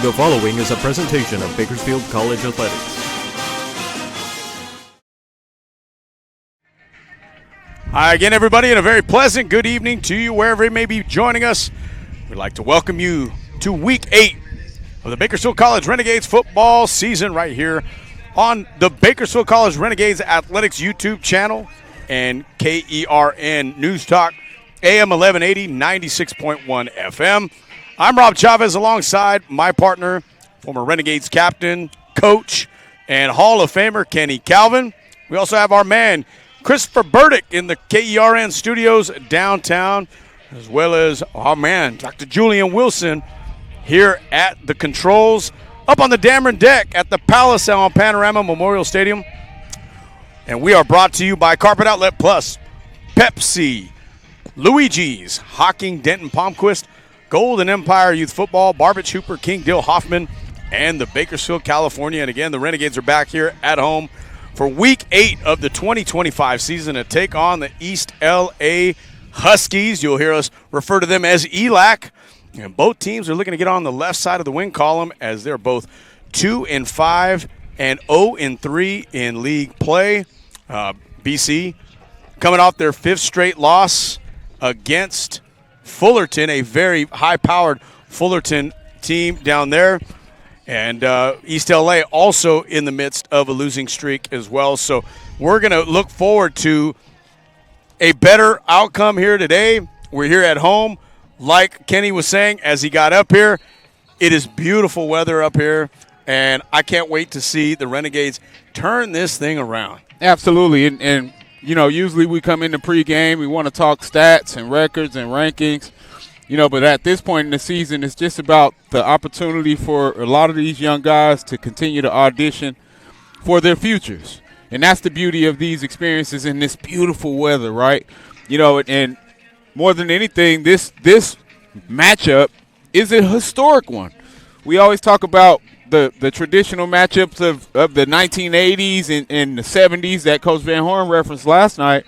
The following is a presentation of Bakersfield College Athletics. Hi again, everybody, and a very pleasant good evening to you wherever you may be joining us. We'd like to welcome you to Week 8 of the Bakersfield College Renegades football season right here on the Bakersfield College Renegades Athletics YouTube channel and KERN News Talk, AM 1180, 96.1 FM. I'm Rob Chavez alongside my partner, former Renegades captain, coach, and Hall of Famer Kenny Calvin. We also have our man, Christopher Burdick, in the KERN studios downtown, as well as our man, Dr. Julian Wilson, here at the controls, up on the Dameron deck at the Palace on Panorama Memorial Stadium. And we are brought to you by Carpet Outlet Plus, Pepsi, Luigi's, Hocking, Denton, Palmquist, Golden Empire Youth Football, Barbich Hooper, King Dill Hoffman, and the Bakersfield, California. And again, the Renegades are back here at home for Week 8 of the 2025 season to take on the East LA Huskies. You'll hear us refer to them as ELAC. And both teams are looking to get on the left side of the win column as they're both 2-5 and 0-3 in league play. BC coming off their 5th straight loss against Fullerton, a very high-powered Fullerton team down there. And East LA also in the midst of a losing streak as well. So we're going to look forward to a better outcome here today. We're here at home. Like Kenny was saying as he got up here, it is beautiful weather up here, and I can't wait to see the Renegades turn this thing around. Absolutely, and you know, usually we come in the pregame, we want to talk stats and records and rankings, you know, but at this point in the season, it's just about the opportunity for a lot of these young guys to continue to audition for their futures. And that's the beauty of these experiences in this beautiful weather, right? You know, and more than anything, this matchup is a historic one. We always talk about the traditional matchups of the 1980s and the 70s that Coach Van Horn referenced last night.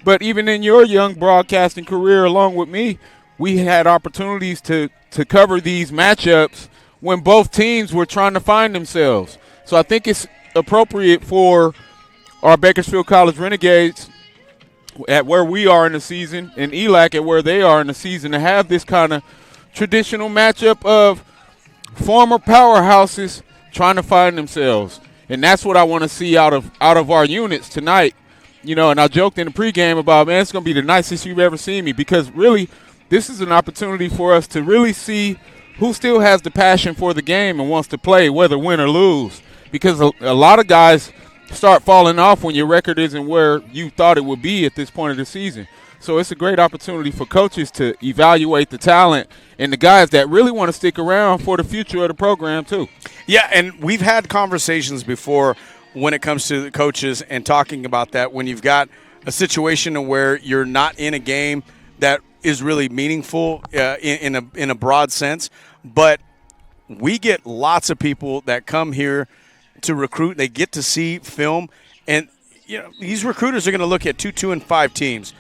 But even in your young broadcasting career along with me, we had opportunities to cover these matchups when both teams were trying to find themselves. So I think it's appropriate for our Bakersfield College Renegades at where we are in the season and ELAC at where they are in the season to have this kind of traditional matchup of former powerhouses trying to find themselves. And that's what I want to see out of our units tonight. You know, and I joked in the pregame about, man, it's going to be the nicest you've ever seen me, because really this is an opportunity for us to really see who still has the passion for the game and wants to play, whether win or lose. Because a lot of guys start falling off when your record isn't where you thought it would be at this point of the season. So it's a great opportunity for coaches to evaluate the talent and the guys that really want to stick around for the future of the program too. Yeah, and we've had conversations before when it comes to the coaches and talking about that when you've got a situation where you're not in a game that is really meaningful in a broad sense. But we get lots of people that come here to recruit. They get to see film, and you know these recruiters are going to look at 2-5 teams.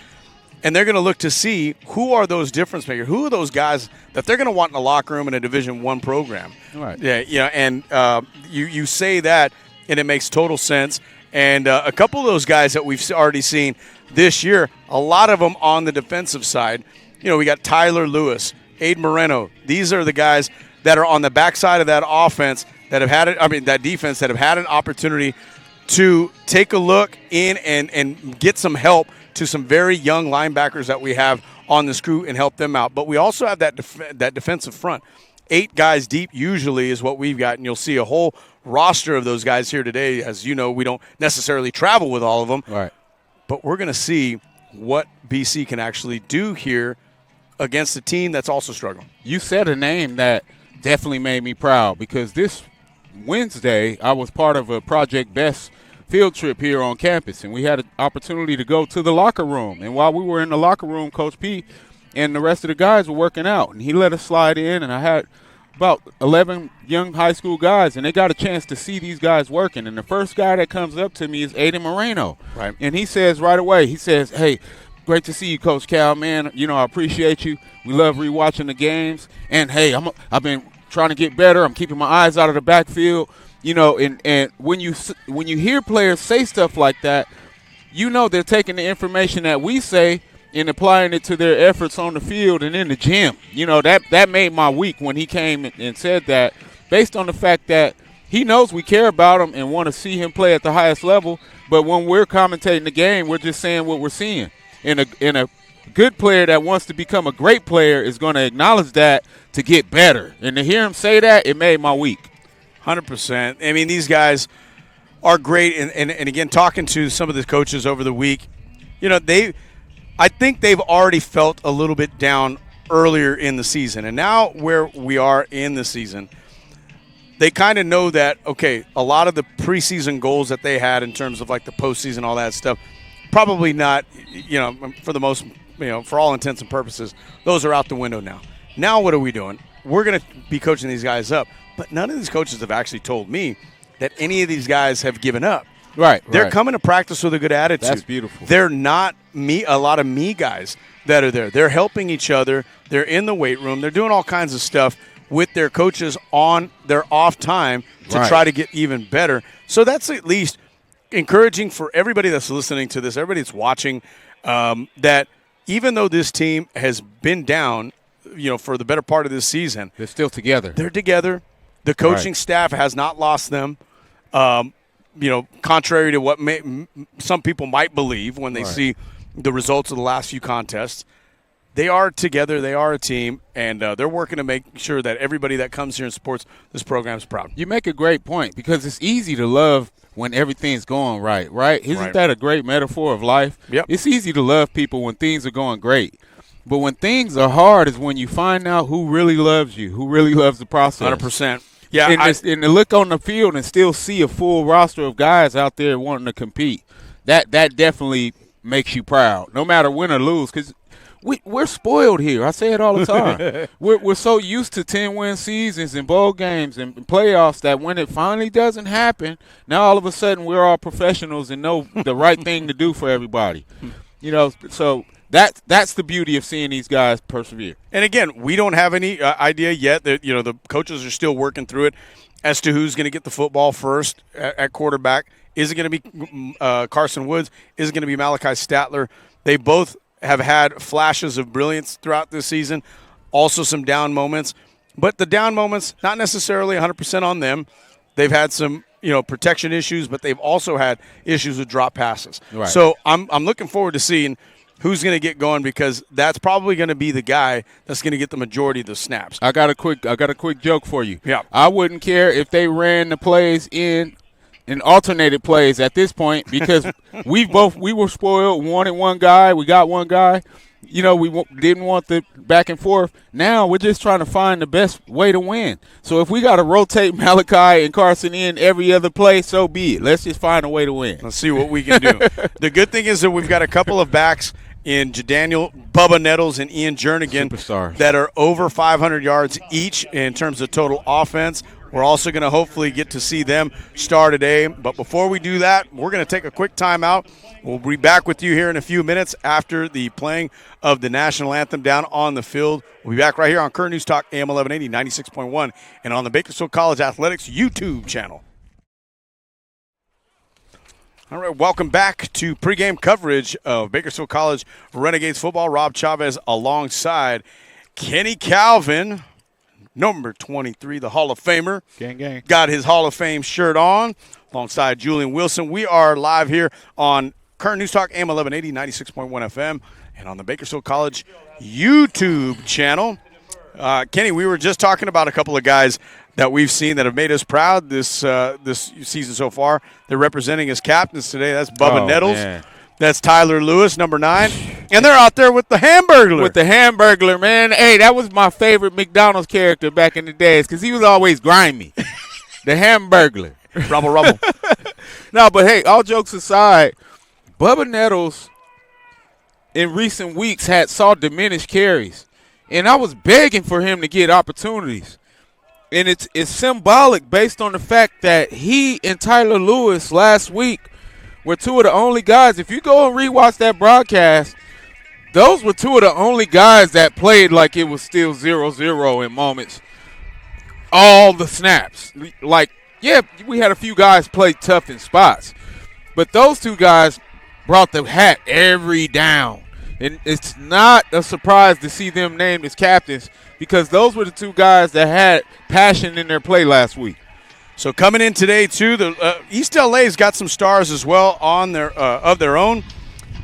And they're going to look to see who are those difference makers, who are those guys that they're going to want in the locker room in a Division I program. Right. Yeah, you know, and you say that, and it makes total sense. And a couple of those guys that we've already seen this year, a lot of them on the defensive side. You know, we got Tyler Lewis, Aiden Moreno. These are the guys that are on the backside of that offense that have had it. I mean, that defense that have had an opportunity to take a look in and get some help to some very young linebackers that we have on this crew and help them out. But we also have that defensive front. 8 guys deep usually is what we've got, and you'll see a whole roster of those guys here today. As you know, we don't necessarily travel with all of them. Right. But we're going to see what BC can actually do here against a team that's also struggling. You said a name that definitely made me proud, because this Wednesday I was part of a Project Best field trip here on campus, and we had an opportunity to go to the locker room. And while we were in the locker room, Coach P and the rest of the guys were working out, and he let us slide in, and I had about 11 young high school guys, and they got a chance to see these guys working. And the first guy that comes up to me is Aiden Moreno. Right. And he says right away, he says, hey, great to see you, Coach Cal, man. You know, I appreciate you. We love rewatching the games. And, hey, I've been trying to get better. I'm keeping my eyes out of the backfield. And when you hear players say stuff like that, they're taking the information that we say and applying it to their efforts on the field and in the gym. That made my week when he came and said that, based on the fact that he knows we care about him and want to see him play at the highest level. But when we're commentating the game, we're just saying what we're seeing. And a good player that wants to become a great player is going to acknowledge that to get better. And to hear him say that, it made my week. 100%. I mean, these guys are great. And again, talking to some of the coaches over the week, I think they've already felt a little bit down earlier in the season. And now where we are in the season, they kind of know that, okay, a lot of the preseason goals that they had in terms of like the postseason, all that stuff, probably not, for the most, for all intents and purposes, those are out the window now. Now what are we doing? We're going to be coaching these guys up. But none of these coaches have actually told me that any of these guys have given up. Right. They're coming to practice with a good attitude. That's beautiful. They're not a lot of me guys that are there. They're helping each other. They're in the weight room. They're doing all kinds of stuff with their coaches on their off time to try to get even better. So that's at least encouraging for everybody that's listening to this, everybody that's watching, that even though this team has been down, for the better part of this season, they're still together. They're together. The coaching staff has not lost them, contrary to what some people might believe when they see the results of the last few contests. They are together. They are a team, and they're working to make sure that everybody that comes here and supports this program is proud. You make a great point, because it's easy to love when everything's going right? Isn't that a great metaphor of life? Yep. It's easy to love people when things are going great. But when things are hard is when you find out who really loves you, who really loves the process. 100%. Yeah, and to look on the field and still see a full roster of guys out there wanting to compete, that definitely makes you proud, no matter win or lose, because we're spoiled here. I say it all the time. We're so used to 10-win seasons and bowl games and playoffs that when it finally doesn't happen, now all of a sudden we're all professionals and know the right thing to do for everybody. So that's the beauty of seeing these guys persevere. And again, we don't have any idea yet. That the coaches are still working through it as to who's going to get the football first at quarterback. Is it going to be Carson Woods? Is it going to be Malachi Statler? They both have had flashes of brilliance throughout this season, also some down moments. But the down moments, not necessarily 100% on them. They've had some protection issues, but they've also had issues with drop passes. Right. So I'm looking forward to seeing who's going to get going, because that's probably going to be the guy that's going to get the majority of the snaps. I got a quick joke for you. Yeah. I wouldn't care if they ran the plays in alternated plays at this point, because we were spoiled, wanted one guy, we got one guy. We didn't want the back and forth. Now we're just trying to find the best way to win. So if we got to rotate Malachi and Carson in every other play, so be it. Let's just find a way to win. Let's see what we can do. The good thing is that we've got a couple of backs in Jadaniel, Bubba Nettles, and Ian Jernigan Superstars that are over 500 yards each in terms of total offense. We're also going to hopefully get to see them start today. But before we do that, we're going to take a quick timeout. We'll be back with you here in a few minutes after the playing of the national anthem down on the field. We'll be back right here on Current News Talk, AM 1180, 96.1, and on the Bakersfield College Athletics YouTube channel. All right, welcome back to pregame coverage of Bakersfield College Renegades football. Rob Chavez alongside Kenny Calvin, number 23, the Hall of Famer. Gang, gang. Got his Hall of Fame shirt on alongside Julian Wilson. We are live here on Current News Talk, AM 1180, 96.1 FM, and on the Bakersfield College YouTube channel. Kenny, we were just talking about a couple of guys that we've seen that have made us proud this season so far. They're representing as captains today. That's Bubba Nettles. Man. That's Tyler Lewis, number 9. And they're out there with the Hamburglar. With the Hamburglar, man. Hey, that was my favorite McDonald's character back in the days, because he was always grimy. The Hamburglar. Rubble. No, but hey, all jokes aside, Bubba Nettles in recent weeks saw diminished carries. And I was begging for him to get opportunities. And it's symbolic based on the fact that he and Tyler Lewis last week were two of the only guys. If you go and rewatch that broadcast, those were two of the only guys that played like it was still 0-0 in moments. all the snaps. Like, yeah, we had a few guys play tough in spots, but those two guys brought the hat every down. And it's not a surprise to see them named as captains because those were the two guys that had passion in their play last week. So coming in today, too, the East LA's got some stars as well on their of their own.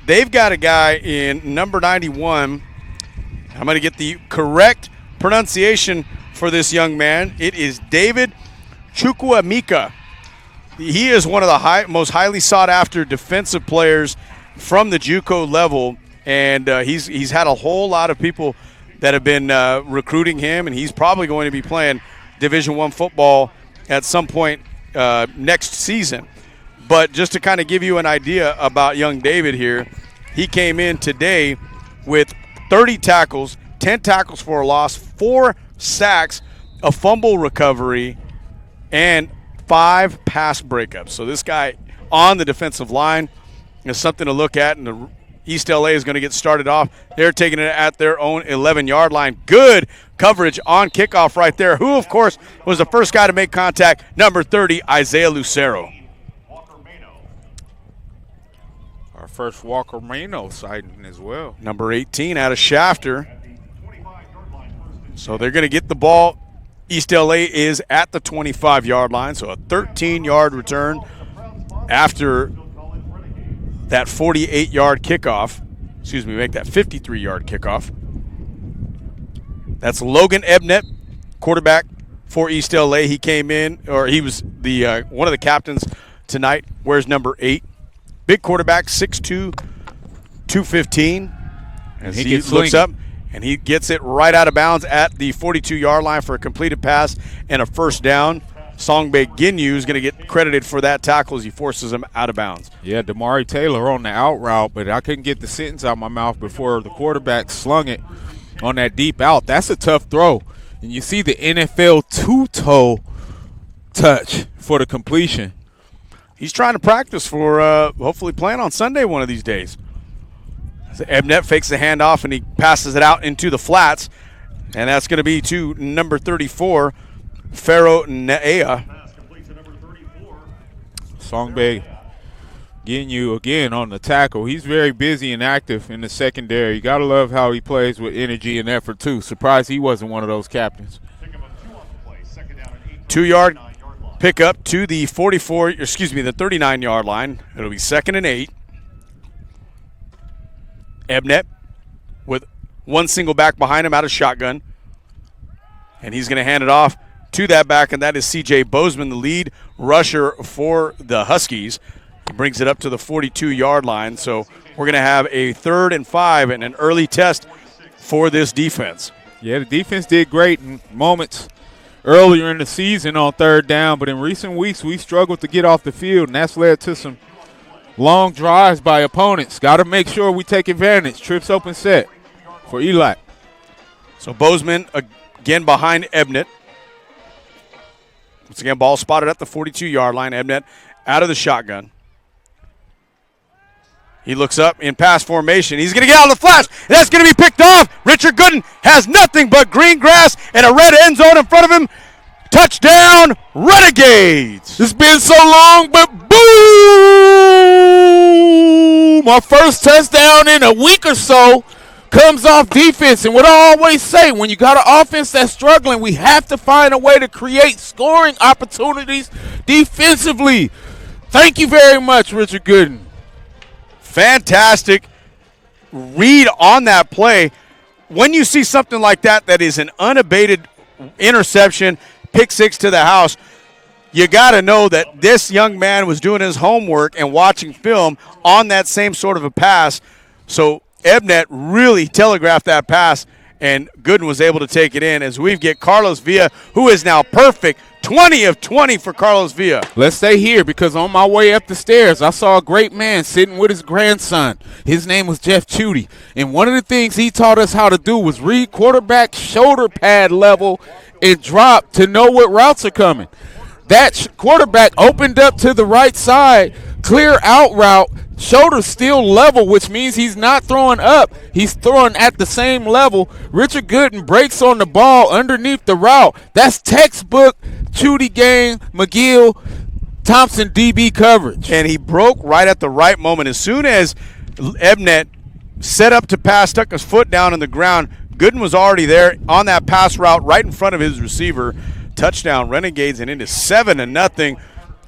They've got a guy in number 91. I'm going to get the correct pronunciation for this young man. It is David Chukwuemeka. He is one of the most highly sought-after defensive players from the JUCO level, and he's had a whole lot of people that have been recruiting him, and he's probably going to be playing Division I football at some point next season. But just to kind of give you an idea about young David here, he came in today with 30 tackles, 10 tackles for a loss, 4 sacks, a fumble recovery, and 5 pass breakups. So this guy on the defensive line is something to look at, and the East LA is going to get started off. They're taking it at their own 11-yard line. Good coverage on kickoff right there. Who, of course, was the first guy to make contact? Number 30, Isaiah Lucero. Our first Walker Mano sighting as well. Number 18 out of Shafter. So they're going to get the ball. East LA is at the 25-yard line, so a 13-yard return after that 48-yard kickoff. Excuse me, make that 53-yard kickoff. That's Logan Ebnet, quarterback for East LA. He came in, or he was the one of the captains tonight. Wears number 8. Big quarterback, 6'2", 215. As he looks up, and he gets it right out of bounds at the 42-yard line for a completed pass and a first down. Songbe Ginyu is going to get credited for that tackle as he forces him out of bounds. Yeah, Damari Taylor on the out route, but I couldn't get the sentence out of my mouth before the quarterback slung it on that deep out. That's a tough throw. And you see the NFL two-toe touch for the completion. He's trying to practice for hopefully playing on Sunday one of these days. So Ebnet fakes the handoff, and he passes it out into the flats. And that's going to be to number 34, Pharaoh Naea. Songbe Ginyu again on the tackle. He's very busy and active in the secondary. You got to love how he plays with energy and effort, too. Surprised he wasn't one of those captains. 2-yard pickup to the 39-yard line. It'll be 2nd and 8. Ebnet with one single back behind him out of shotgun. And he's going to hand it off to that back, and that is C.J. Bozeman, the lead rusher for the Huskies. He brings it up to the 42-yard line. So we're going to have a 3rd and 5 and an early test for this defense. Yeah, the defense did great in moments earlier in the season on 3rd down, but in recent weeks we struggled to get off the field, and that's led to some long drives by opponents. Got to make sure we take advantage. Trips open set for Eli. So Bozeman again behind Ebnet. Once again, ball spotted at the 42-yard line. Ebnet out of the shotgun. He looks up in pass formation. He's going to get out of the flash. That's going to be picked off. Richard Gooden has nothing but green grass and a red end zone in front of him. Touchdown, Renegades. It's been so long, but boom! Our first touchdown in a week or so comes off defense. And what I always say, when you got an offense that's struggling, we have to find a way to create scoring opportunities defensively. Thank you very much, Richard Gooden. Fantastic read on that play. When you see something like that is an unabated interception, pick six to the house, you got to know that this young man was doing his homework and watching film on that same sort of a pass. So Ebnet really telegraphed that pass, and Gooden was able to take it in as we get Carlos Villa, who is now perfect. 20 of 20 for Carlos Villa. Let's stay here because on my way up the stairs, I saw a great man sitting with his grandson. His name was Jeff Chudy. And one of the things he taught us how to do was read quarterback shoulder pad level and drop to know what routes are coming. That quarterback opened up to the right side, clear out route, shoulders still level, which means he's not throwing up. He's throwing at the same level. Richard Gooden breaks on the ball underneath the route. That's textbook Chudy Gang, McGill, Thompson DB coverage. And he broke right at the right moment. As soon as Ebnet set up to pass, stuck his foot down on the ground, Gooden was already there on that pass route right in front of his receiver. Touchdown Renegades, and it is 7-0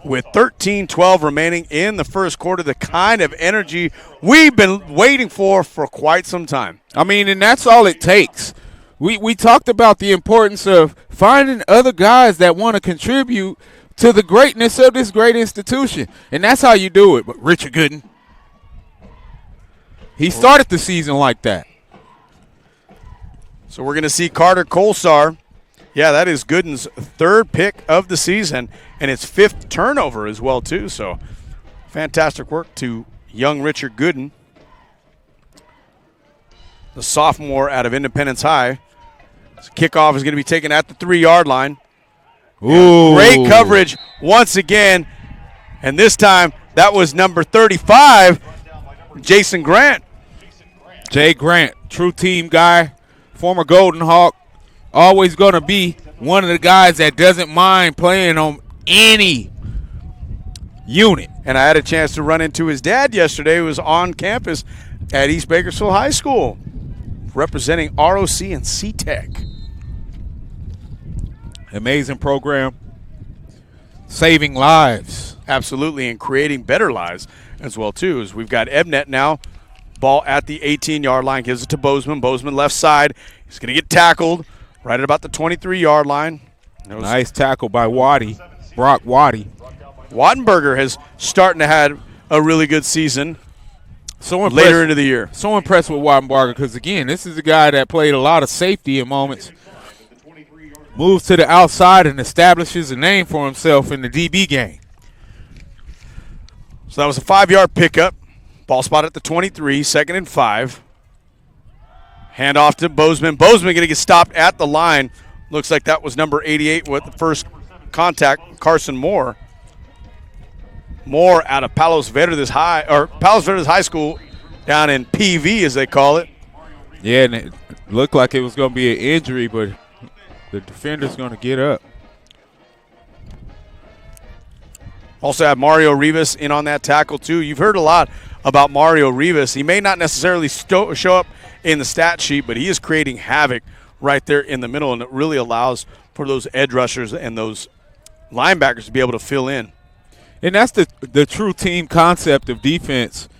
with 13-12 remaining in the first quarter. The kind of energy we've been waiting for quite some time. I mean, and that's all it takes. We talked about the importance of finding other guys that want to contribute to the greatness of this great institution, and that's how you do it. But Richard Gooden, he started the season like that. So we're going to see Carter Kolsar. Yeah, that is Gooden's third pick of the season, and his fifth turnover as well, too. So fantastic work to young Richard Gooden, the sophomore out of Independence High. This kickoff is going to be taken at the 3-yard line. Ooh. Great coverage once again, and this time that was number 35, Jason Grant. Jay Grant, true team guy, former Golden Hawk. Always going to be one of the guys that doesn't mind playing on any unit. And I had a chance to run into his dad yesterday, who was on campus at East Bakersfield High School, representing ROC and C-Tech. Amazing program, saving lives. Absolutely, and creating better lives as well, too. As we've got Ebnet now, ball at the 18-yard line, gives it to Bozeman. Bozeman left side. He's going to get tackled right at about the 23-yard line. Nice tackle by Brock Waddy. Wattenberger has starting to have a really good season So later into the year. So impressed with Wattenberger because, again, this is a guy that played a lot of safety in moments. Moves to the outside and establishes a name for himself in the DB game. So that was a 5-yard pickup. Ball spot at the 23, 2nd and 5. Hand off to Bozeman. Bozeman going to get stopped at the line. Looks like that was number 88 with the first contact, Carson Moore. Moore out of Palos Verdes High School down in PV, as they call it. Yeah, and it looked like it was going to be an injury, but the defender's going to get up. Also have Mario Rivas in on that tackle, too. You've heard a lot about Mario Rivas. He may not necessarily show up in the stat sheet, but he is creating havoc right there in the middle, and it really allows for those edge rushers and those linebackers to be able to fill in. And that's the true team concept of defense.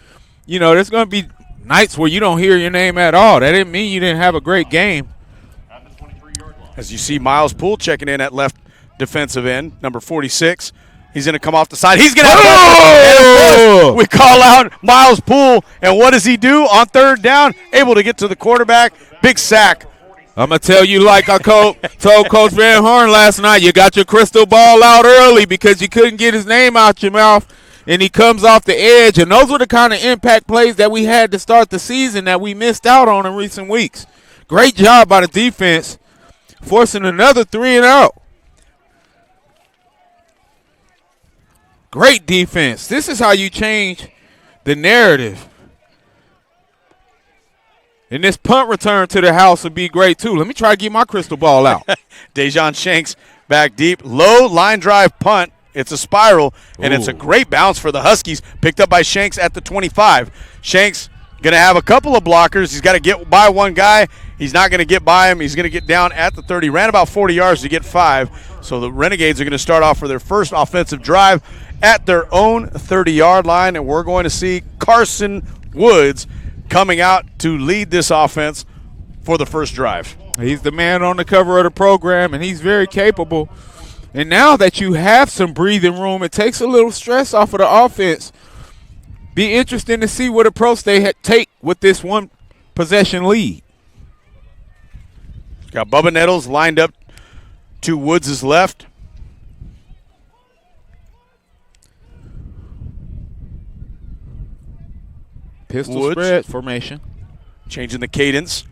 You know, there's going to be nights where you don't hear your name at all. That didn't mean you didn't have a great game. As you see Miles Poole checking in at left defensive end, number 46. He's going to come off the side. He's going to have we call out Miles Poole, and what does he do on 3rd down? Able to get to the quarterback. Big sack. I'm going to tell you like I told Coach Van Horn last night, you got your crystal ball out early because you couldn't get his name out your mouth, and he comes off the edge. And those were the kind of impact plays that we had to start the season that we missed out on in recent weeks. Great job by the defense, forcing another 3-and-out. Great defense. This is how you change the narrative. And this punt return to the house would be great, too. Let me try to get my crystal ball out. Dejon Shanks back deep. Low line drive punt. It's a spiral, and it's a great bounce for the Huskies. Picked up by Shanks at the 25. Shanks going to have a couple of blockers. He's got to get by one guy. He's not going to get by him. He's going to get down at the 30. Ran about 40 yards to get 5. So the Renegades are going to start off for their first offensive drive at their own 30-yard line, and we're going to see Carson Woods coming out to lead this offense for the first drive. He's the man on the cover of the program, and he's very capable. And now that you have some breathing room, it takes a little stress off of the offense. Be interesting to see what approach they take with this one possession lead. Got Bubba Nettles lined up to Woods' left. Pistol Woods spread formation. Changing the cadence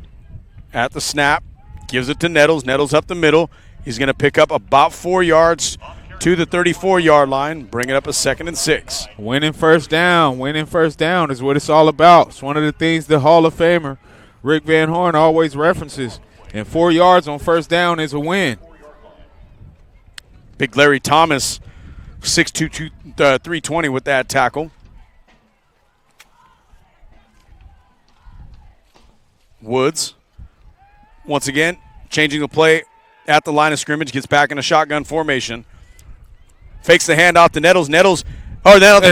at the snap. Gives it to Nettles. Nettles up the middle. He's going to pick up about 4 yards to the 34-yard line, bring it up a 2nd and 6. Winning first down is what it's all about. It's one of the things the Hall of Famer Rick Van Horn always references. And 4 yards on first down is a win. Big Larry Thomas, 6'2", 320 with that tackle. Woods, once again, changing the play at the line of scrimmage, gets back in a shotgun formation. Fakes the handoff to Nettles. The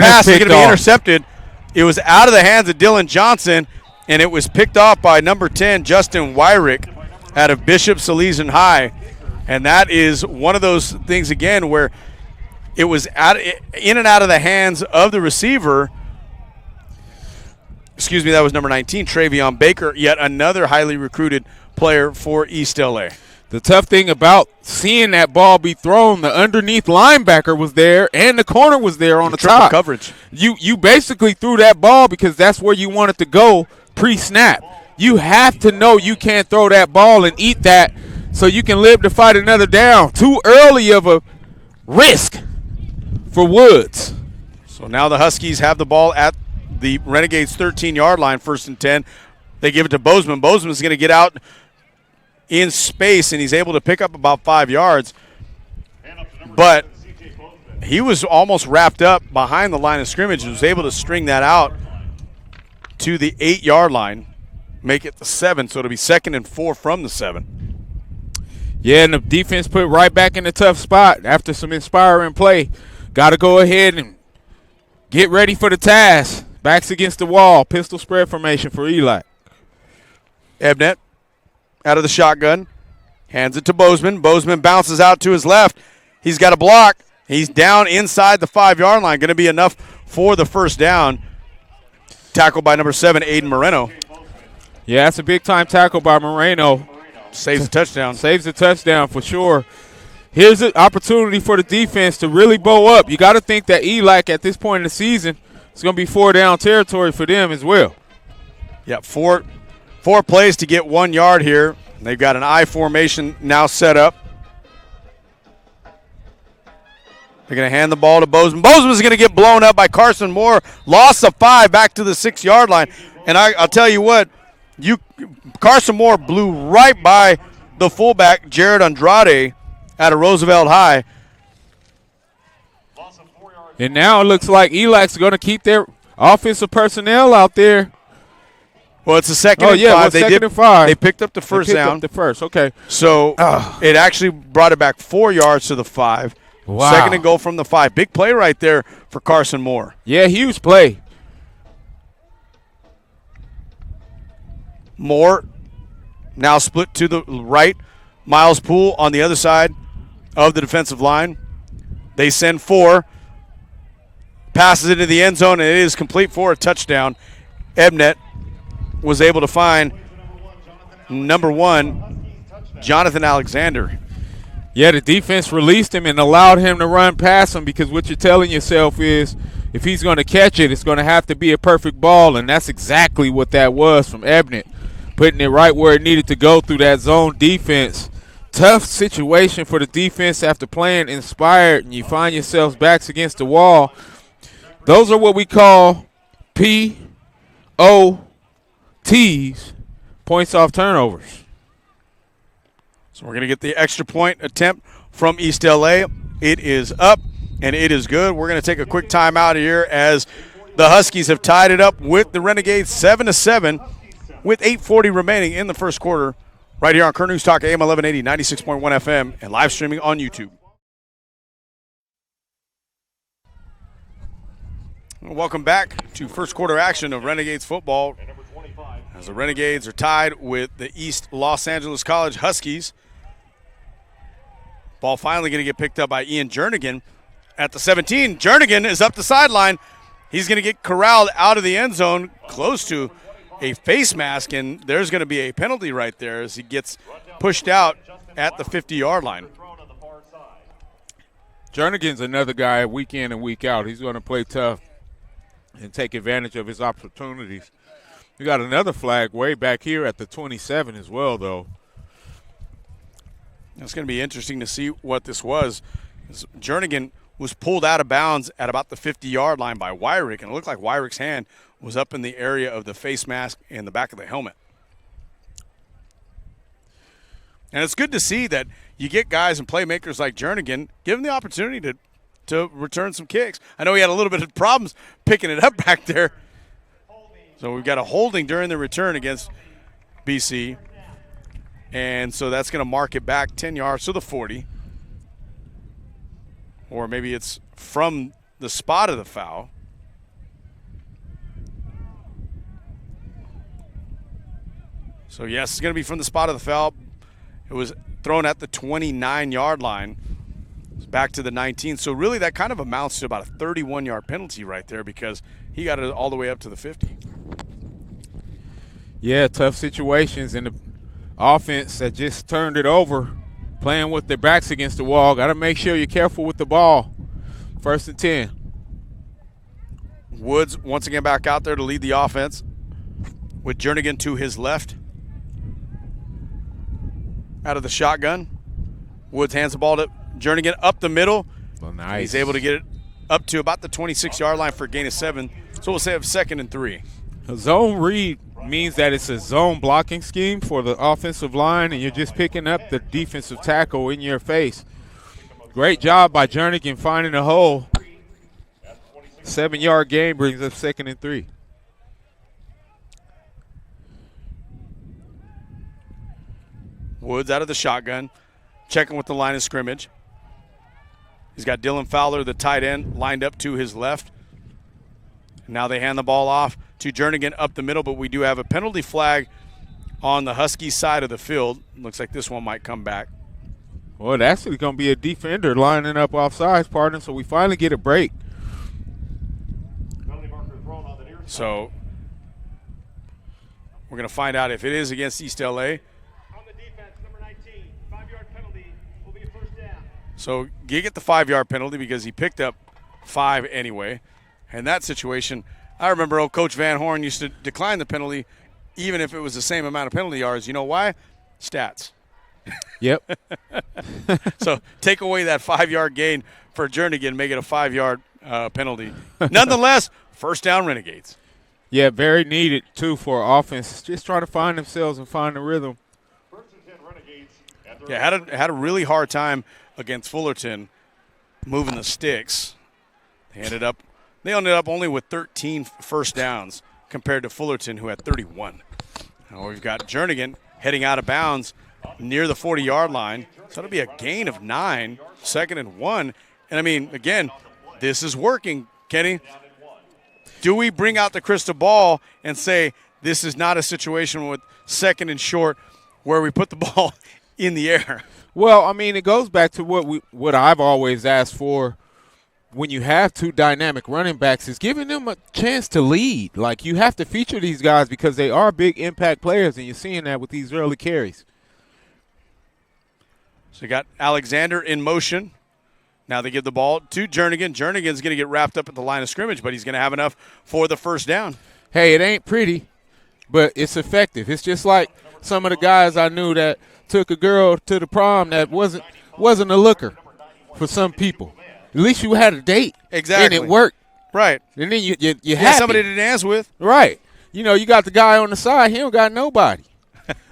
pass is going to be intercepted. It was out of the hands of Dylan Johnson, and it was picked off by number 10, Justin Wyrick, out of Bishop Salesian High. And that is one of those things, again, where it was in and out of the hands of the receiver. Excuse me, that was number 19, Travion Baker, yet another highly recruited player for East LA. The tough thing about seeing that ball be thrown, the underneath linebacker was there and the corner was there on the triple top. Coverage. You basically threw that ball because that's where you want it to go pre-snap. You have to know you can't throw that ball and eat that so you can live to fight another down. Too early of a risk for Woods. So now the Huskies have the ball at the Renegades' 13-yard line, 1st and 10. They give it to Bozeman. Bozeman's going to get out in space, and he's able to pick up about 5 yards. But he was almost wrapped up behind the line of scrimmage and was able to string that out to the 8-yard line, make it the 7, so it'll be 2nd and 4 from the 7. Yeah, and the defense put right back in a tough spot after some inspiring play. Got to go ahead and get ready for the task. Backs against the wall, pistol spread formation for Eli. Ebnet out of the shotgun, hands it to Bozeman. Bozeman bounces out to his left. He's got a block. He's down inside the 5-yard line. Going to be enough for the first down. Tackled by number 7, Aiden Moreno. Yeah, that's a big-time tackle by Moreno. Saves a touchdown. Saves a touchdown for sure. Here's an opportunity for the defense to really bow up. You got to think that Eli at this point in the season, it's going to be 4-down territory for them as well. Yeah, four plays to get 1 yard here. They've got an I formation now set up. They're going to hand the ball to Bozeman. Bozeman's going to get blown up by Carson Moore. Loss of 5 back to the 6-yard line. And I'll tell you what, Carson Moore blew right by the fullback, Jared Andrade, out of Roosevelt High. And now it looks like Eli's going to keep their offensive personnel out there. Well, it's a 2nd and 5. Second and 5. They picked up the first down. Up the first, okay. So it actually brought it back 4 yards to the 5. Wow. 2nd and goal from the 5. Big play right there for Carson Moore. Yeah, huge play. Moore now split to the right. Miles Poole on the other side of the defensive line. They send 4. Passes into the end zone, and it is complete for a touchdown. Ebnet was able to find number 1, Jonathan Alexander. Yeah, the defense released him and allowed him to run past him because what you're telling yourself is if he's going to catch it, it's going to have to be a perfect ball, and that's exactly what that was from Ebnet, putting it right where it needed to go through that zone defense. Tough situation for the defense after playing inspired, and you find yourselves backs against the wall. Those are what we call POTs, points off turnovers. So we're going to get the extra point attempt from East LA. It is up, and it is good. We're going to take a quick timeout here as the Huskies have tied it up with the Renegades 7-7 with 8:40 remaining in the first quarter right here on Current News Talk AM 1180, 96.1 FM, and live streaming on YouTube. Welcome back to first quarter action of Renegades football as the Renegades are tied with the East Los Angeles College Huskies. Ball finally going to get picked up by Ian Jernigan at the 17. Jernigan is up the sideline. He's going to get corralled out of the end zone close to a face mask, and there's going to be a penalty right there as he gets pushed out at the 50-yard line. Jernigan's another guy week in and week out. He's going to play tough and take advantage of his opportunities. We got another flag way back here at the 27 as well, though. It's going to be interesting to see what this was. Jernigan was pulled out of bounds at about the 50-yard line by Wyrick, and it looked like Wyrick's hand was up in the area of the face mask and the back of the helmet. And it's good to see that you get guys and playmakers like Jernigan, give him the opportunity to return some kicks. I know he had a little bit of problems picking it up back there. So we've got a holding during the return against BC. And so that's going to mark it back 10 yards to the 40. Or maybe it's from the spot of the foul. So, yes, it's going to be from the spot of the foul. It was thrown at the 29-yard line. It's back to the 19. So, really, that kind of amounts to about a 31-yard penalty right there because he got it all the way up to the 50. Yeah, tough situations. And the offense that just turned it over, playing with their backs against the wall. Got to make sure you're careful with the ball. 1st and 10. Woods once again back out there to lead the offense with Jernigan to his left. Out of the shotgun. Woods hands the ball to Jernigan up the middle. Well, nice. He's able to get it up to about the 26-yard line for a gain of 7. So we'll say 2nd and 3. A zone read means that it's a zone blocking scheme for the offensive line, and you're just picking up the defensive tackle in your face. Great job by Jernigan finding a hole. 7-yard gain brings up 2nd and 3. Woods out of the shotgun, checking with the line of scrimmage. He's got Dylan Fowler, the tight end, lined up to his left. Now they hand the ball off to Jernigan up the middle, but we do have a penalty flag on the Huskies side of the field. Looks like this one might come back. Well, it's actually going to be a defender lining up offsides, partner, so we finally get a break. So we're going to find out if it is against East LA. So you get the 5-yard penalty because he picked up 5 anyway. And that situation, I remember Coach Van Horn used to decline the penalty even if it was the same amount of penalty yards. You know why? Stats. Yep. So take away that 5-yard gain for Jernigan, make it a 5-yard penalty. Nonetheless, 1st down Renegades. Yeah, very needed, too, for offense. Just trying to find themselves and find the rhythm. Yeah, had a really hard time against Fullerton moving the sticks. They ended up only with 13 first downs compared to Fullerton, who had 31. Now we've got Jernigan heading out of bounds near the 40-yard line. So it'll be a gain of 9, 2nd and 1. And, I mean, again, this is working, Kenny. Do we bring out the crystal ball and say this is not a situation with 2nd and short where we put the ball in the air? Well, I mean, it goes back to what I've always asked for when you have 2 dynamic running backs is giving them a chance to lead. Like, you have to feature these guys because they are big impact players, and you're seeing that with these early carries. So you got Alexander in motion. Now they give the ball to Jernigan. Jernigan's going to get wrapped up at the line of scrimmage, but he's going to have enough for the 1st down. Hey, it ain't pretty, but it's effective. It's just like some of the guys I knew that took a girl to the prom that wasn't a looker for some people. At least you had a date. Exactly. And it worked. Right. And then you had happy. Somebody to dance with. Right. You know, you got the guy on the side. He don't got nobody.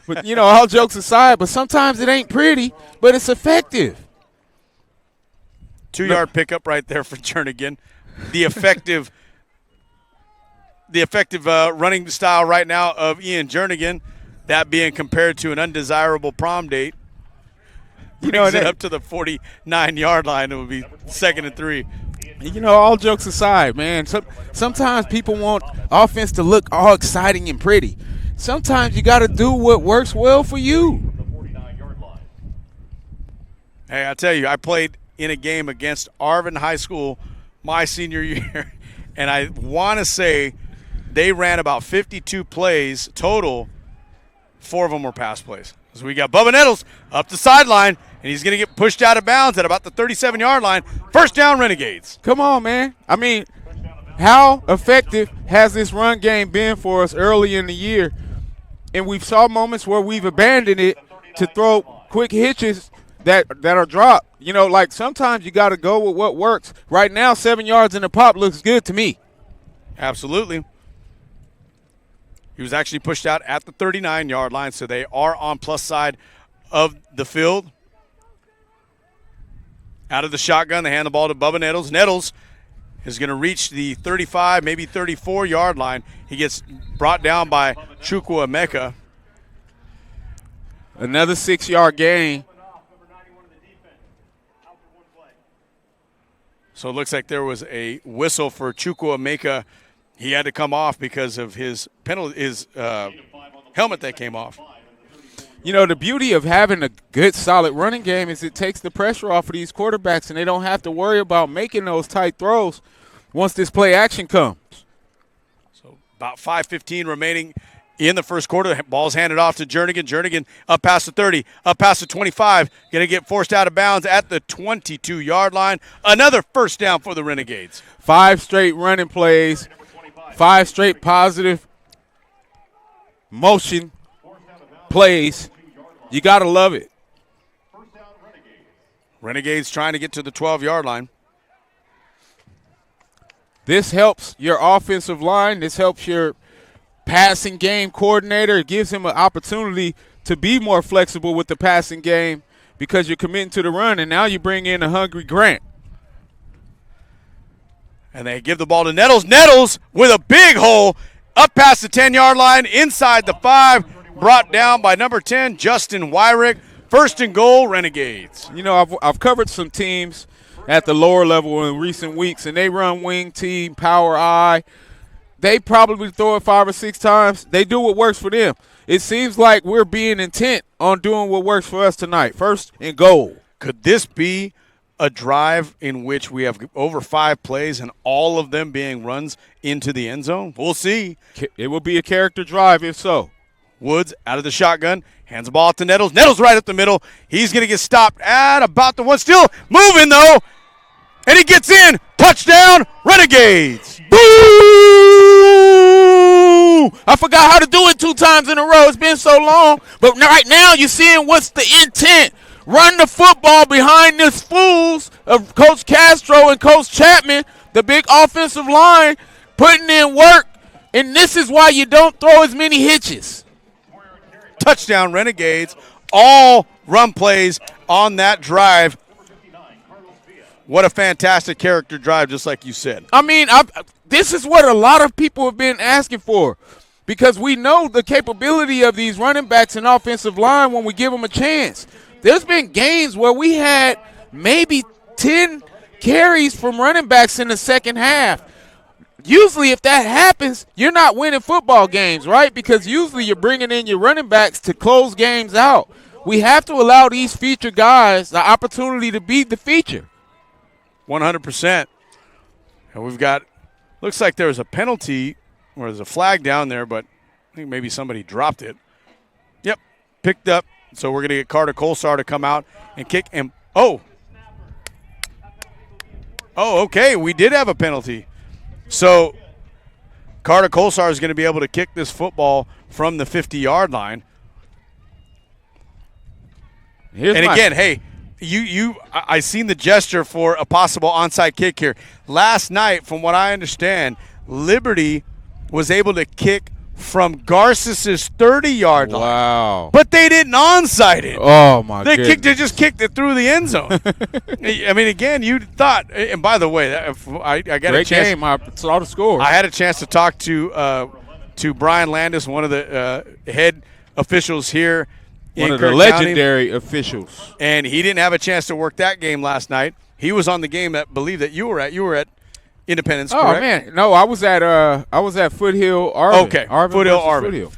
But, you know, all jokes aside, but sometimes it ain't pretty, but it's effective. 2-yard pickup right there for Jernigan. The effective running style right now of Ian Jernigan, that being compared to an undesirable prom date. Brings it up to the 49-yard line. It would be 2nd and 3. You know, all jokes aside, man, sometimes people want offense to look all exciting and pretty. Sometimes you got to do what works well for you. Hey, I tell you, I played in a game against Arvin High School my senior year, and I want to say they ran about 52 plays total. 4 of them were pass plays. So we got Bubba Nettles up the sideline, and he's going to get pushed out of bounds at about the 37-yard line. 1st down, Renegades. Come on, man. I mean, how effective has this run game been for us early in the year? And we've saw moments where we've abandoned it to throw quick hitches that are dropped. You know, like sometimes you got to go with what works. Right now, 7 yards in the pop looks good to me. Absolutely. He was actually pushed out at the 39-yard line, so they are on plus side of the field. Out of the shotgun, they hand the ball to Bubba Nettles. Nettles is going to reach the 35, maybe 34-yard line. He gets brought down by Chukwuemeka. Another 6-yard gain. So it looks like there was a whistle for Chukwuemeka. He had to come off because of his penalty, his helmet that came off. You know, the beauty of having a good, solid running game is it takes the pressure off of these quarterbacks, and they don't have to worry about making those tight throws once this play action comes. So about 5:15 remaining in the first quarter. Ball's handed off to Jernigan. Jernigan up past the 30, up past the 25. Going to get forced out of bounds at the 22-yard line. Another first down for the Renegades. 5 straight running plays, 5 straight positive motion plays. You got to love it. Renegades trying to get to the 12-yard line. This helps your offensive line. This helps your passing game coordinator. It gives him an opportunity to be more flexible with the passing game because you're committing to the run, and now you bring in a hungry Grant. And they give the ball to Nettles. Nettles with a big hole up past the 10-yard line, inside the 5. Brought down by number 10, Justin Wyrick. First and goal, Renegades. You know, I've covered some teams at the lower level in recent weeks, and they run wing team, power I. They probably throw it 5 or 6 times. They do what works for them. It seems like we're being intent on doing what works for us tonight. First and goal. Could this be a drive in which we have over 5 plays and all of them being runs into the end zone? We'll see. It will be a character drive if so. Woods out of the shotgun, hands the ball to Nettles. Nettles right up the middle. He's going to get stopped at about the 1. Still moving, though. And he gets in. Touchdown, Renegades. Boo! I forgot how to do it 2 times in a row. It's been so long. But right now you're seeing what's the intent. Run the football behind the fools of Coach Castro and Coach Chapman, the big offensive line, putting in work. And this is why you don't throw as many hitches. Touchdown, Renegades. All run plays on that drive. What a fantastic character drive, just like you said. I mean, this is what a lot of people have been asking for because we know the capability of these running backs and offensive line when we give them a chance. There's been games where we had maybe 10 carries from running backs in the second half. Usually if that happens, you're not winning football games, right? Because usually you're bringing in your running backs to close games out. We have to allow these feature guys the opportunity to be the feature. 100%. And we've got, looks like there's a penalty or there's a flag down there, but I think maybe somebody dropped it. Yep, picked up. So we're going to get Carter Colsar to come out and kick him. Oh, okay, we did have a penalty. So Carter Colsar is going to be able to kick this football from the 50-yard line. Again, hey, I seen the gesture for a possible onside kick here. Last night, from what I understand, Liberty was able to kick from Garcis's 30-yard line. Wow. But they didn't onside it. Oh, my God. They just kicked it through the end zone. I mean, again, you thought, and by the way, I got Great a chance. game. I saw the score. I had a chance to talk to Brian Landis, one of the head officials here one in of the Kirk legendary County, officials. and he didn't have a chance to work that game last night. He was on the game that believe that you were at. You were at Independence, correct? Oh man, no, I was at Foothill Arvin. Okay, Arvin Foothill versus Arvin. Foothill.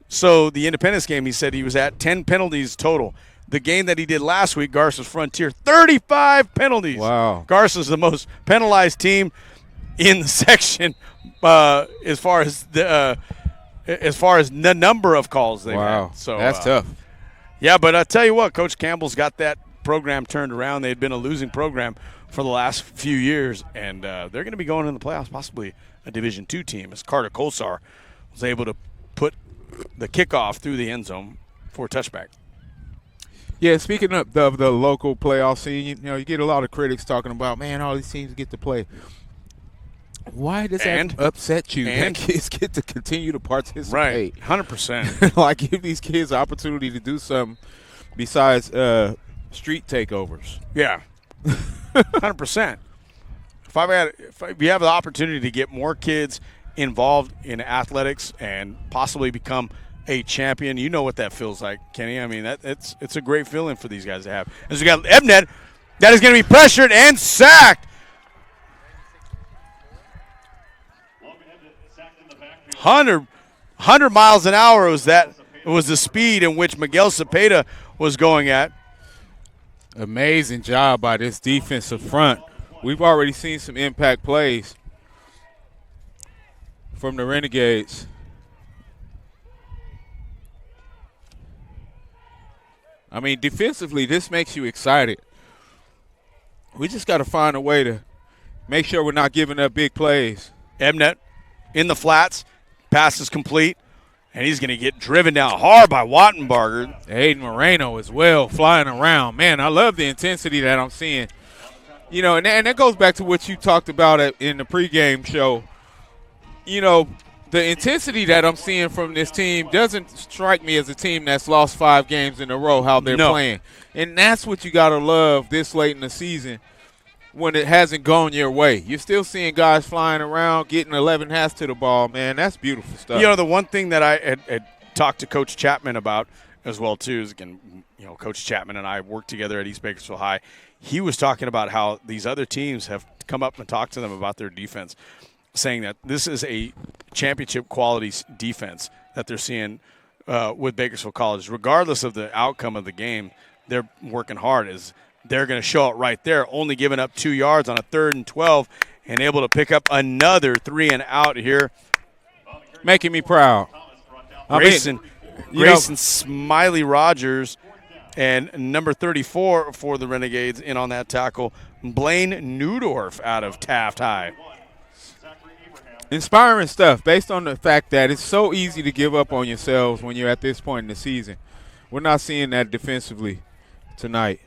So the Independence game, he said he was at 10 penalties total. The game that he did last week, Garza's Frontier, 35 penalties. Wow. Garza's the most penalized team in the section as far as the number of calls they've had. So that's tough. Yeah, but I tell you what, Coach Campbell's got that program turned around. They'd been a losing program for the last few years, and they're going to be going in the playoffs, possibly a Division II team, as Carter Colsar was able to put the kickoff through the end zone for a touchback. Yeah, speaking of the local playoff scene, you get a lot of critics talking about, man, all these teams get to play. Why does that upset you that kids get to continue to participate? Right, 100%. Like, give these kids the opportunity to do something besides street takeovers. Yeah, 100%. If we have the opportunity to get more kids involved in athletics and possibly become a champion, you know what that feels like, Kenny. I mean, it's a great feeling for these guys to have. As we got Ebnet, that is going to be pressured and sacked. 100 miles an hour was the speed in which Miguel Cepeda was going at. Amazing job by this defensive front. We've already seen some impact plays from the Renegades. I mean, defensively, this makes you excited. We just got to find a way to make sure we're not giving up big plays. Ebnet in the flats. Pass is complete, and he's going to get driven down hard by Wattenbarger. Hayden Moreno as well, flying around. Man, I love the intensity that I'm seeing. And that goes back to what you talked about in the pregame show. The intensity that I'm seeing from this team doesn't strike me as a team that's lost 5 games in a row, how they're playing. And that's what you got to love this late in the season when it hasn't gone your way. You're still seeing guys flying around, getting 11 hats to the ball, man. That's beautiful stuff. The one thing that I had talked to Coach Chapman about as well, too, is, again, Coach Chapman and I worked together at East Bakersfield High. He was talking about how these other teams have come up and talked to them about their defense, saying that this is a championship quality defense that they're seeing with Bakersfield College. Regardless of the outcome of the game, they're working hard. They're going to show it right there, only giving up 2 yards on a 3rd and 12 and able to pick up another 3 and out here. Making me proud. Grayson Smiley Rogers and number 34 for the Renegades in on that tackle, Blaine Newdorf out of Taft High. Inspiring stuff based on the fact that it's so easy to give up on yourselves when you're at this point in the season. We're not seeing that defensively tonight.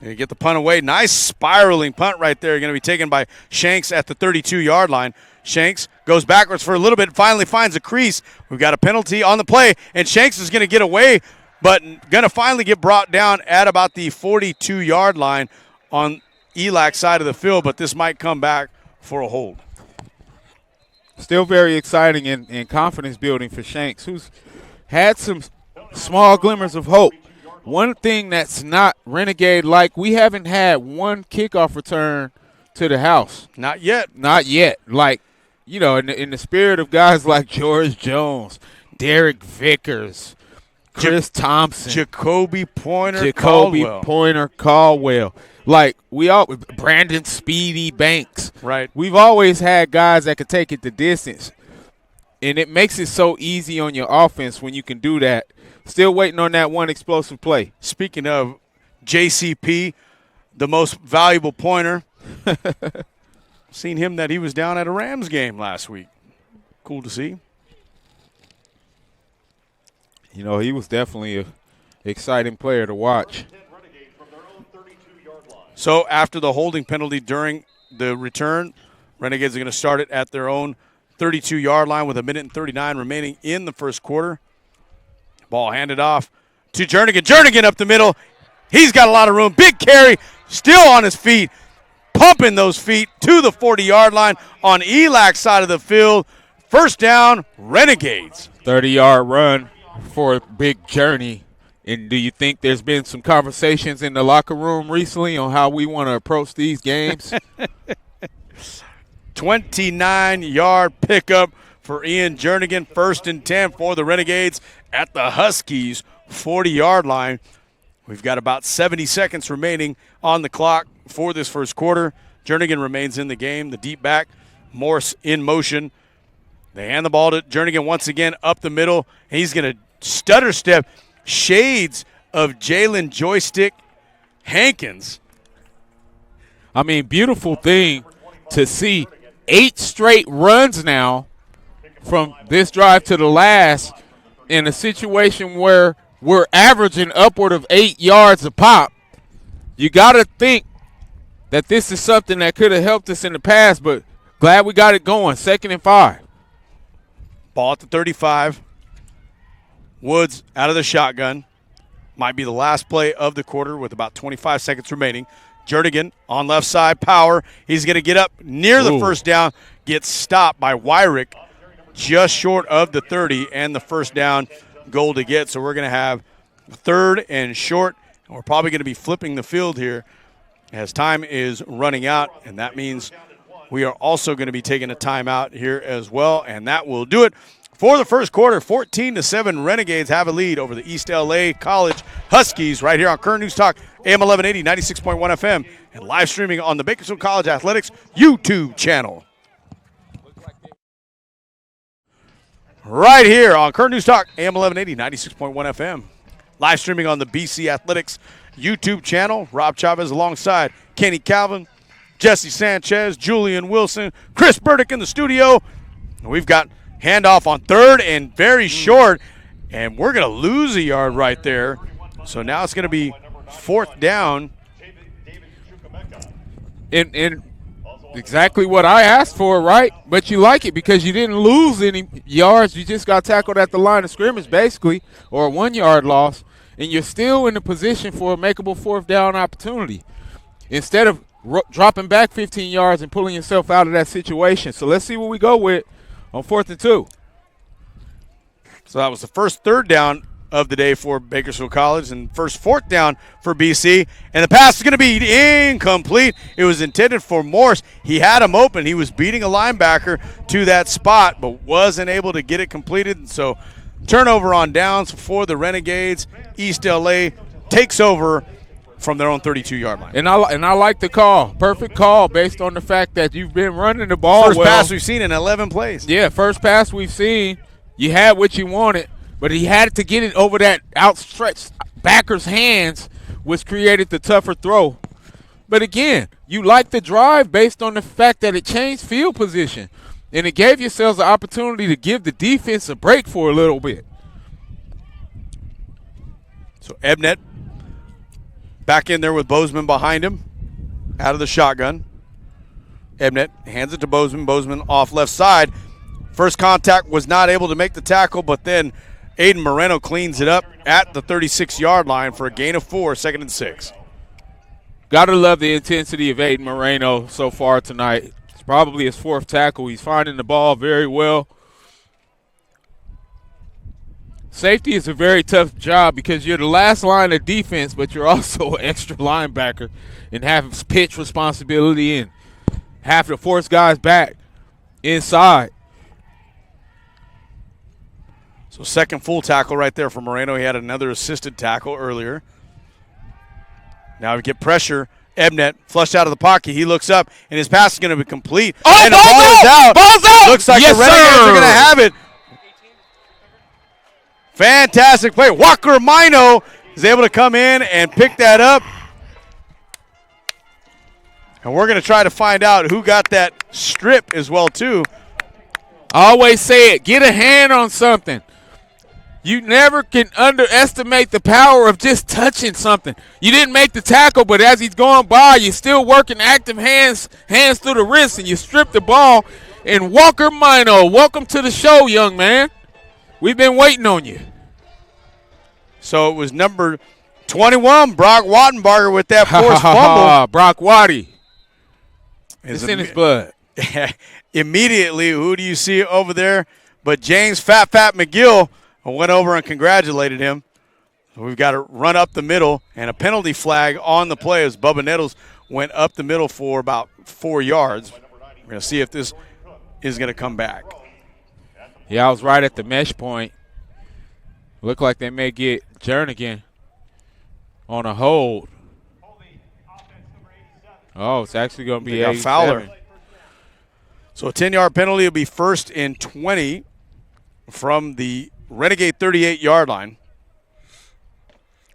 You get the punt away. Nice spiraling punt right there. Going to be taken by Shanks at the 32-yard line. Shanks goes backwards for a little bit, finally finds a crease. We've got a penalty on the play, and Shanks is going to get away, but going to finally get brought down at about the 42-yard line on ELAC's side of the field, but this might come back for a hold. Still very exciting and confidence building for Shanks, who's had some small glimmers of hope. One thing that's not Renegade-like, we haven't had one kickoff return to the house. Not yet. Not yet. Like, in the spirit of guys like George Jones, Derek Vickers, Chris Thompson, Jacoby Pointer Caldwell. Like, Brandon Speedy Banks. Right. We've always had guys that could take it the distance. And it makes it so easy on your offense when you can do that. Still waiting on that one explosive play. Speaking of JCP, the most valuable pointer, seen him that he was down at a Rams game last week. Cool to see. He was definitely an exciting player to watch. So after the holding penalty during the return, Renegades are going to start it at their own 32-yard line with 1:39 remaining in the first quarter. Ball handed off to Jernigan. Jernigan up the middle. He's got a lot of room. Big carry, still on his feet, pumping those feet to the 40-yard line on ELAC's side of the field. First down, Renegades. 30-yard run for Big Journey. And do you think there's been some conversations in the locker room recently on how we want to approach these games? 29-yard pickup for Ian Jernigan. 1st and 10 for the Renegades at the Huskies' 40-yard line. We've got about 70 seconds remaining on the clock for this first quarter. Jernigan remains in the game. The deep back, Morse in motion. They hand the ball to Jernigan once again up the middle. And he's going to stutter step. Shades of Jalen Joystick Hankins. I mean, beautiful thing to see. 8 straight runs now from this drive to the last in a situation where we're averaging upward of 8 yards a pop, you got to think that this is something that could have helped us in the past, but glad we got it going. 2nd and 5. Ball at the 35. Woods out of the shotgun. Might be the last play of the quarter with about 25 seconds remaining. Jernigan on left side, power. He's going to get up near the first down, gets stopped by Wyrick just short of the 30 and the first down goal to get. So we're going to have 3rd and short, and we're probably going to be flipping the field here as time is running out, and that means we are also going to be taking a timeout here as well, and that will do it for the first quarter. 14-7, Renegades have a lead over the East LA College Huskies right here on Current News Talk, AM 1180, 96.1 FM, and live streaming on the Bakersfield College Athletics YouTube channel. Right here on Current News Talk, AM 1180, 96.1 FM, live streaming on the BC Athletics YouTube channel. Rob Chavez alongside Kenny Calvin, Jesse Sanchez, Julian Wilson, Chris Burdick in the studio. We've got handoff on 3rd and very short, and we're going to lose a yard right there. So now it's going to be 4th down. And exactly what I asked for, right? But you like it because you didn't lose any yards. You just got tackled at the line of scrimmage, basically, or a 1-yard loss, and you're still in the position for a makeable 4th down opportunity instead of dropping back 15 yards and pulling yourself out of that situation. So let's see what we go with on 4th and 2. So that was the first 3rd down of the day for Bakersfield College and first 4th down for BC. And the pass is going to be incomplete. It was intended for Morse. He had him open. He was beating a linebacker to that spot, but wasn't able to get it completed. And so turnover on downs for the Renegades. East LA takes over from their own 32-yard line. And I like the call. Perfect call based on the fact that you've been running the ball First pass we've seen in 11 plays. Yeah, first pass we've seen. You had what you wanted, but he had to get it over that outstretched backer's hands, which created the tougher throw. But again, you like the drive based on the fact that it changed field position, and it gave yourselves the opportunity to give the defense a break for a little bit. So Ebnet back in there with Bozeman behind him, out of the shotgun. Ebnet hands it to Bozeman. Bozeman off left side. First contact was not able to make the tackle, but then Aiden Moreno cleans it up at the 36-yard line for a gain of 4, 2nd and 6. Got to love the intensity of Aiden Moreno so far tonight. It's probably his 4th tackle. He's finding the ball very well. Safety is a very tough job because you're the last line of defense, but you're also an extra linebacker and have pitch responsibility and have to force guys back inside. So 2nd full tackle right there for Moreno. He had another assisted tackle earlier. Now we get pressure. Ebnet flushed out of the pocket. He looks up, and his pass is going to be complete. Oh, and the ball is out. Ball's out. Looks like yes, the Renegades sir. are going to have it. Fantastic play. Walker Mino is able to come in and pick that up. And we're going to try to find out who got that strip as well, too. I always say it. Get a hand on something. You never can underestimate the power of just touching something. You didn't make the tackle, but as he's going by, you're still working active hands through the wrist, and you strip the ball. And Walker Mino, welcome to the show, young man. We've been waiting on you. So it was number 21, Brock Wattenbarger, with that forced fumble. Brock Watty. It's in his blood. Immediately, who do you see over there? But James Fat McGill went over and congratulated him. So we've got to run up the middle, and a penalty flag on the play as Bubba Nettles went up the middle for about 4 yards. We're going to see if this is going to come back. Yeah, I was right at the mesh point. Look like they may get Jernigan on a hold. Oh, it's actually going to be a Fowler. So a 10-yard penalty will be 1st and 20 from the Renegade 38-yard line.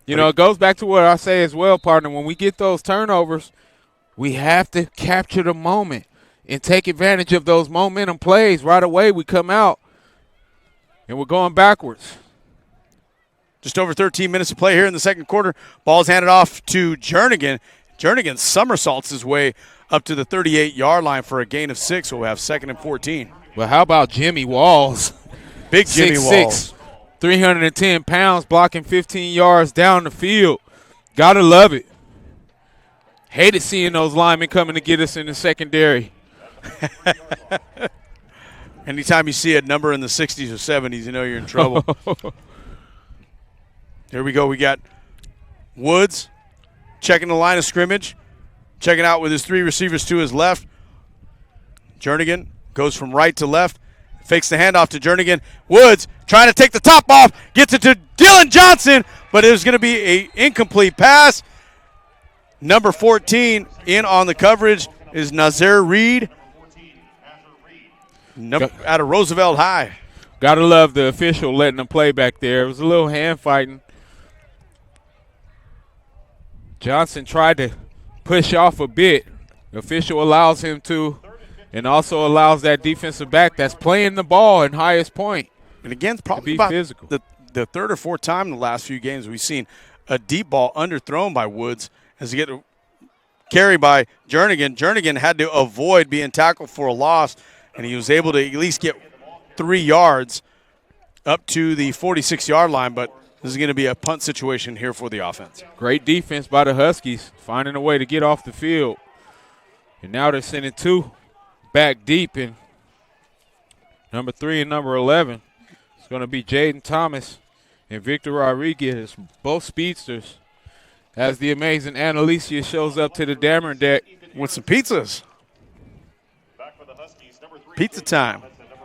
You know, it goes back to what I say as well, partner. When we get those turnovers, we have to capture the moment and take advantage of those momentum plays. Right away, we come out, and we're going backwards. Just over 13 minutes to play here in the second quarter. Ball's handed off to Jernigan. Jernigan somersaults his way up to the 38-yard line for a gain of 6, so we'll have 2nd and 14. Well, how about Jimmy Walls? Big Jimmy 6'6", Walls. 310 pounds, blocking 15 yards down the field. Gotta love it. Hated seeing those linemen coming to get us in the secondary. Anytime you see a number in the 60s or 70s, you know you're in trouble. Here we go. We got Woods checking the line of scrimmage, checking out with his 3 receivers to his left. Jernigan goes from right to left, fakes the handoff to Jernigan. Woods trying to take the top off, gets it to Dylan Johnson, but it was going to be an incomplete pass. Number 14 in on the coverage is Nazir Reed out of Roosevelt High. Got to love the official letting them play back there. It was a little hand fighting. Johnson tried to push off a bit. The official allows him to, and also allows that defensive back that's playing the ball in highest point. And again, it's probably about physical. The third or fourth time in the last few games we've seen a deep ball underthrown by Woods as he get carried by Jernigan. Jernigan had to avoid being tackled for a loss, and he was able to at least get 3 yards up to the 46-yard line, but this is going to be a punt situation here for the offense. Great defense by the Huskies, finding a way to get off the field. And now they're sending 2 back deep, and number 3 and number 11 is going to be Jaden Thomas and Victor Rodriguez, both speedsters, as the amazing Annalicia shows up to the Dammer deck with some pizzas. Pizza time.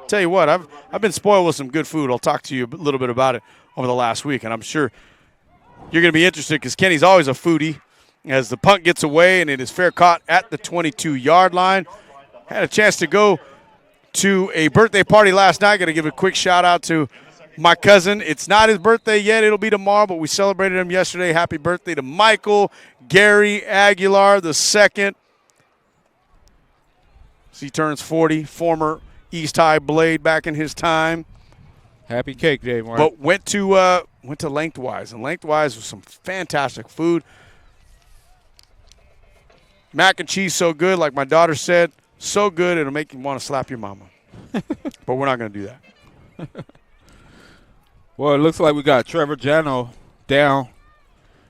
Tell you what, I've been spoiled with some good food. I'll talk to you a little bit about it over the last week, and I'm sure you're going to be interested because Kenny's always a foodie. As the punt gets away, and it is fair caught at the 22-yard line. Had a chance to go to a birthday party last night. Got to give a quick shout-out to my cousin. It's not his birthday yet. It'll be tomorrow, but we celebrated him yesterday. Happy birthday to Michael Gary Aguilar II. He turns 40, former East High Blade back in his time. Happy cake day, Mark. But went to Lengthwise, and Lengthwise was some fantastic food. Mac and cheese so good, like my daughter said, so good it'll make you want to slap your mama. But we're not going to do that. Well, it looks like we got Trevor Jano down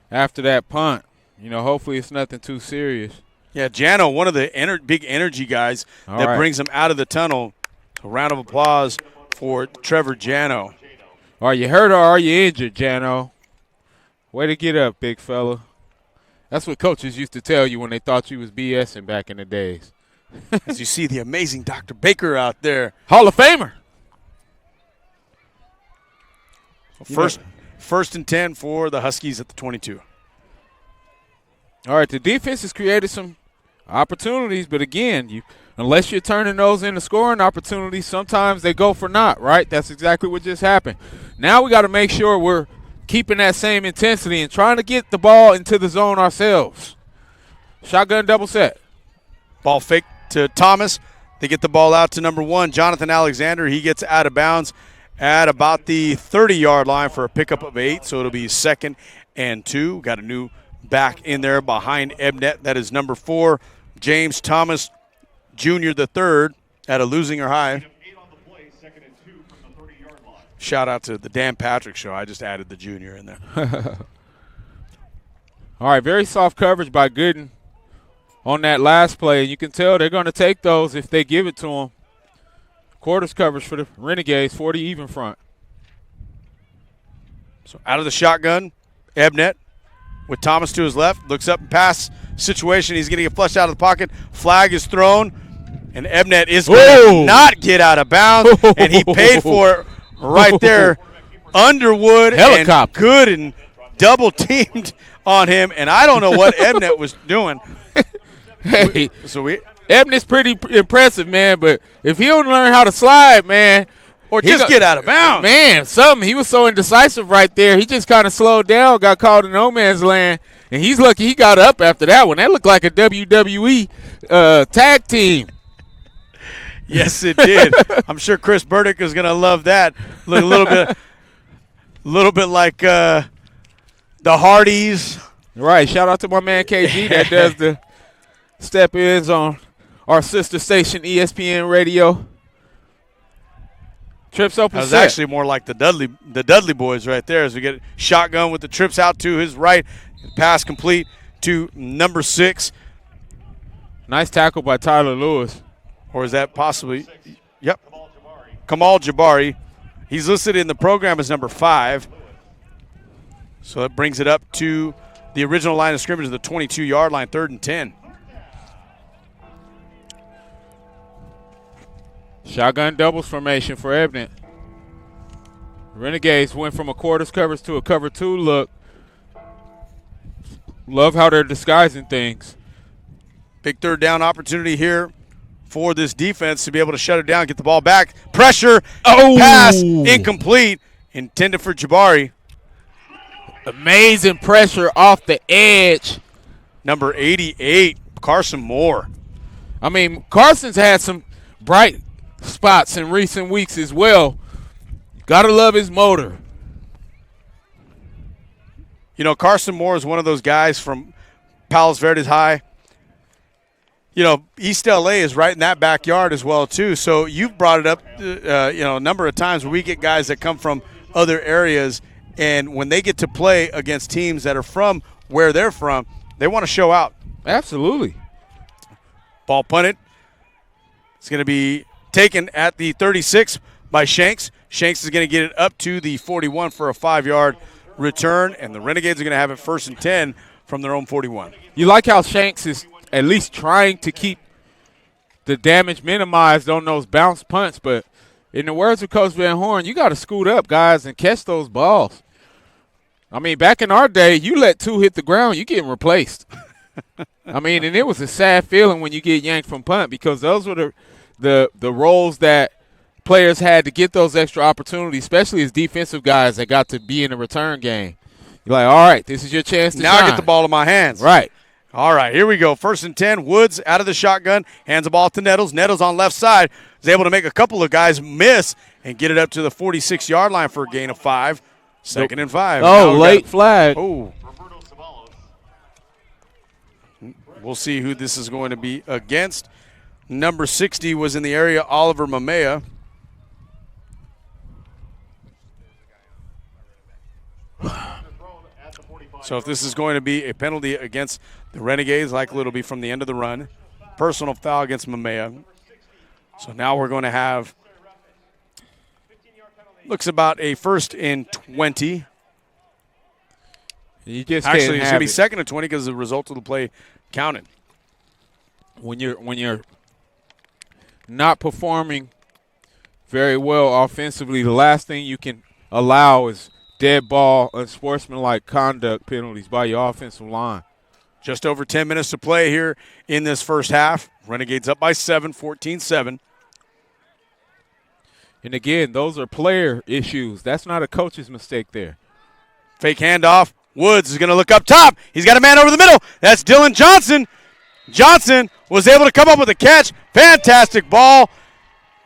after that punt. You know, hopefully it's nothing too serious. Yeah, Jano, one of the big energy guys that brings him out of the tunnel. A round of applause for Trevor Jano. Are you hurt or are you injured, Jano? Way to get up, big fella. That's what coaches used to tell you when they thought you was BSing back in the days. As you see the amazing Dr. Baker out there. Hall of Famer. First and 10 for the Huskies at the 22. All right, the defense has created some opportunities, but again, unless you're turning those into scoring opportunities, sometimes they go for naught, right? That's exactly what just happened. Now we got to make sure we're keeping that same intensity and trying to get the ball into the zone ourselves. Shotgun double set. Ball fake to Thomas. They get the ball out to number 1, Jonathan Alexander. He gets out of bounds at about the 30-yard line for a pickup of 8, so it'll be 2nd and 2. Got a new back in there behind Ebnet. That is number 4, James Thomas Jr. the third at a losing or high. Shout out to the Dan Patrick Show. I just added the junior in there. All right, very soft coverage by Gooden on that last play. You can tell they're going to take those if they give it to them. Quarters coverage for the Renegades, 40 even front. So out of the shotgun, Ebnet with Thomas to his left. Looks up and pass situation. He's going to get flushed out of the pocket. Flag is thrown, and Ebnet is going to not get out of bounds, and he paid for it right there. Underwood Helicopter. And Gooden double-teamed on him, and I don't know what Ebnet was doing. Hey, Ebnet's pretty impressive, man, but if he don't learn how to slide, man. Or just get out of bounds. Man, he was so indecisive right there. He just kind of slowed down, got caught in no man's land, and he's lucky he got up after that one. That looked like a WWE tag team. Yes, it did. I'm sure Chris Burdick is going to love that. Look a little bit. little bit like the Hardys. Right. Shout out to my man KG that does the step-ins on our sister station, ESPN Radio. Trips open That was set. actually more like the Dudley boys right there as we get shotgun with the trips out to his right. Pass complete to number 6. Nice tackle by Tyler Lewis. Or is that possibly? Yep. Kamal Jabari. He's listed in the program as number 5. So that brings it up to the original line of scrimmage, the 22-yard line, 3rd and 10. Shotgun doubles formation for Evident. Renegades went from a quarters coverage to a cover 2 look. Love how they're disguising things. Big 3rd down opportunity here for this defense to be able to shut it down, get the ball back. Pressure. Pass incomplete. Intended for Jabari. Amazing pressure off the edge. Number 88, Carson Moore. I mean, Carson's had some bright spots in recent weeks as well. Gotta love his motor. You know, Carson Moore is one of those guys from Palos Verdes High. You know, East LA is right in that backyard as well, too. So you've brought it up, a number of times where we get guys that come from other areas, and when they get to play against teams that are from where they're from, they want to show out. Absolutely. Ball punted. It's going to be taken at the 36 by Shanks. Shanks is going to get it up to the 41 for a 5-yard return, and the Renegades are going to have it 1st and 10 from their own 41. You like how Shanks is at least trying to keep the damage minimized on those bounce punts, but in the words of Coach Van Horn, you got to scoot up, guys, and catch those balls. I mean, back in our day, you let 2 hit the ground, you getting replaced. I mean, and it was a sad feeling when you get yanked from punt because those were the roles that players had to get those extra opportunities, especially as defensive guys that got to be in the return game. You're like, all right, this is your chance to now shine. I get the ball in my hands. Right. All right, here we go. 1st and 10. Woods out of the shotgun, hands the ball to Nettles. Nettles on left side is able to make a couple of guys miss and get it up to the 46-yard line for a gain of 5. 2nd and 5. Oh, late flag. Oh. We'll see who this is going to be against. Number 60 was in the area, Oliver Mamea. So if this is going to be a penalty against the Renegades, likely it'll be from the end of the run. Personal foul against Mamea. So now we're going to have, looks about a 1st and 20. You just Actually, can't it's have going to be 2nd and 20 because the result of the play counted. When you're not performing very well offensively, the last thing you can allow is dead ball, unsportsmanlike conduct penalties by your offensive line. Just over 10 minutes to play here in this first half. Renegades up by 7, 14-7. And again, those are player issues. That's not a coach's mistake there. Fake handoff. Woods is going to look up top. He's got a man over the middle. That's Dylan Johnson. Johnson was able to come up with a catch. Fantastic ball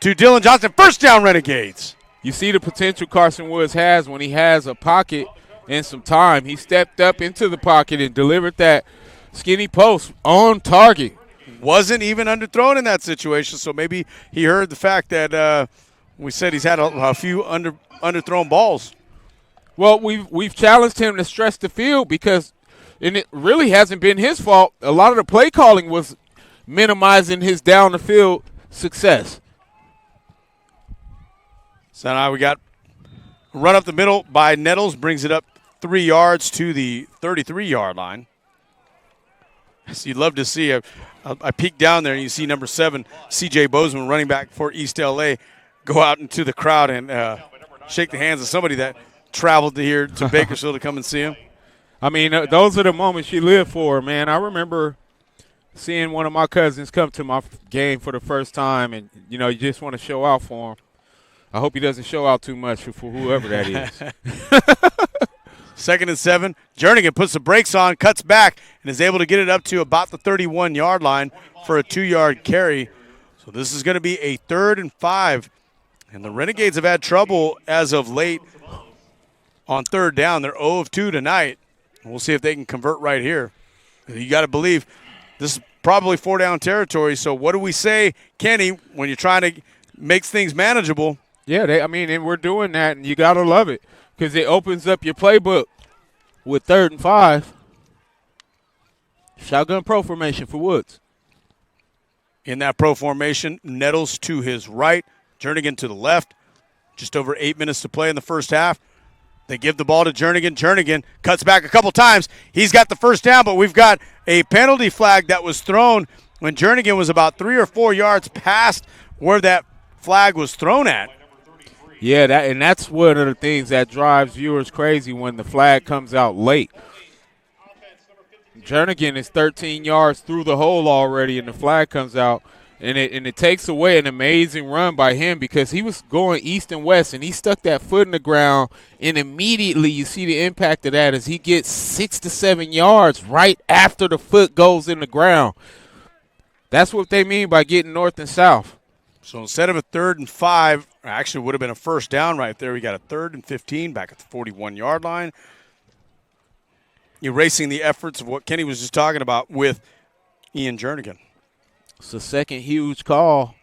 to Dylan Johnson. 1st down, Renegades. You see the potential Carson Woods has when he has a pocket and some time. He stepped up into the pocket and delivered that skinny post on target. Wasn't even underthrown in that situation, so maybe he heard the fact that we said he's had a few underthrown balls. Well, we've challenged him to stretch the field because, and it really hasn't been his fault. A lot of the play calling was minimizing his down the field success. So now we got a run up the middle by Nettles, brings it up 3 yards to the 33-yard line. So you'd love to see I peek down there and you see number 7, C.J. Bozeman, running back for East L.A., go out into the crowd and shake the hands of somebody that traveled here to Bakersfield to come and see him. I mean, those are the moments you live for, man. I remember seeing one of my cousins come to my game for the first time, and, you know, you just want to show out for him. I hope he doesn't show out too much for whoever that is. 2nd and 7. Jernigan puts the brakes on, cuts back, and is able to get it up to about the 31-yard line for a 2-yard carry. So this is going to be a 3rd and 5. And the Renegades have had trouble as of late on third down. They're 0 of 2 tonight. We'll see if they can convert right here. You got to believe this is probably 4-down territory. So what do we say, Kenny, when you're trying to make things manageable? Yeah, and we're doing that, and you got to love it because it opens up your playbook with 3rd and 5. Shotgun pro formation for Woods. In that pro formation, Nettles to his right, Jernigan to the left. Just over 8 minutes to play in the first half. They give the ball to Jernigan. Jernigan cuts back a couple times. He's got the first down, but we've got a penalty flag that was thrown when Jernigan was about 3 or 4 yards past where that flag was thrown at. Yeah, that's one of the things that drives viewers crazy when the flag comes out late. Jernigan is 13 yards through the hole already, and the flag comes out. And it takes away an amazing run by him because he was going east and west, and he stuck that foot in the ground, and immediately you see the impact of that as he gets 6 to 7 yards right after the foot goes in the ground. That's what they mean by getting north and south. So instead of a 3rd and 5, actually would have been a first down right there. We got a 3rd and 15 back at the 41-yard line. Erasing the efforts of what Kenny was just talking about with Ian Jernigan. It's the second huge call,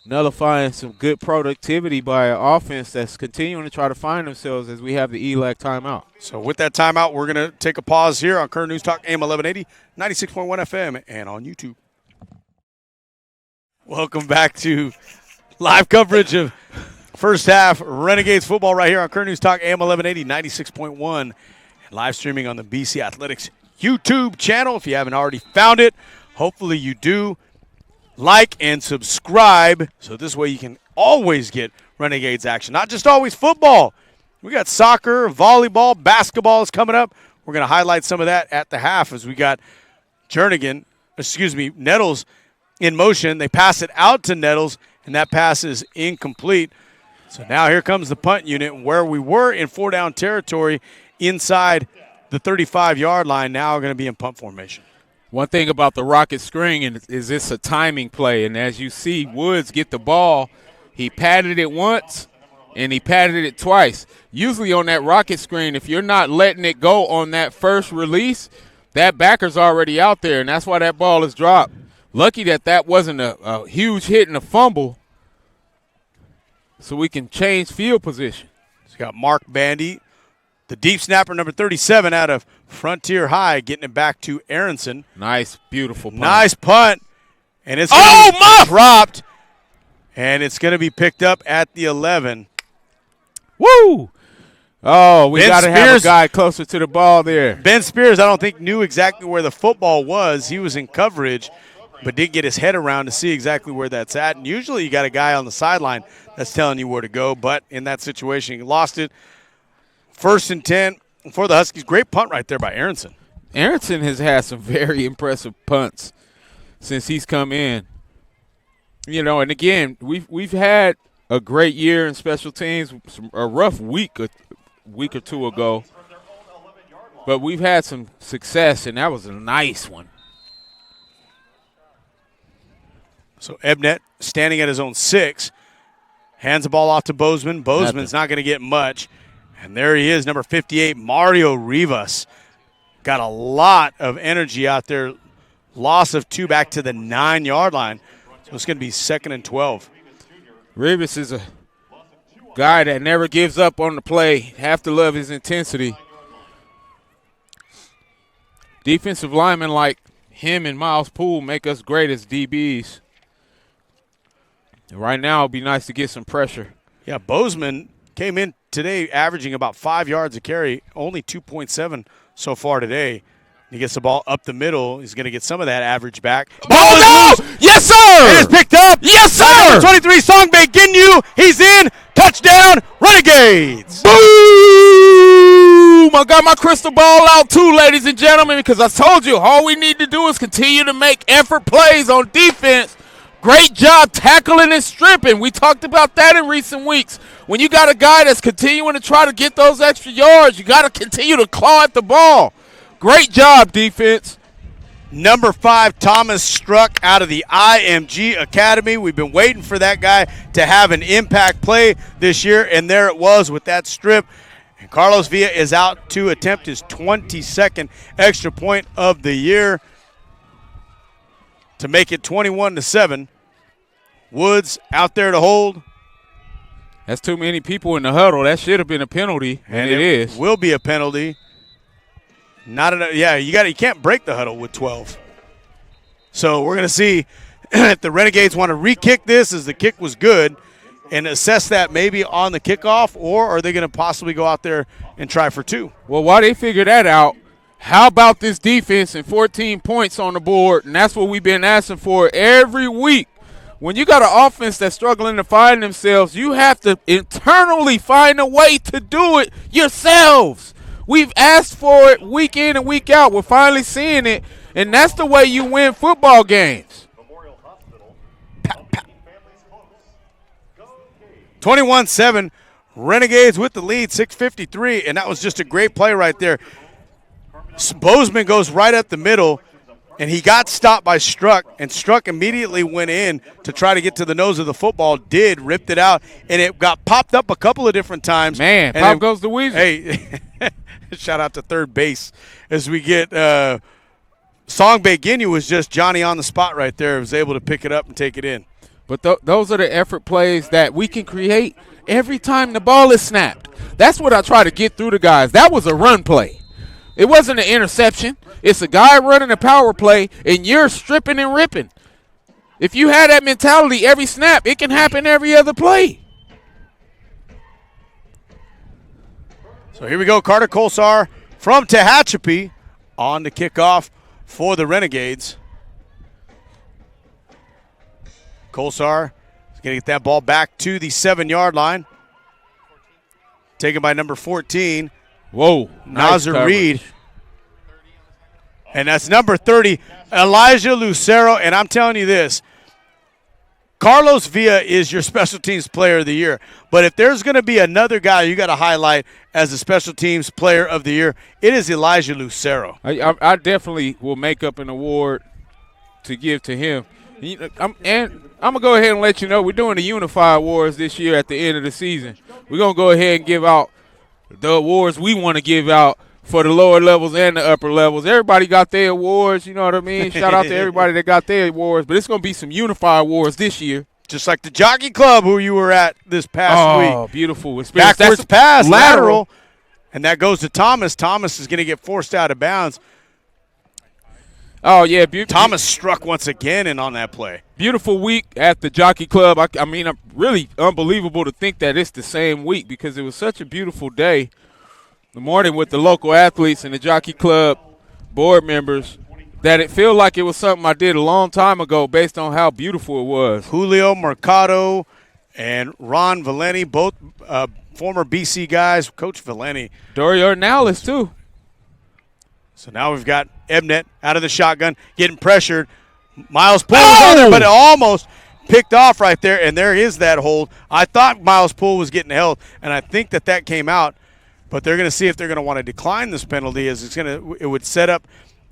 nullifying some good productivity by an offense that's continuing to try to find themselves as we have the ELAC timeout. So with that timeout, we're going to take a pause here on Current News Talk AM 1180, 96.1 FM, and on YouTube. Welcome back to live coverage of first half Renegades football right here on Current News Talk AM 1180, 96.1, and live streaming on the BC Athletics YouTube channel. If you haven't already found it, hopefully you do. Like and subscribe so this way you can always get Renegades action. Not just always football. We got soccer, volleyball, basketball is coming up. We're going to highlight some of that at the half as we got Nettles in motion. They pass it out to Nettles, and that pass is incomplete. So now here comes the punt unit where we were in 4-down territory inside the 35-yard line, now going to be in punt formation. One thing about the rocket screen is it's a timing play, and as you see Woods get the ball, he patted it once and he patted it twice. Usually on that rocket screen, if you're not letting it go on that first release, that backer's already out there, and that's why that ball is dropped. Lucky that wasn't a huge hit and a fumble, so we can change field position. So you got Mark Bandy, the deep snapper, number 37, out of Frontier High, getting it back to Aronson. Nice, beautiful punt. Nice punt. And it's dropped. And it's going to be picked up at the 11. Woo! Oh, we got to have a guy closer to the ball there. Ben Spears, I don't think, knew exactly where the football was. He was in coverage, but didn't get his head around to see exactly where that's at. And usually you got a guy on the sideline that's telling you where to go. But in that situation, he lost it. 1st and 10 for the Huskies. Great punt right there by Aronson. Aronson has had some very impressive punts since he's come in. You know, and again, we've had a great year in special teams, a rough week or two ago. But we've had some success, and that was a nice one. So Ebnet standing at his own 6. Hands the ball off to Bozeman. Bozeman's not going to get much. And there he is, number 58, Mario Rivas. Got a lot of energy out there. Loss of 2 back to the 9-yard line. So it's going to be 2nd and 12. Rivas is a guy that never gives up on the play. Have to love his intensity. Defensive linemen like him and Miles Poole make us great as DBs. And right now it would be nice to get some pressure. Yeah, Bozeman came in today averaging about 5 yards a carry, only 2.7 so far today. He gets the ball up the middle. He's going to get some of that average back. Ball is loose. Yes, sir. It is picked up. Yes, sir. 23, Songbei Ginyu. He's in. Touchdown, Renegades. Boom. I got my crystal ball out too, ladies and gentlemen, because I told you all we need to do is continue to make effort plays on defense. Great job tackling and stripping. We talked about that in recent weeks. When you got a guy that's continuing to try to get those extra yards, you got to continue to claw at the ball. Great job, defense. Number 5, Thomas Struck out of the IMG Academy. We've been waiting for that guy to have an impact play this year, and there it was with that strip. Carlos Villa is out to attempt his 22nd extra point of the year to make it 21-7. Woods out there to hold. That's too many people in the huddle. That should have been a penalty, and it is. Will be a penalty. Not enough. Yeah, you can't break the huddle with 12. So we're going to see if the Renegades want to re-kick this as the kick was good and assess that maybe on the kickoff, or are they going to possibly go out there and try for 2? Well, while they figure that out, how about this defense and 14 points on the board? And that's what we've been asking for every week. When you got an offense that's struggling to find themselves, you have to internally find a way to do it yourselves. We've asked for it week in and week out. We're finally seeing it, and that's the way you win football games. 21-7, Renegades with the lead, 6:53, and that was just a great play right there. Bozeman goes right up the middle, and he got stopped by Struck, and Struck immediately went in to try to get to the nose of the football, ripped it out, and it got popped up a couple of different times. Man, and pop goes the Weasel. Hey, shout out to third base as we get Song Beginu was just Johnny on the spot right there. Was able to pick it up and take it in. But those are the effort plays that we can create every time the ball is snapped. That's what I try to get through to guys. That was a run play. It wasn't an interception. It's a guy running a power play, and you're stripping and ripping. If you had that mentality every snap, it can happen every other play. So here we go. Carter Colsar from Tehachapi on the kickoff for the Renegades. Colsar is going to get that ball back to the 7-yard line. Taken by number 14. Whoa. Nazar Nice Reed. And that's number 30, Elijah Lucero. And I'm telling you this, Carlos Villa is your special teams player of the year. But if there's going to be another guy you got to highlight as a special teams player of the year, it is Elijah Lucero. I definitely will make up an award to give to him. I'm going to go ahead and let you know we're doing the Unified Awards this year at the end of the season. We're going to go ahead and give out the awards we want to give out for the lower levels and the upper levels. Everybody got their awards, you know what I mean? Shout out to everybody that got their awards. But it's going to be some Unified Awards this year. Just like the Jockey Club who you were at this past week. Oh, beautiful experience. Backwards pass, lateral. And that goes to Thomas. Thomas is going to get forced out of bounds. Oh, yeah. Thomas struck once again in on that play. Beautiful week at the Jockey Club. I mean, really unbelievable to think that it's the same week because it was such a beautiful day. The morning with the local athletes and the Jockey Club board members that it felt like it was something I did a long time ago based on how beautiful it was. Julio Mercado and Ron Valenti, both former BC guys. Coach Valenti. Dory Ornalis, too. So now we've got Ebnet out of the shotgun, getting pressured. Miles Poole was on there, but it almost picked off right there, and there is that hold. I thought Miles Poole was getting held, and I think that came out. But they're going to see if they're going to want to decline this penalty, as it would set up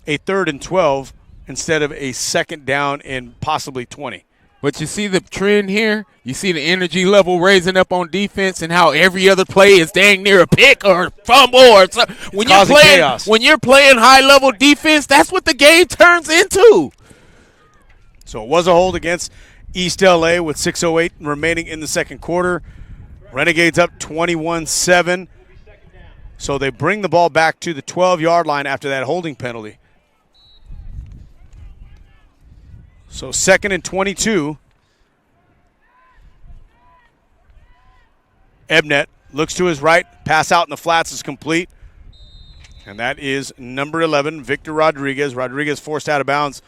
a 3rd and 12 instead of a 2nd down and possibly 20. But you see the trend here. You see the energy level raising up on defense, and how every other play is dang near a pick or a fumble or something. When you're playing high level defense, that's what the game turns into. So it was a hold against East LA with 6:08 remaining in the second quarter. Renegades up 21-7. So they bring the ball back to the 12-yard line after that holding penalty. So 2nd and 22. Ebnet looks to his right. Pass out in the flats is complete. And that is number 11, Victor Rodriguez. Rodriguez forced out of bounds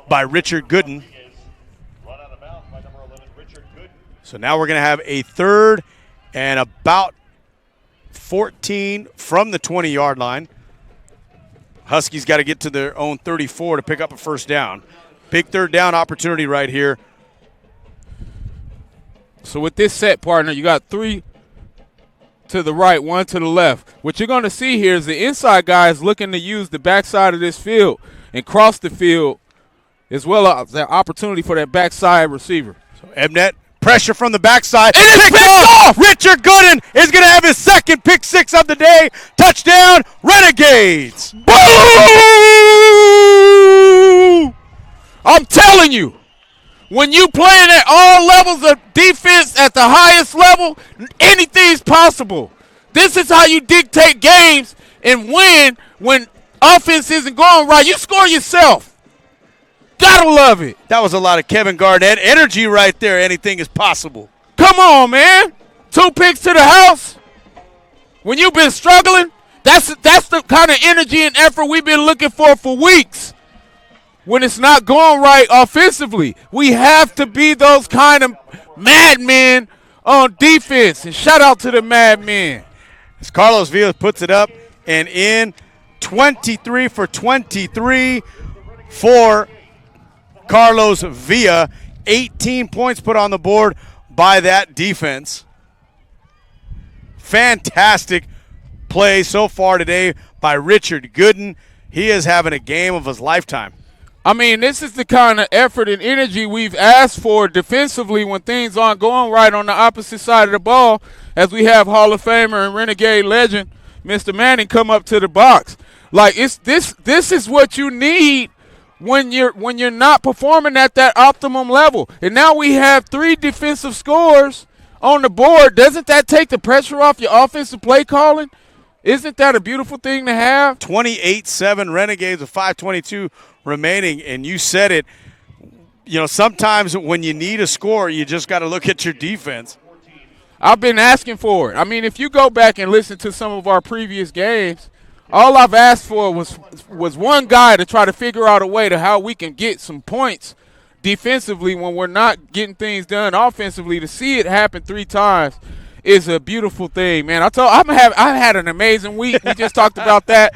by Richard Gooden. So now we're going to have a 3rd and about 14 from the 20-yard line. Huskies got to get to their own 34 to pick up a 1st down. Big 3rd down opportunity right here. So with this set, partner, you got 3 to the right, 1 to the left. What you're going to see here is the inside guys looking to use the backside of this field and cross the field, as well as the opportunity for that backside receiver. So Ebnet Pressure from the backside. And it's picked off! Richard Gooden is going to have his second pick six of the day. Touchdown, Renegades. Boo! I'm telling you, when you playing at all levels of defense at the highest level, anything's possible. This is how you dictate games and win when offense isn't going right. You score yourself. Gotta love it. That was a lot of Kevin Garnett energy right there. Anything is possible. Come on, man. 2 picks to the house. When you've been struggling, that's the kind of energy and effort we've been looking for weeks. When it's not going right offensively, we have to be those kind of madmen on defense. And shout out to the madmen. As Carlos Villa puts it up and in, 23 for 23 for Carlos Villa. 18 points put on the board by that defense. Fantastic play so far today by Richard Gooden. He is having a game of his lifetime. I mean, this is the kind of effort and energy we've asked for defensively when things aren't going right on the opposite side of the ball, as we have Hall of Famer and Renegade legend Mr. Manning come up to the box. Like, it's this is what you need when you're not performing at that optimum level. And now we have 3 defensive scores on the board. Doesn't that take the pressure off your offensive play calling? Isn't that a beautiful thing to have? 28-7 Renegades with 5:22 remaining, and you said it. You know, sometimes when you need a score, you just got to look at your defense. I've been asking for it. I mean, if you go back and listen to some of our previous games, all I've asked for was one guy to try to figure out a way to how we can get some points defensively when we're not getting things done offensively. To see it happen 3 times is a beautiful thing, man. I've had an amazing week. We just talked about that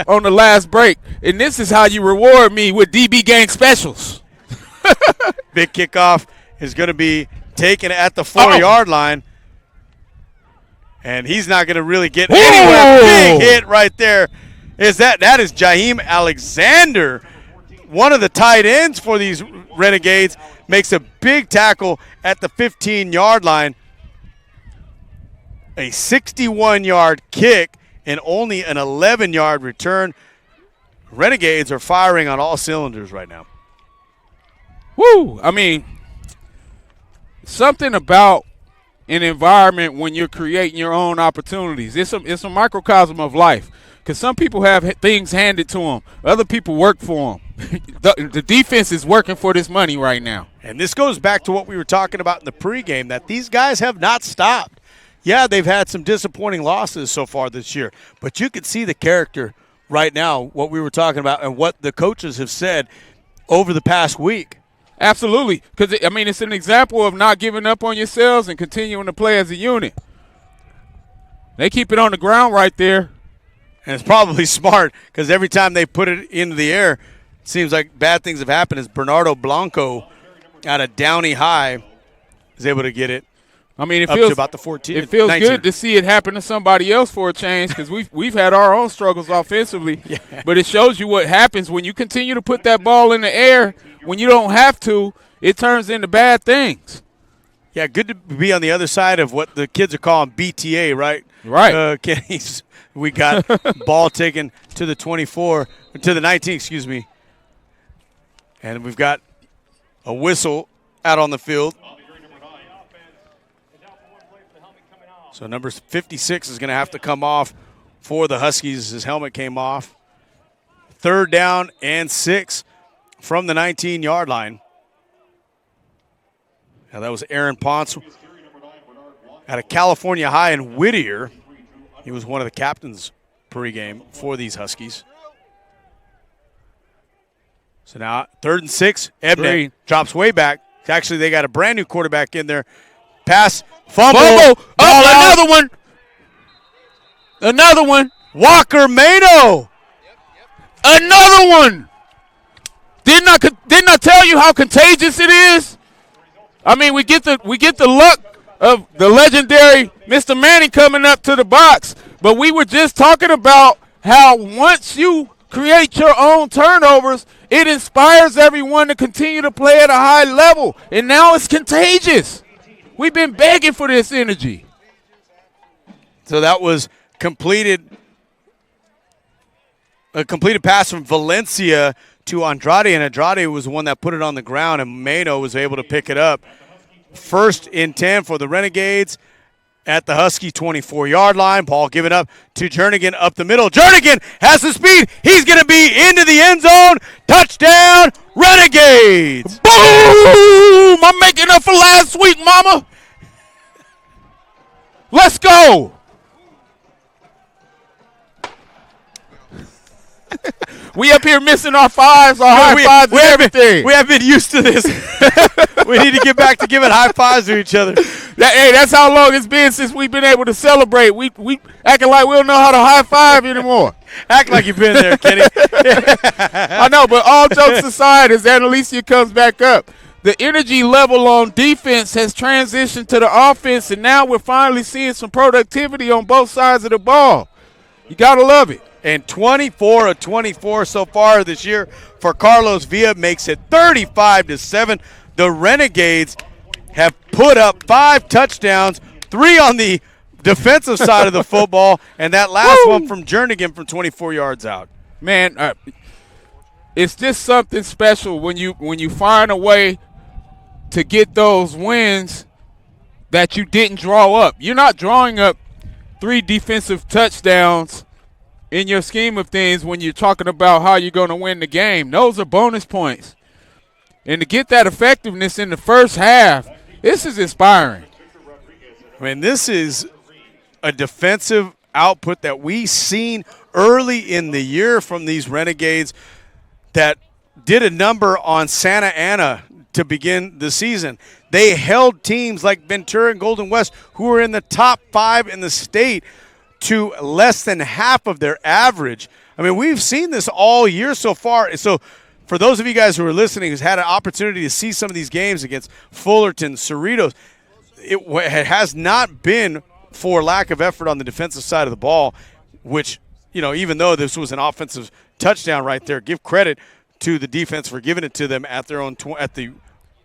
on the last break. And this is how you reward me with DB Gang specials. Big kickoff is going to be taken at the 4-yard line. And he's not going to really get anywhere. Big hit right there. That is Jaheim Alexander, one of the tight ends for these Renegades, makes a big tackle at the 15-yard line. A 61-yard kick and only an 11-yard return. Renegades are firing on all cylinders right now. Woo! I mean, something about an environment when you're creating your own opportunities. It's a microcosm of life, because some people have things handed to them. Other people work for them. The defense is working for this money right now. And this goes back to what we were talking about in the pregame, that these guys have not stopped. Yeah, they've had some disappointing losses so far this year, but you can see the character right now, what we were talking about and what the coaches have said over the past week. Absolutely, because, I mean, it's an example of not giving up on yourselves and continuing to play as a unit. They keep it on the ground right there. And it's probably smart, because every time they put it into the air, it seems like bad things have happened. As Bernardo Blanco out of Downey High is able to get it. I mean, it up feels to about the 14. It feels 19. good to see it happen to somebody else for a change, because we've had our own struggles offensively. Yeah. But it shows you what happens when you continue to put that ball in the air when you don't have to. It turns into bad things. Yeah, good to be on the other side of what the kids are calling BTA, right? Right. Kenny's, we got ball taken to the 24, to the 19, excuse me. And we've got a whistle out on the field. So number 56 is going to have to come off for the Huskies. His helmet came off. 3rd down and 6 from the 19-yard line. Now that was Aaron Ponce at a California High in Whittier. He was one of the captains pregame for these Huskies. So now 3rd and 6. Ebner drops way back. Actually, they got a brand new quarterback in there. Pass, fumble. Oh, another one. Another one. Walker Mano. Another one. Didn't I tell you how contagious it is? I mean, we get the luck of the legendary Mr. Manning coming up to the box, but we were just talking about how once you create your own turnovers, it inspires everyone to continue to play at a high level, and now it's contagious. We've been begging for this energy. So that was a completed pass from Valencia to Andrade, and Andrade was the one that put it on the ground, and Mano was able to pick it up. 1st and 10 for the Renegades at the Husky 24-yard line. Ball given up to Jernigan up the middle. Jernigan has the speed. He's going to be into the end zone. Touchdown, Renegades. Boom! I'm making up for last week, mama. Let's go. We up here missing our fives, our high fives, and everything. We have been used to this. We need to get back to giving high fives to each other. That's how long it's been since we've been able to celebrate. We acting like we don't know how to high five anymore. Act like you've been there, Kenny. I know, but all jokes aside, as Annalicia comes back up, the energy level on defense has transitioned to the offense, and now we're finally seeing some productivity on both sides of the ball. You got to love it. And 24 of 24 so far this year for Carlos Villa makes it 35-7. The Renegades have put up 5 touchdowns, 3 on the defensive side of the football, and that last one from Jernigan from 24 yards out. Man, it's just something special when you find a way to get those wins that you didn't draw up. You're not drawing up 3 defensive touchdowns in your scheme of things when you're talking about how you're going to win the game. Those are bonus points. And to get that effectiveness in the first half, this is inspiring. I mean, this is a defensive output that we seen early in the year from these Renegades that did a number on Santa Ana to begin the season. They held teams like Ventura and Golden West, who were in the top 5 in the state, to less than half of their average. I mean, we've seen this all year so far. So for those of you guys who are listening who's had an opportunity to see some of these games against Fullerton, Cerritos, it has not been for lack of effort on the defensive side of the ball, which, you know, even though this was an offensive touchdown right there, give credit to the defense for giving it to them at their own at the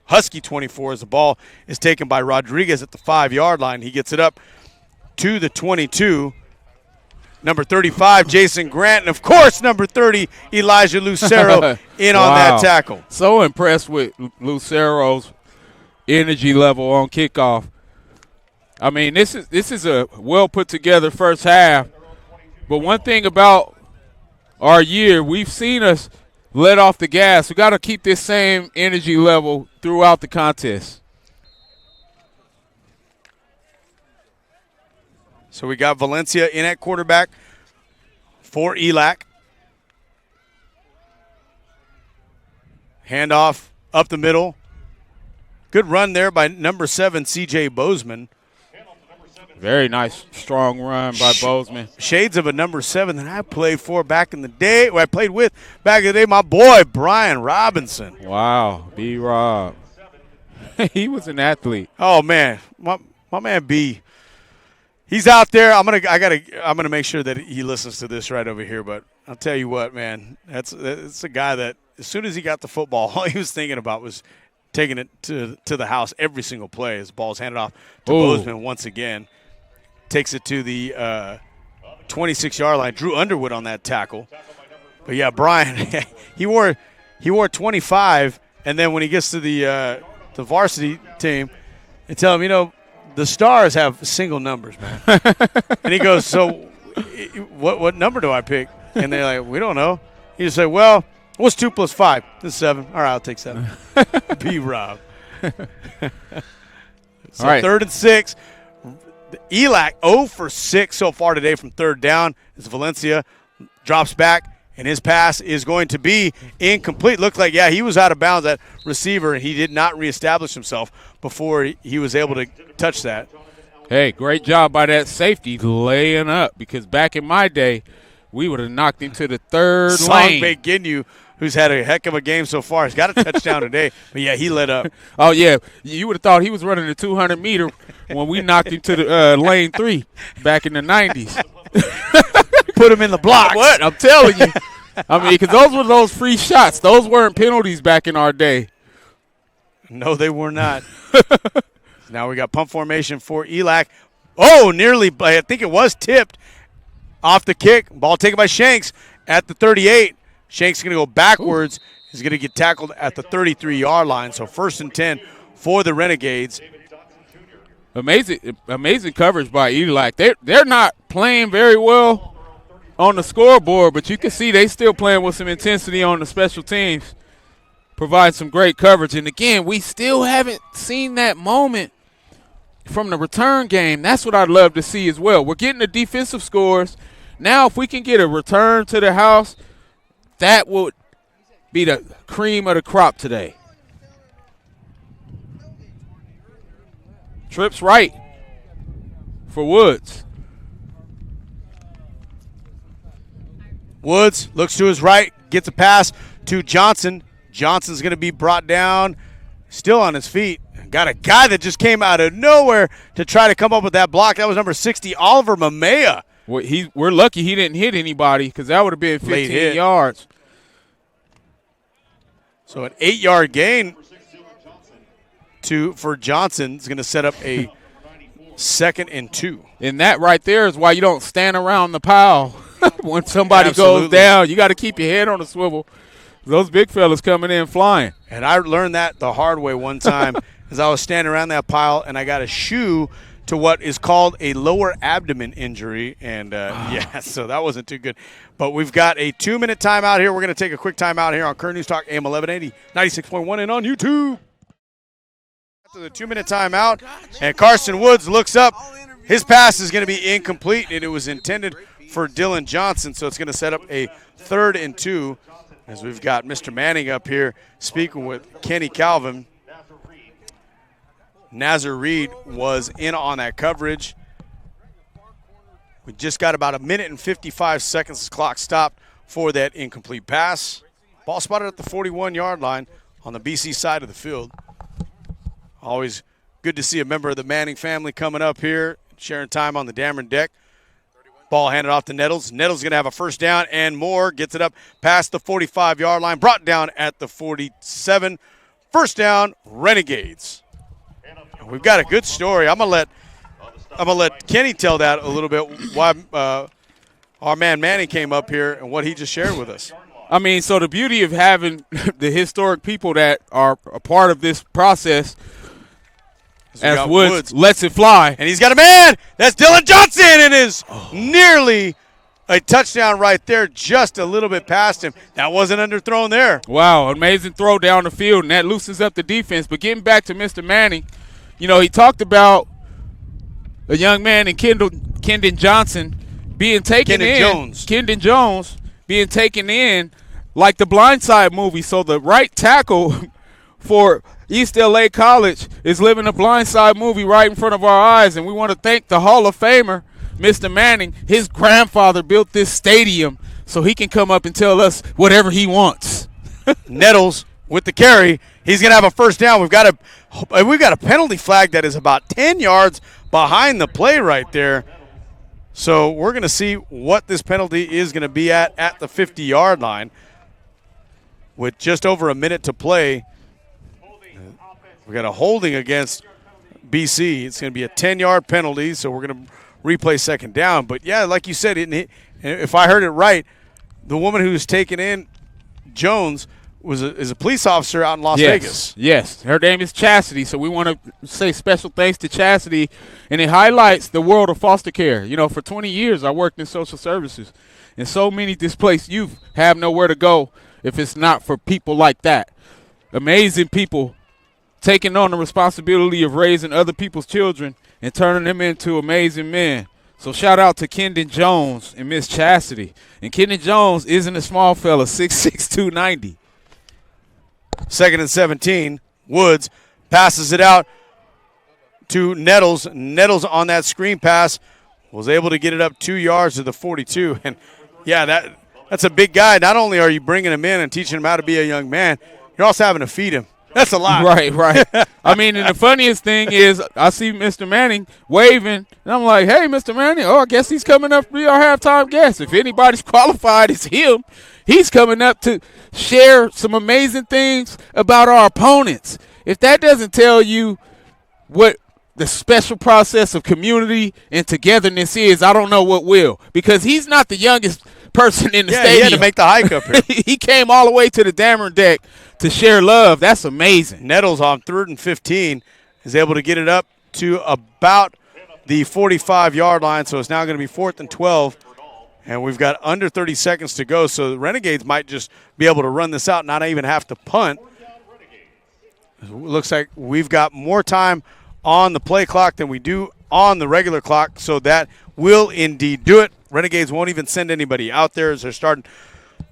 Husky 24 as the ball is taken by Rodriguez at the 5-yard line. He gets it up to the 22. Number 35, Jason Grant, and, of course, number 30, Elijah Lucero in on that tackle. So impressed with Lucero's energy level on kickoff. I mean, this is a well-put-together first half. But one thing about our year, we've seen us let off the gas. We got to keep this same energy level throughout the contest. So we got Valencia in at quarterback for ELAC. Handoff up the middle. Good run there by number 7, C.J. Bozeman. Very nice, strong run by Bozeman. Shades of a number 7 that I played for back in the day, or I played with back in the day, my boy, Brian Robinson. Wow, B-Rob. He was an athlete. Oh, man. My man B. He's out there. I'm gonna make sure that he listens to this right over here. But I'll tell you what, man, that's a guy that as soon as he got the football, all he was thinking about was taking it to the house every single play. As the ball's handed off to Bozeman once again, takes it to the 26-yard line. Drew Underwood on that tackle. But yeah, Brian, he wore 25, and then when he gets to the varsity team, they tell him, you know, the Stars have single numbers, man. And he goes, so what number do I pick? And they're like, we don't know. He just said, well, what's 2 plus 5? This is 7. All right, I'll take 7. B-Rob. So all right. 3rd and 6. ELAC 0 for 6 so far today from 3rd down as Valencia drops back, and his pass is going to be incomplete. Looked like, yeah, he was out of bounds, that receiver, and he did not reestablish himself before he was able to touch that. Hey, great job by that safety laying up, because back in my day, we would have knocked him to the 3rd lane. Song Ginyu, who's had a heck of a game so far, has got a touchdown today. But, yeah, he lit up. Oh, yeah. You would have thought he was running the 200-meter when we knocked him to the lane 3 back in the 90s. Put him in the blocks. What? I'm telling you. I mean, because those were those free shots. Those weren't penalties back in our day. No, they were not. Now we got pump formation for Elac. Oh, nearly, I think it was tipped off the kick. Ball taken by Shanks at the 38. Shanks going to go backwards. He's going to get tackled at the 33-yard line. So 1st and 10 for the Renegades. Amazing coverage by Elac. They're not playing very well on the scoreboard, but you can see they still playing with some intensity on the special teams. Provide some great coverage. And, again, we still haven't seen that moment from the return game. That's what I'd love to see as well. We're getting the defensive scores. Now if we can get a return to the house, that would be the cream of the crop today. Trips right for Woods. Woods looks to his right, gets a pass to Johnson. Johnson's going to be brought down, still on his feet. Got a guy that just came out of nowhere to try to come up with that block. That was number 60, Oliver Mamea. Well, we're lucky he didn't hit anybody because that would have been 15 yards. So an 8-yard gain for Johnson is going to set up a 2nd and 2. And that right there is why you don't stand around the pile when somebody Absolutely. goes down. You got to keep your head on a swivel. Those big fellas coming in flying. And I learned that the hard way one time as I was standing around that pile, and I got a shoe to what is called a lower abdomen injury. And, so that wasn't too good. But we've got a 2-minute timeout here. We're going to take a quick timeout here on Current News Talk, AM 1180, 96.1, and on YouTube. After the 2-minute timeout, and Carson Woods looks up. His pass is going to be incomplete, and it was intended for Dylan Johnson, so it's going to set up a 3rd and 2 as we've got Mr. Manning up here speaking with Kenny Calvin. Nazar Reed was in on that coverage. We just got about 1 minute and 55 seconds. The clock stopped for that incomplete pass. Ball spotted at the 41-yard line on the BC side of the field. Always good to see a member of the Manning family coming up here, sharing time on the Dameron deck. Ball handed off to Nettles. Nettles going to have a first down and more. Gets it up past the 45-yard line. Brought down at the 47. First down, Renegades. We've got a good story. I'm gonna let Kenny tell that a little bit. Why our man Manning came up here and what he just shared with us. I mean, so the beauty of having the historic people that are a part of this process, as Woods lets it fly. And he's got a man. That's Dylan Johnson, and is nearly a touchdown right there, just a little bit past him. That wasn't underthrown there. Wow, amazing throw down the field, and that loosens up the defense. But getting back to Mr. Manning, you know, he talked about a young man in Kendon Johnson being taken in. Kendon Jones being taken in like the Blindside movie. So the right tackle for East LA College is living a Blindside movie right in front of our eyes, and we want to thank the Hall of Famer, Mr. Manning. His grandfather built this stadium so he can come up and tell us whatever he wants. Nettles with the carry. He's going to have a first down. We've got a penalty flag that is about 10 yards behind the play right there. So we're going to see what this penalty is going to be at the 50-yard line. With just over a minute to play, we got a holding against BC. It's going to be a 10-yard penalty, so we're going to replay second down. But, yeah, like you said, if I heard it right, the woman who's taken in Jones is a police officer out in Las Vegas. Yes, her name is Chastity, so we want to say special thanks to Chastity. And it highlights the world of foster care. You know, for 20 years I worked in social services, and so many displaced youth have nowhere to go if it's not for people like that. Amazing people taking on the responsibility of raising other people's children and turning them into amazing men. So shout out to Kendon Jones and Miss Chastity. And Kendon Jones isn't a small fella, 6'6", 290. 2nd and 17. Woods passes it out to Nettles. Nettles on that screen pass was able to get it up 2 yards to the 42. And, yeah, that's a big guy. Not only are you bringing him in and teaching him how to be a young man, you're also having to feed him. That's a lot. Right. I mean, and the funniest thing is I see Mr. Manning waving, and I'm like, hey, Mr. Manning, I guess he's coming up to be our halftime guest. If anybody's qualified, it's him. He's coming up to share some amazing things about our opponents. If that doesn't tell you what the special process of community and togetherness is, I don't know what will. Because he's not the youngest person in the stadium. He had to make the hike up here. He came all the way to the Dameron deck to share love. That's amazing. Nettles on 3rd and 15 is able to get it up to about the 45-yard line, so it's now going to be 4th and 12. And we've got under 30 seconds to go, so the Renegades might just be able to run this out, not even have to punt. It looks like we've got more time on the play clock than we do on the regular clock, so that will indeed do it. Renegades won't even send anybody out there as they're starting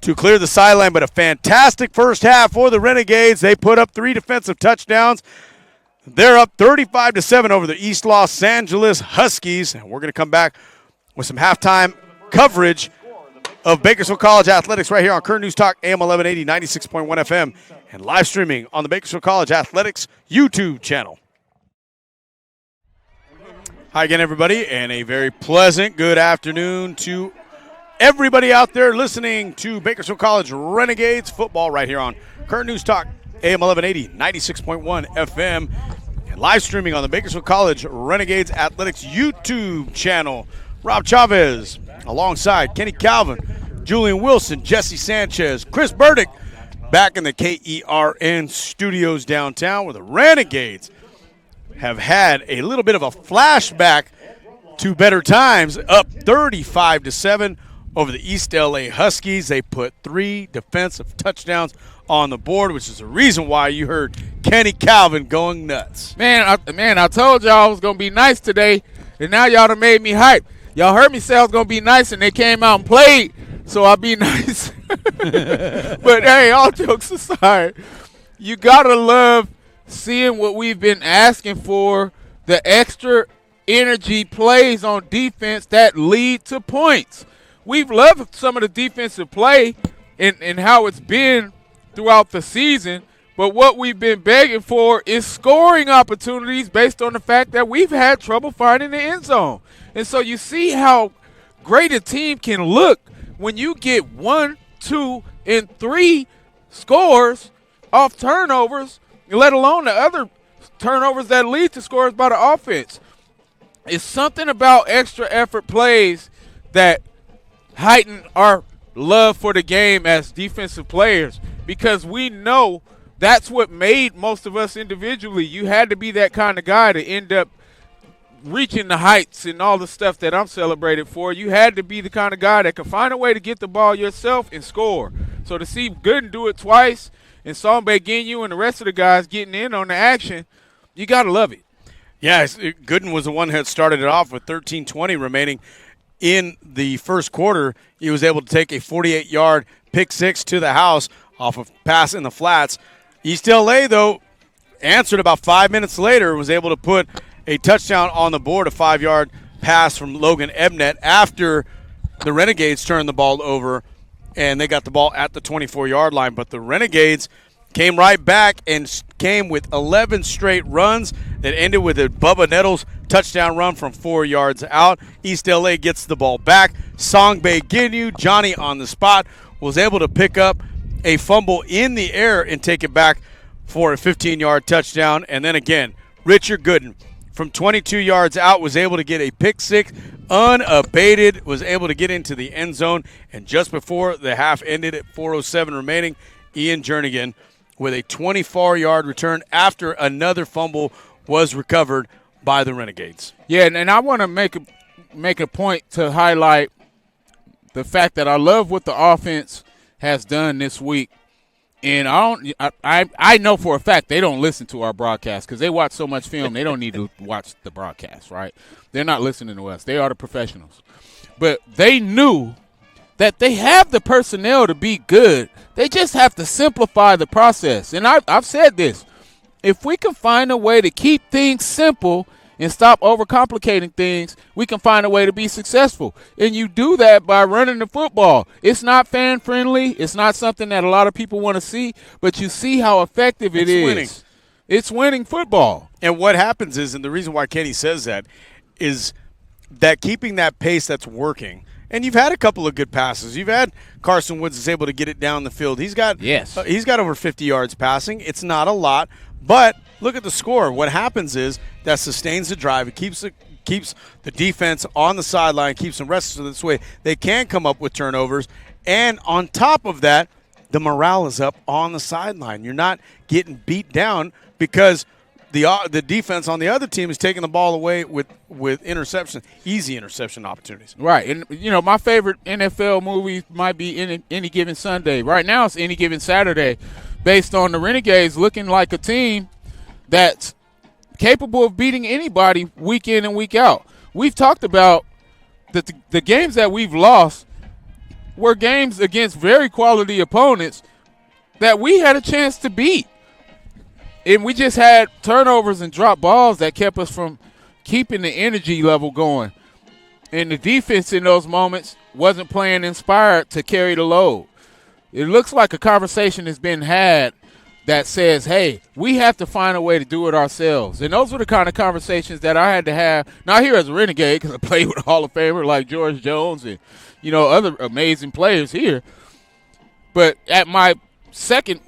to clear the sideline, but a fantastic first half for the Renegades. They put up 3 defensive touchdowns. They're up 35-7 over the East Los Angeles Huskies, and we're going to come back with some halftime coverage of Bakersfield College Athletics right here on Current News Talk, AM 1180, 96.1 FM, and live streaming on the Bakersfield College Athletics YouTube channel. Hi again, everybody, and a very pleasant good afternoon to everybody out there listening to Bakersfield College Renegades football right here on Current News Talk, AM 1180, 96.1 FM, and live streaming on the Bakersfield College Renegades Athletics YouTube channel. Rob Chavez alongside Kenny Calvin, Julian Wilson, Jesse Sanchez, Chris Burdick back in the KERN studios downtown, where the Renegades have had a little bit of a flashback to better times, up 35-7 over the East LA Huskies. They put 3 defensive touchdowns on the board, which is the reason why you heard Kenny Calvin going nuts. Man, I told y'all I was going to be nice today, and now y'all done made me hype. Y'all heard me say I was going to be nice, and they came out and played, so I'll be nice. But, hey, all jokes aside, you got to love seeing what we've been asking for, the extra energy plays on defense that lead to points. We've loved some of the defensive play and how it's been throughout the season, but what we've been begging for is scoring opportunities based on the fact that we've had trouble finding the end zone. And so you see how great a team can look when you get 1, 2, and 3 scores off turnovers, let alone the other turnovers that lead to scores by the offense. It's something about extra effort plays that heighten our love for the game as defensive players, because we know that's what made most of us individually. You had to be that kind of guy to end up reaching the heights and all the stuff that I'm celebrated for. You had to be the kind of guy that could find a way to get the ball yourself and score. So to see Gooden do it twice and Sombe Ginyu and the rest of the guys getting in on the action, you got to love it. Yeah, Gooden was the one that started it off with 13:20 remaining in the first quarter. He was able to take a 48-yard pick six to the house off of pass in the flats. East LA, though, answered about 5 minutes later, was able to put a touchdown on the board, a 5-yard pass from Logan Ebnet after the Renegades turned the ball over, and they got the ball at the 24-yard line. But the Renegades came right back and came with 11 straight runs that ended with a Bubba Nettles touchdown run from 4 yards out. East LA gets the ball back. Songbe Ginyu, Johnny on the spot, was able to pick up a fumble in the air and take it back for a 15-yard touchdown. And then again, Richard Gooden from 22 yards out was able to get a pick six unabated, was able to get into the end zone. And just before the half ended at 4:07 remaining, Ian Jernigan with a 24-yard return after another fumble was recovered by the Renegades. Yeah, and I want to make a point to highlight the fact that I love what the offense has done this week. And I know for a fact they don't listen to our broadcast because they watch so much film. They don't need to watch the broadcast, right? They're not listening to us. They are the professionals. But they knew that they have the personnel to be good. They just have to simplify the process. And I've said this. If we can find a way to keep things simple and stop overcomplicating things, we can find a way to be successful. And you do that by running the football. It's not fan-friendly. It's not something that a lot of people want to see, but you see how effective it is. Winning. It's winning football. And what happens is, and the reason why Kenny says that, is that keeping that pace that's working. And you've had a couple of good passes. You've had Carson Woods is able to get it down the field. He's got over 50 yards passing. It's not a lot, but look at the score. What happens is that sustains the drive. It keeps the defense on the sideline, keeps them rested so this way they can come up with turnovers. And on top of that, the morale is up on the sideline. You're not getting beat down because the defense on the other team is taking the ball away with interception, easy interception opportunities. Right. And, my favorite NFL movie might be Any Given Sunday. Right now it's Any Given Saturday, based on the Renegades looking like a team that's capable of beating anybody week in and week out. We've talked about the games that we've lost were games against very quality opponents that we had a chance to beat. And we just had turnovers and drop balls that kept us from keeping the energy level going. And the defense in those moments wasn't playing inspired to carry the load. It looks like a conversation has been had that says, hey, we have to find a way to do it ourselves. And those were the kind of conversations that I had to have, not here as a Renegade because I played with a Hall of Famer like George Jones and, other amazing players here. But at my second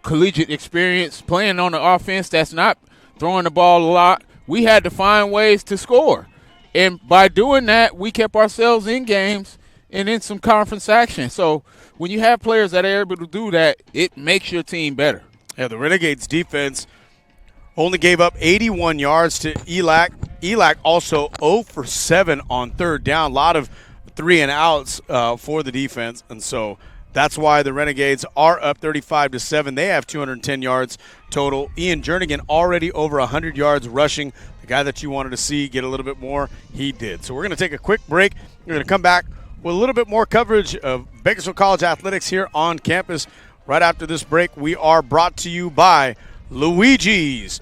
collegiate experience playing on the offense that's not throwing the ball a lot, we had to find ways to score. And by doing that, we kept ourselves in games and in some conference action. So when you have players that are able to do that, it makes your team better. Yeah, the Renegades defense only gave up 81 yards to ELAC. ELAC also 0 for 7 on third down. A lot of 3-and-outs for the defense, and so that's why the Renegades are up 35-7. They have 210 yards total. Ian Jernigan already over 100 yards rushing. The guy that you wanted to see get a little bit more, he did. So we're going to take a quick break. We're going to come back with a little bit more coverage of Bakersfield College athletics here on campus. Right after this break, we are brought to you by Luigi's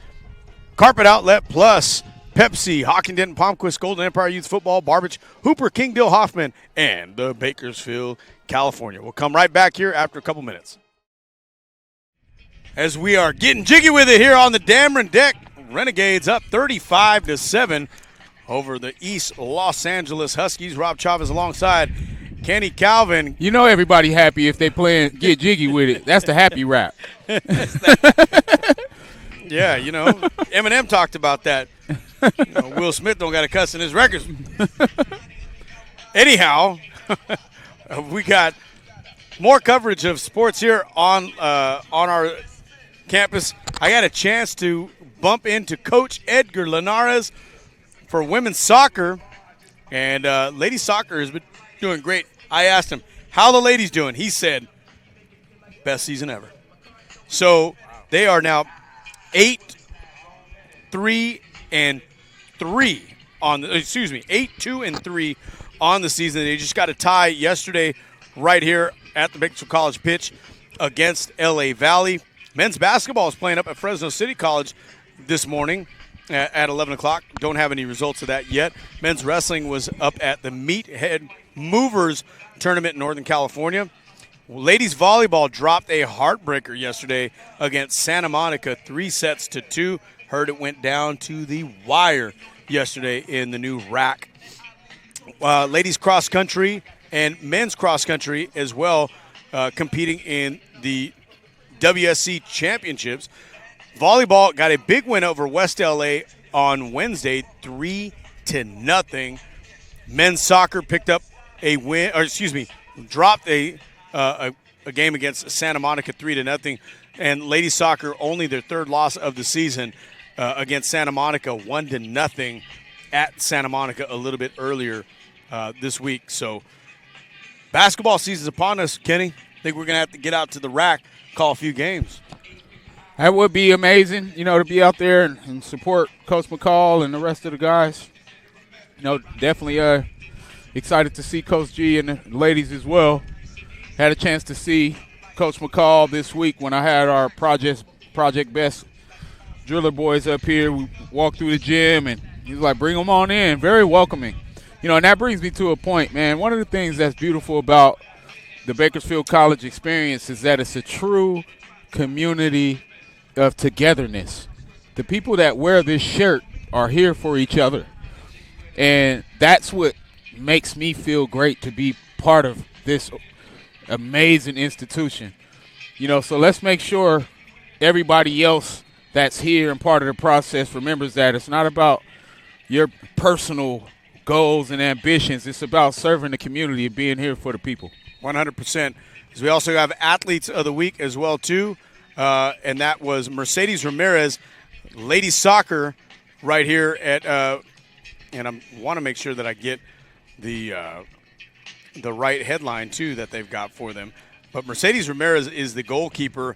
Carpet Outlet Plus, Pepsi, Hawking Denton, Palmquist, Golden Empire Youth Football, Barbage, Hooper, King Bill Hoffman, and the Bakersfield, California. We'll come right back here after a couple minutes. As we are getting jiggy with it here on the Dameron deck, Renegades up 35-7 over the East Los Angeles Huskies. Rob Chavez alongside Kenny Calvin. Everybody happy if they get jiggy with it. That's the happy rap. Yeah, Eminem talked about that. Will Smith don't got a cuss in his records. Anyhow, we got more coverage of sports here on our campus. I got a chance to bump into Coach Edgar Linares for women's soccer, and ladies soccer has been doing great. I asked him, how the ladies doing? He said, best season ever. So they are now 8-2-3 on the 8-2-3 on the season. They just got a tie yesterday right here at the Bakersfield College pitch against LA Valley. Men's basketball is playing up at Fresno City College this morning at 11 o'clock. Don't have any results of that yet. Men's wrestling was up at the Meathead Movers tournament in Northern California. Ladies volleyball dropped a heartbreaker yesterday against Santa Monica, 3-2. Heard it went down to the wire yesterday in the new rack. Ladies cross country and men's cross country as well, competing in the WSC championships. Volleyball got a big win over West LA on Wednesday, 3-0. Men's soccer picked up a win, dropped a game against Santa Monica 3-0. And ladies soccer only their third loss of the season against Santa Monica, 1-0 at Santa Monica a little bit earlier this week. So basketball season's upon us, Kenny. I think we're going to have to get out to the rack, call a few games. That would be amazing, to be out there and support Coach McCall and the rest of the guys. Definitely excited to see Coach G and the ladies as well. Had a chance to see Coach McCall this week when I had our Project Best Driller boys up here. We walked through the gym, and he was like, bring them on in. Very welcoming. And that brings me to a point, man. One of the things that's beautiful about the Bakersfield College experience is that it's a true community of togetherness. The people that wear this shirt are here for each other. And that's what makes me feel great to be part of this amazing institution. So let's make sure everybody else that's here and part of the process remembers that it's not about your personal goals and ambitions. It's about serving the community and being here for the people. 100%. Because we also have Athletes of the Week as well, too. And that was Mercedes Ramirez, ladies soccer, right here at and I want to make sure that I get the right headline, too, that they've got for them. But Mercedes Ramirez is the goalkeeper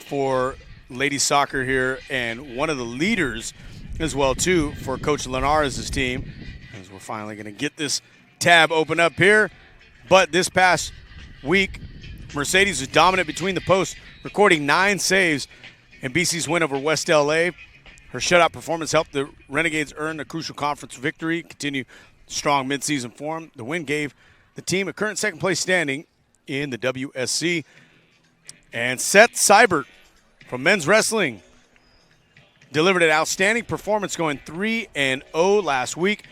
for ladies soccer here and one of the leaders as well, too, for Coach Linares' team. As we're finally going to get this tab open up here. But this past week, Mercedes was dominant between the posts, recording 9 saves in BC's win over West LA. Her shutout performance helped the Renegades earn a crucial conference victory, continue strong midseason form. The win gave the team a current second-place standing in the WSC. And Seth Seibert from men's wrestling delivered an outstanding performance, going 3-0 last week.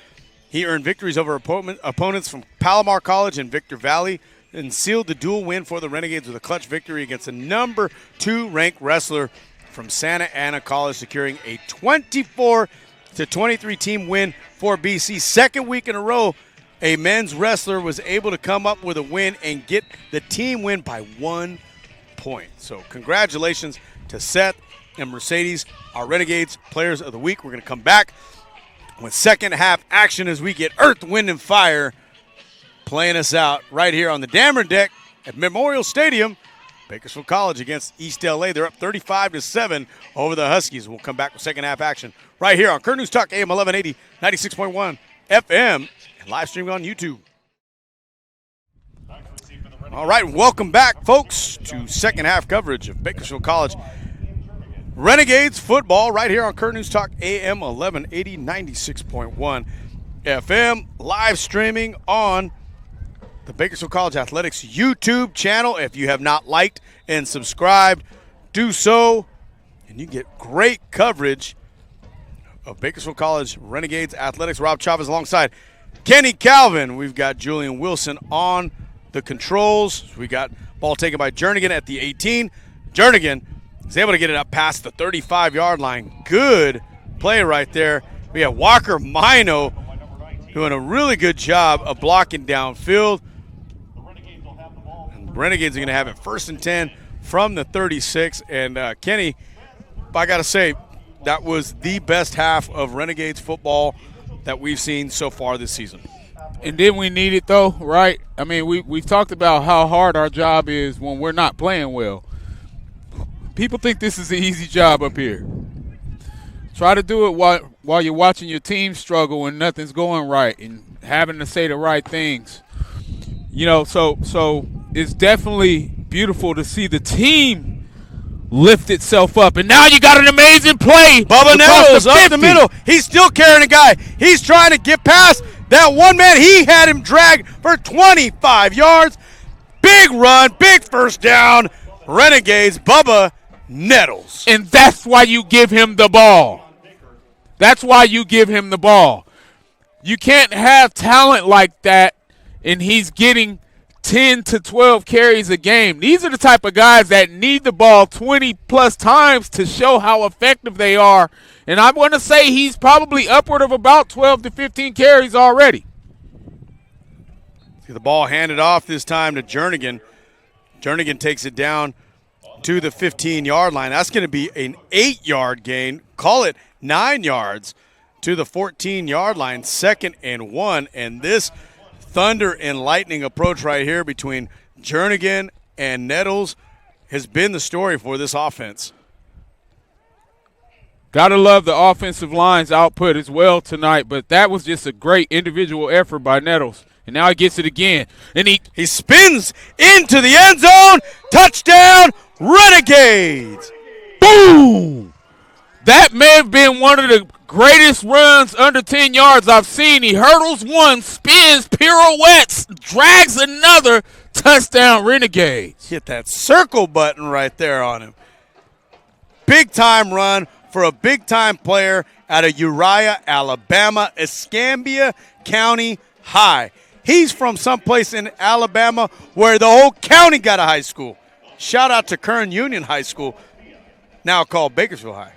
He earned victories over opponents from Palomar College and Victor Valley and sealed the dual win for the Renegades with a clutch victory against the number 2 ranked wrestler from Santa Ana College, securing a 24-23 team win for BC. Second week in a row, a men's wrestler was able to come up with a win and get the team win by 1 point. So congratulations to Seth and Mercedes, our Renegades Players of the Week. We're going to come back with second half action as we get Earth, Wind, and Fire playing us out right here on the Dammer Deck at Memorial Stadium. Bakersfield College against East LA. They're up 35-7 over the Huskies. We'll come back with second half action right here on Current News Talk AM 1180, 96.1 FM, and live streaming on YouTube. All right, welcome back, folks, to second half coverage of Bakersfield College Renegades football right here on Current News Talk AM 1180, 96.1 FM, live streaming on the Bakersfield College Athletics YouTube channel. If you have not liked and subscribed, do so, and you get great coverage of Bakersfield College Renegades Athletics. Rob Chavez alongside Kenny Calvin. We've got Julian Wilson on the controls. We got ball taken by Jernigan at the 18. Jernigan is able to get it up past the 35-yard line. Good play right there. We have Walker Mino doing a really good job of blocking downfield. Renegades are going to have it 1st and 10 from the 36. And, Kenny, I got to say, that was the best half of Renegades football that we've seen so far this season. And then we need it, though, right? I mean, we've talked about how hard our job is when we're not playing well. People think this is an easy job up here. Try to do it while you're watching your team struggle and nothing's going right and having to say the right things. You know, so it's definitely beautiful to see the team lift itself up. And now you got an amazing play. Bubba Nettles up the middle. He's still carrying a guy. He's trying to get past that one man. He had him dragged for 25 yards. Big run, big first down. Renegades, Bubba Nettles. And that's why you give him the ball. That's why you give him the ball. You can't have talent like that and he's getting 10 to 12 carries a game. These are the type of guys that need the ball 20-plus times to show how effective they are. And I want to say he's probably upward of about 12 to 15 carries already. See the ball handed off this time to Jernigan. Jernigan takes it down to the 15-yard line. That's going to be an 8-yard gain. Call it 9 yards to the 14-yard line. 2nd and 1. And this thunder and lightning approach right here between Jernigan and Nettles has been the story for this offense. Got to love the offensive line's output as well tonight, but that was just a great individual effort by Nettles. And now he gets it again. And he spins into the end zone. Touchdown, Renegades. Boom! That may have been one of the greatest runs under 10 yards I've seen. He hurdles one, spins, pirouettes, drags another. Touchdown, Renegades. Hit that circle button right there on him. Big-time run for a big-time player out of Uriah, Alabama, Escambia County High. He's from someplace in Alabama where the whole county got a high school. Shout out to Kern Union High School, now called Bakersfield High.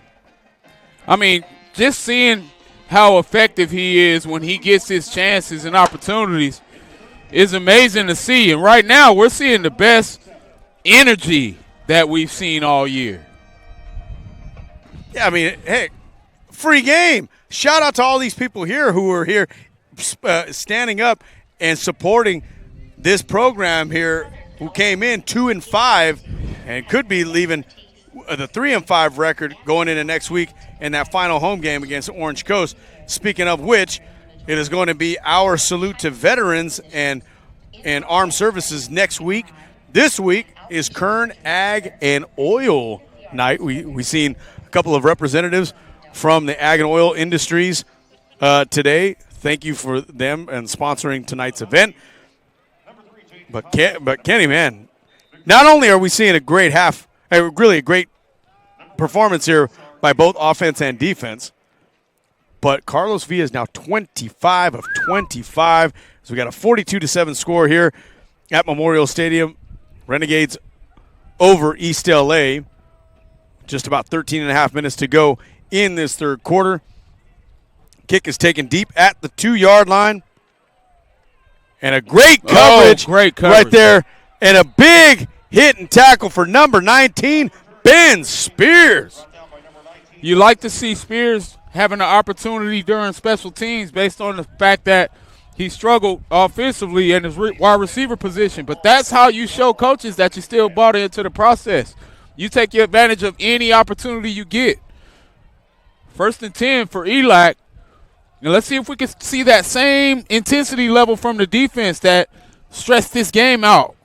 I mean, just seeing how effective he is when he gets his chances and opportunities is amazing to see. And right now, we're seeing the best energy that we've seen all year. Yeah, I mean, hey, free game. Shout out to all these people here who are here standing up and supporting this program here, who came in 2-5 and could be leaving the 3-5 record going into next week in that final home game against Orange Coast. Speaking of which, it is going to be our salute to veterans and armed services next week. This week is Kern Ag and Oil Night. We've seen a couple of representatives from the ag and oil industries today. Thank you for them and sponsoring tonight's event. But Kenny, man, not only are we seeing a great really a great performance here by both offense and defense, but Carlos Villa is now 25 of 25. So we got a 42-7 score here at Memorial Stadium. Renegades over East LA. Just about 13 and a half minutes to go in this third quarter. Kick is taken deep at the 2-yard line. And a great coverage, right there. And a big hit and tackle for number 19, Ben Spears. You like to see Spears having an opportunity during special teams based on the fact that he struggled offensively in his wide receiver position. But that's how you show coaches that you still bought into the process. You take your advantage of any opportunity you get. 1st and 10 for ELAC. Now let's see if we can see that same intensity level from the defense that stressed this game out.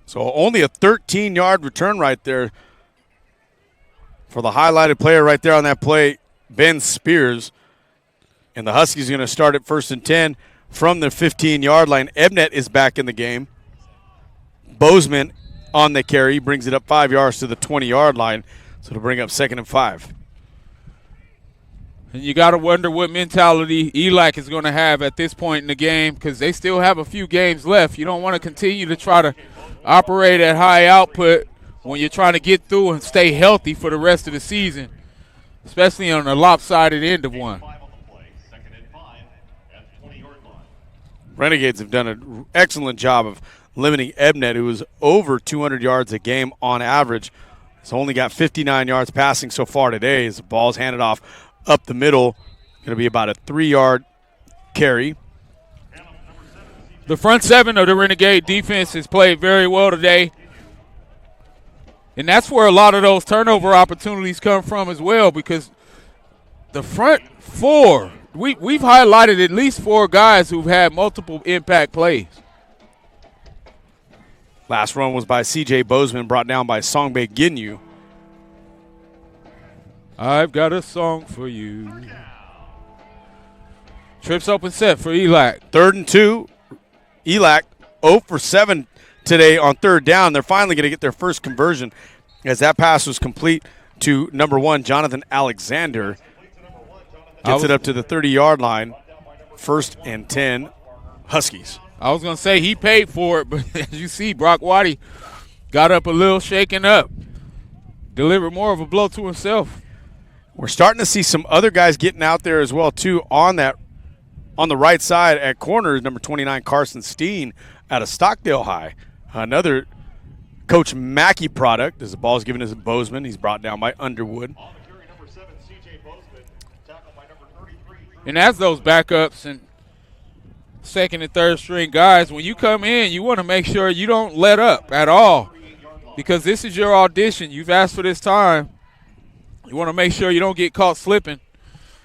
So only a 13-yard return right there for the highlighted player right there on that play, Ben Spears. And the Huskies are going to start at 1st and 10 from the 15-yard line. Ebnet is back in the game. Bozeman on the carry, brings it up 5 yards to the 20-yard line. So to bring up 2nd and 5. And you got to wonder what mentality ELAC is going to have at this point in the game, because they still have a few games left. You don't want to continue to try to operate at high output when you're trying to get through and stay healthy for the rest of the season, especially on the lopsided end of one. Renegades have done an excellent job of limiting Ebnet, who is over 200 yards a game on average. He's only got 59 yards passing so far today as the ball's handed off up the middle. Going to be about a 3-yard carry. The front seven of the Renegade defense has played very well today. And that's where a lot of those turnover opportunities come from as well, because the front four, we've highlighted at least 4 guys who've had multiple impact plays. Last run was by C.J. Bozeman, brought down by Songbei Ginyu. I've got a song for you. Trips open set for ELAC. 3rd and 2. ELAC 0 for 7 today on 3rd down. They're finally going to get their first conversion as that pass was complete to number 1, Jonathan Alexander. Gets it up to the 30-yard line. 1st and 10, Huskies. I was going to say he paid for it, but as you see, Brock Waddy got up a little shaken up. Delivered more of a blow to himself. We're starting to see some other guys getting out there as well, too, on the right side at corner, number 29, Carson Steen out of Stockdale High. Another Coach Mackey product as the ball is given to Bozeman. He's brought down by Underwood. And as those backups and 2nd and 3rd string guys, when you come in, you want to make sure you don't let up at all, because this is your audition. You've asked for this time. You want to make sure you don't get caught slipping.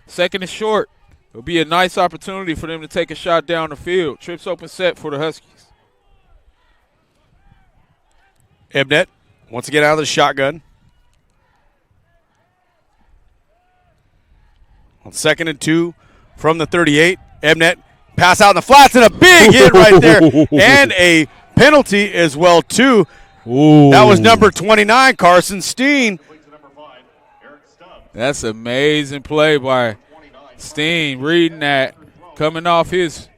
2nd and short. It'll be a nice opportunity for them to take a shot down the field. Trips open set for the Huskies. Ebnet once again out of the shotgun. On 2nd and 2 from the 38, Ebnet pass out in the flats and a big hit right there, and a penalty as well too. Ooh. That was number 29, Carson Steen. That's amazing play by Steen, reading that, coming off his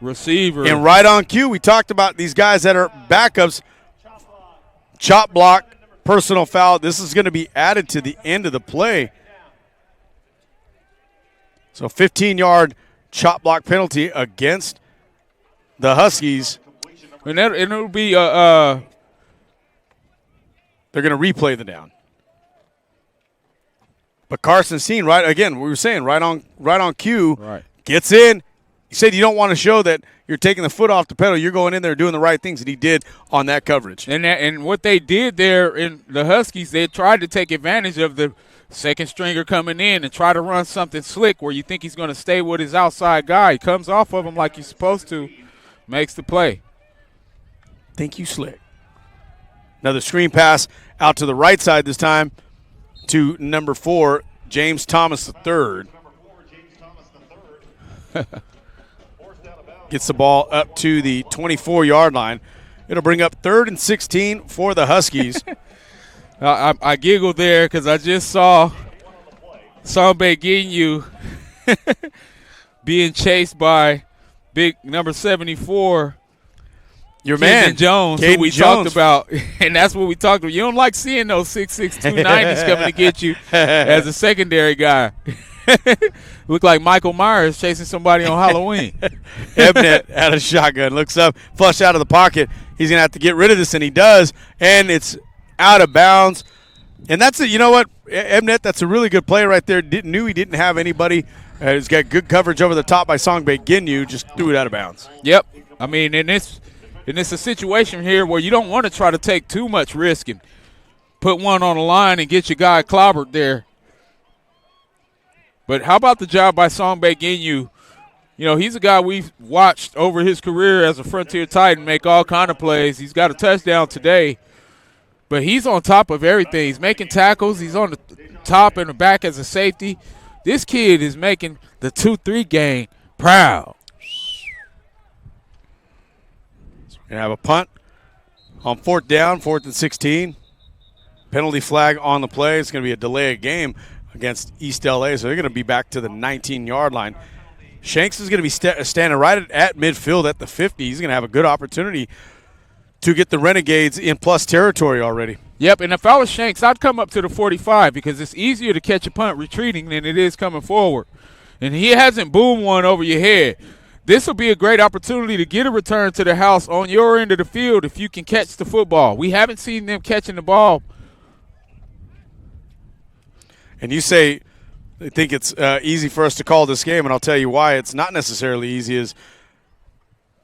receiver. And right on cue, we talked about these guys that are backups. Chop block personal foul. This is going to be added to the end of the play. So 15-yard chop block penalty against the Huskies. And it'll be they're going to replay the down. But Carson Steen, right again, we were saying right on cue, right. Gets in. He said you don't want to show that you're taking the foot off the pedal. You're going in there doing the right things, and he did on that coverage. And what they did there in the Huskies, they tried to take advantage of the second stringer coming in and try to run something slick where you think he's going to stay with his outside guy. He comes off of him like he's supposed to, makes the play. Think you slick. Another screen pass out to the right side this time to number 4, James Thomas III. Gets the ball up to the 24-yard line. It'll bring up 3rd and 16 for the Huskies. I giggled there because I just saw Sambe Ginyu being chased by big number 74. Your man, Jones, Caden who we Jones. talked about, and that's what we talked about. You don't like seeing those 6'6", 290s coming to get you as a secondary guy. Look like Michael Myers chasing somebody on Halloween. Ebnet out of shotgun, looks up, flush out of the pocket. He's going to have to get rid of this, and he does, and it's out of bounds. And that's it. You know what, Ebnet, that's a really good play right there. Knew he didn't have anybody. He's got good coverage over the top by Songbe Ginyu, just threw it out of bounds. Yep. I mean, and it's a situation here where you don't want to try to take too much risk and put one on the line and get your guy clobbered there. But how about the job by Songbe Ginyu? You know, he's a guy we've watched over his career as a Frontier Titan make all kind of plays. He's got a touchdown today, but he's on top of everything. He's making tackles. He's on the top and the back as a safety. This kid is making the 2-3 game proud. Going to have a punt on 4th down, 4th and 16. Penalty flag on the play. It's going to be a delay of game against East LA, so they're going to be back to the 19-yard line. Shanks is going to be standing right at midfield at the 50. He's going to have a good opportunity to get the Renegades in plus territory already. Yep, and if I was Shanks, I'd come up to the 45 because it's easier to catch a punt retreating than it is coming forward. And he hasn't boomed one over your head. This will be a great opportunity to get a return to the house on your end of the field if you can catch the football. We haven't seen them catching the ball. And you say they think it's easy for us to call this game, and I'll tell you why it's not necessarily easy. Is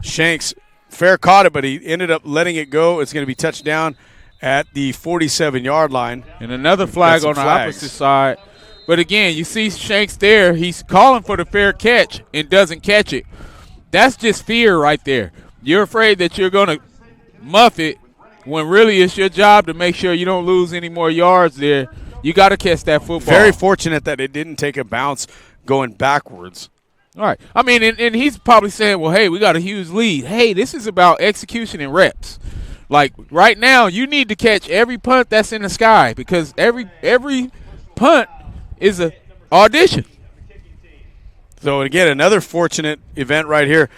Shanks fair caught it, but he ended up letting it go. It's going to be touched down at the 47-yard line. And another flag on the opposite side. But, again, you see Shanks there. He's calling for the fair catch and doesn't catch it. That's just fear right there. You're afraid that you're going to muff it when really it's your job to make sure you don't lose any more yards there. You got to catch that football. Very fortunate that it didn't take a bounce going backwards. All right. I mean, and he's probably saying, well, hey, we got a huge lead. Hey, this is about execution and reps. Like, right now, you need to catch every punt that's in the sky because every punt is an audition. So, again, another fortunate event right here.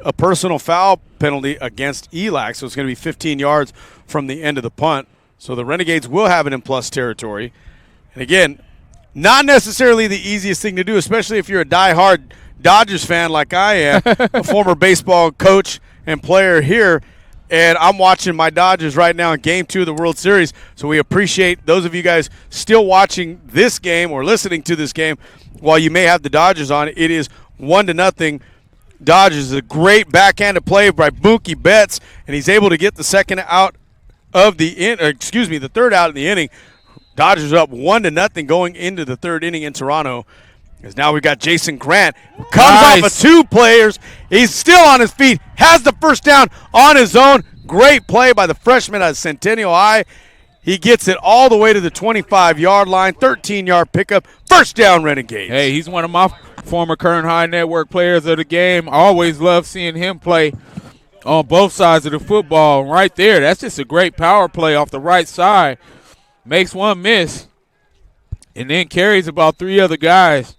A personal foul penalty against ELAC, so it's going to be 15 yards from the end of the punt. So the Renegades will have it in plus territory. And, again, not necessarily the easiest thing to do, especially if you're a diehard Dodgers fan like I am, a former baseball coach and player here. And I'm watching my Dodgers right now in Game 2 of the World Series. So we appreciate those of you guys still watching this game or listening to this game while you may have the Dodgers on. It is 1-0 Dodgers. A great backhanded play by Mookie Betts, and he's able to get the second out of the the third out of the inning. Dodgers up 1-0 going into the third inning in Toronto. Because now we've got Jason Grant, who comes off of 2 players. He's still on his feet, has the first down on his own. Great play by the freshman at Centennial High. He gets it all the way to the 25-yard line, 13-yard pickup, first down Renegades. Hey, he's one of my former Kern High Network players of the game. I always love seeing him play on both sides of the football. Right there, that's just a great power play off the right side. Makes one miss and then carries about 3 other guys.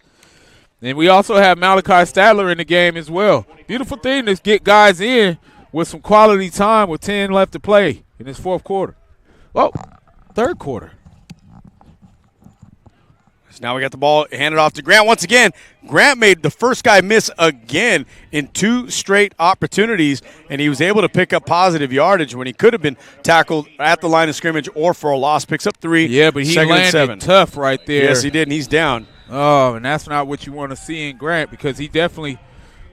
And we also have Malachi Stadler in the game as well. Beautiful thing to get guys in with some quality time with 10 left to play in this fourth quarter. Oh, third quarter. So now we got the ball handed off to Grant once again. Grant made the first guy miss again in 2 straight opportunities, and he was able to pick up positive yardage when he could have been tackled at the line of scrimmage or for a loss. Picks up 3. Yeah, but he landed tough right there. Yes, he did, and he's down. Oh, and that's not what you want to see in Grant because he definitely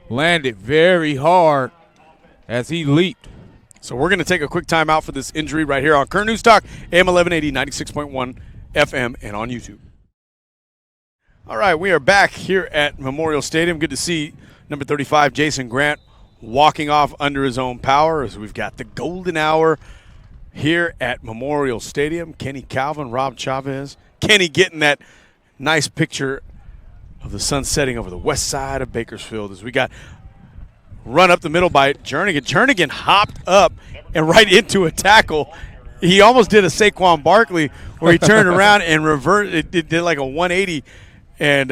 landed very hard as he leaped. So we're going to take a quick timeout for this injury right here on Current News Talk, AM 1180, 96.1 FM, and on YouTube. All right, we are back here at Memorial Stadium. Good to see number 35, Jason Grant, walking off under his own power as we've got the golden hour here at Memorial Stadium. Kenny Calvin, Rob Chavez. Kenny getting that nice picture of the sun setting over the west side of Bakersfield as we got run up the middle by Jernigan. Jernigan hopped up and right into a tackle. He almost did a Saquon Barkley where he turned around and reversed. It did like a 180 and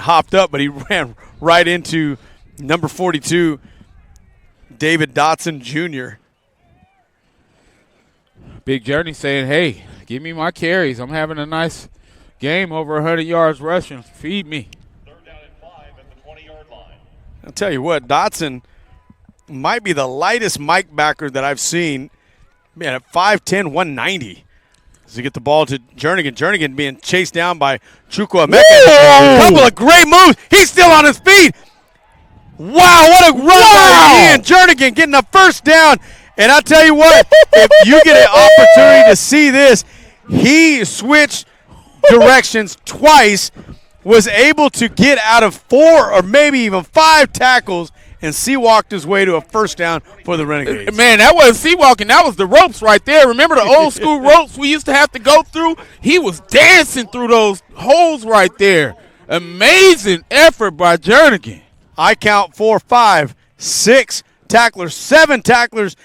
hopped up, but he ran right into number 42, David Dotson Jr. Big Journey saying, hey, give me my carries. I'm having a nice game, over 100 yards rushing. Feed me. 3rd down and 5 at the 20-yard line. I'll tell you what, Dotson might be the lightest Mike backer that I've seen. Man, at 5'10", 190. As we get the ball to Jernigan. Jernigan being chased down by Chukwuemeka. A couple of great moves. He's still on his feet. Wow, what a run by Ian Jernigan getting a first down. And I'll tell you what, if you get an opportunity to see this, he switched directions twice, was able to get out of 4 or maybe even 5 tackles, and sea-walked his way to a first down for the Renegades. Man, that wasn't sea-walking. That was the ropes right there. Remember the old-school ropes we used to have to go through? He was dancing through those holes right there. Amazing effort by Jernigan. I count 4, 5, 6 tacklers, 7 tacklers,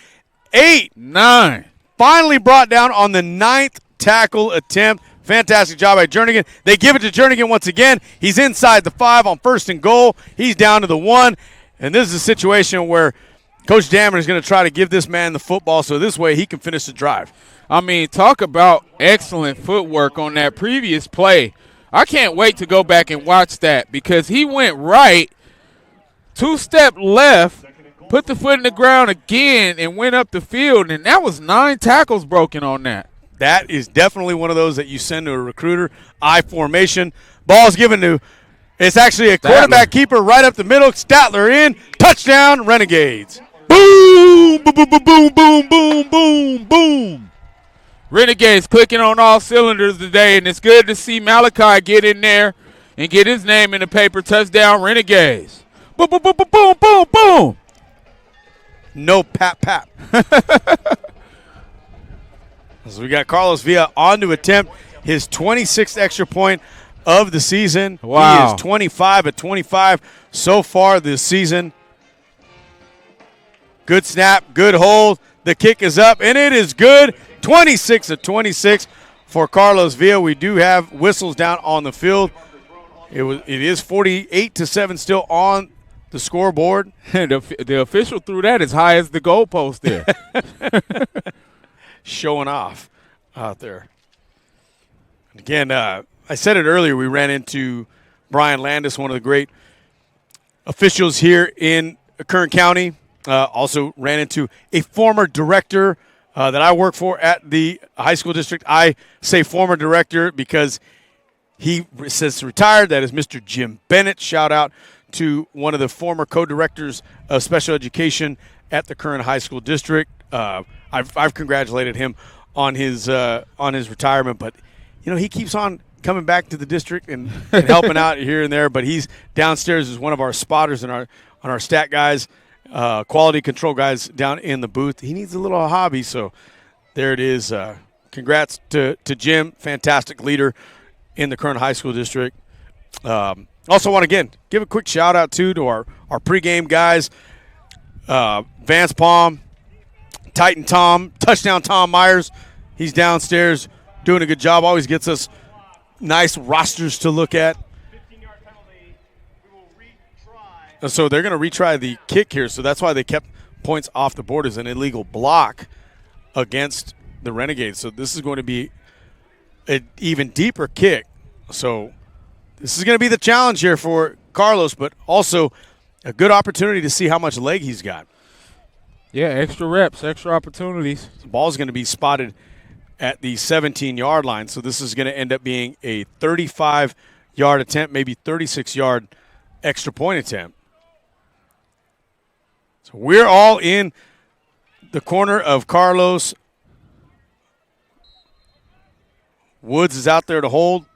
8. 9. Finally brought down on the 9th tackle attempt. Fantastic job by Jernigan. They give it to Jernigan once again. He's inside the 5 on 1st and goal. He's down to the 1. And this is a situation where Coach Dammer is going to try to give this man the football so this way he can finish the drive. I mean, talk about excellent footwork on that previous play. I can't wait to go back and watch that because he went right, 2-step left, put the foot in the ground again, and went up the field. And that was 9 tackles broken on that. That is definitely one of those that you send to a recruiter. I formation. Ball's given to – it's actually a quarterback keeper right up the middle. Statler in. Touchdown, Renegades. Boom, boom, boom, boom, boom, boom, boom, boom. Renegades clicking on all cylinders today, and it's good to see Malachi get in there and get his name in the paper. Touchdown, Renegades. Boom, boom, boom, boom, boom, boom, boom. No pap. So we got Carlos Villa on to attempt his 26th extra point of the season. Wow. He is 25 at 25 so far this season. Good snap, good hold. The kick is up, and it is good. 26 at 26 for Carlos Villa. We do have whistles down on the field. It is 48-7 still on the scoreboard. The official threw that as high as the goalpost there. Showing off out there. Again, I said it earlier, we ran into Brian Landis, one of the great officials here in Kern County. Also ran into a former director that I work for at the high school district. I say former director because he says retired. That is Mr. Jim Bennett. Shout out to one of the former co-directors of special education at the current high school district. I've congratulated him on his retirement, but he keeps on coming back to the district and helping out here and there. But he's downstairs as one of our spotters and on our stat guys, quality control guys down in the booth. He needs a little hobby, so there it is. Congrats to Jim, fantastic leader in the current high school district. Also want to again give a quick shout out to our pregame guys, Vance Palm, Titan Tom, Touchdown Tom Myers. He's downstairs doing a good job. Always gets us nice rosters to look at. 15-yard penalty. We will retry. And so they're going to retry the kick here. So that's why they kept points off the board as an illegal block against the Renegades. So this is going to be an even deeper kick. So this is going to be the challenge here for Carlos, but also a good opportunity to see how much leg he's got. Yeah, extra reps, extra opportunities. The ball is going to be spotted at the 17-yard line, so this is going to end up being a 35-yard attempt, maybe 36-yard extra point attempt. So we're all in the corner of Carlos. Woods is out there to hold.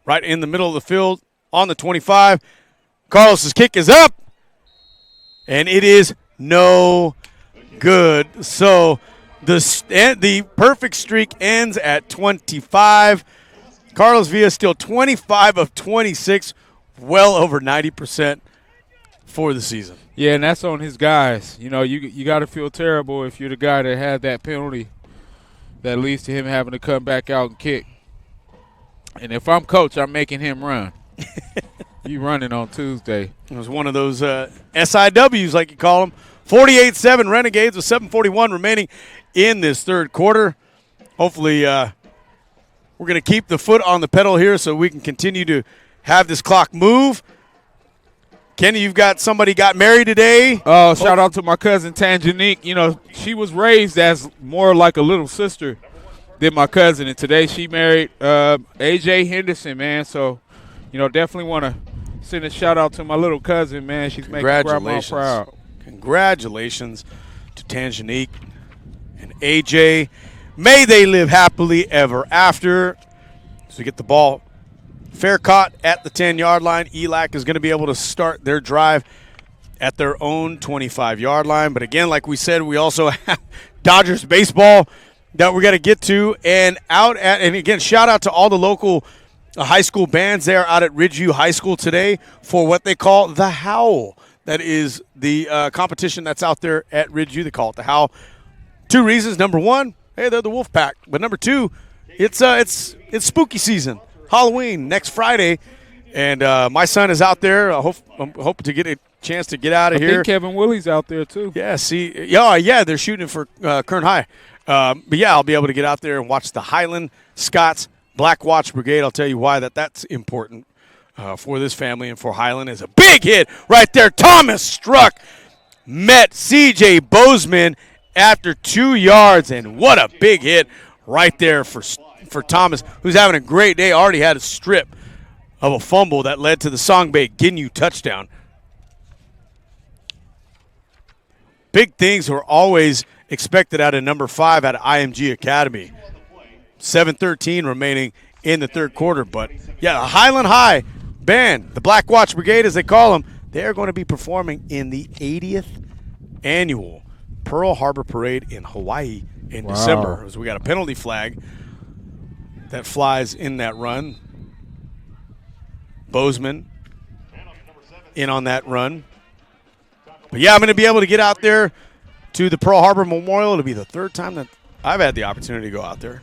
Right in the middle of the field on the 25. Carlos's kick is up, and it is no good. So the perfect streak ends at 25. Carlos Villa still 25 of 26, well over 90% for the season. Yeah, and that's on his guys. You know, you got to feel terrible if you're the guy that had that penalty that leads to him having to come back out and kick. And if I'm coach, I'm making him run. You running on Tuesday. It was one of those SIWs, like you call them. 48-7 Renegades with 7:41 remaining in this third quarter. Hopefully we're going to keep the foot on the pedal here so we can continue to have this clock move. Kenny, you've got somebody got married today. Oh, shout out to my cousin Tanjanique. You know, she was raised as more like a little sister than my cousin, and today she married A.J. Henderson, man. So, you know, definitely want to send a shout out to my little cousin, man. She's making grandma proud. Congratulations to Tanjanique and A.J. May they live happily ever after. So we get the ball fair caught at the 10-yard line. ELAC is going to be able to start their drive at their own 25-yard line. But again, like we said, we also have Dodgers baseball that we're going to get to. And again, shout out to all the local high school bands there out at Ridgeview High School today for what they call the Howl. That is the competition that's out there at Ridgeview. They call it the Howl. Two reasons. Number one, hey, they're the Wolf Pack. But number two, it's spooky season. Halloween next Friday, and my son is out there. I'm hoping to get a chance to get out of here. I think Kevin Willie's out there too. Yeah, they're shooting for Kern High. But yeah, I'll be able to get out there and watch the Highland Scots Black Watch Brigade. I'll tell you why that's important for this family and for Highland. Is a big hit right there. Thomas met C.J. Bozeman after 2 yards, and what a big hit right there for Thomas, who's having a great day. Already had a strip of a fumble that led to the Songbay Ginyu touchdown. Big things were always expected out of number 5 at IMG Academy. 7:13 remaining in the third quarter. But, yeah, the Highland High band, the Black Watch Brigade as they call them, they're going to be performing in the 80th annual Pearl Harbor Parade in Hawaii in December. As we got a penalty flag that flies in that run. Bozeman in on that run. But, yeah, I'm going to be able to get out there to the Pearl Harbor Memorial. It'll be the third time that I've had the opportunity to go out there.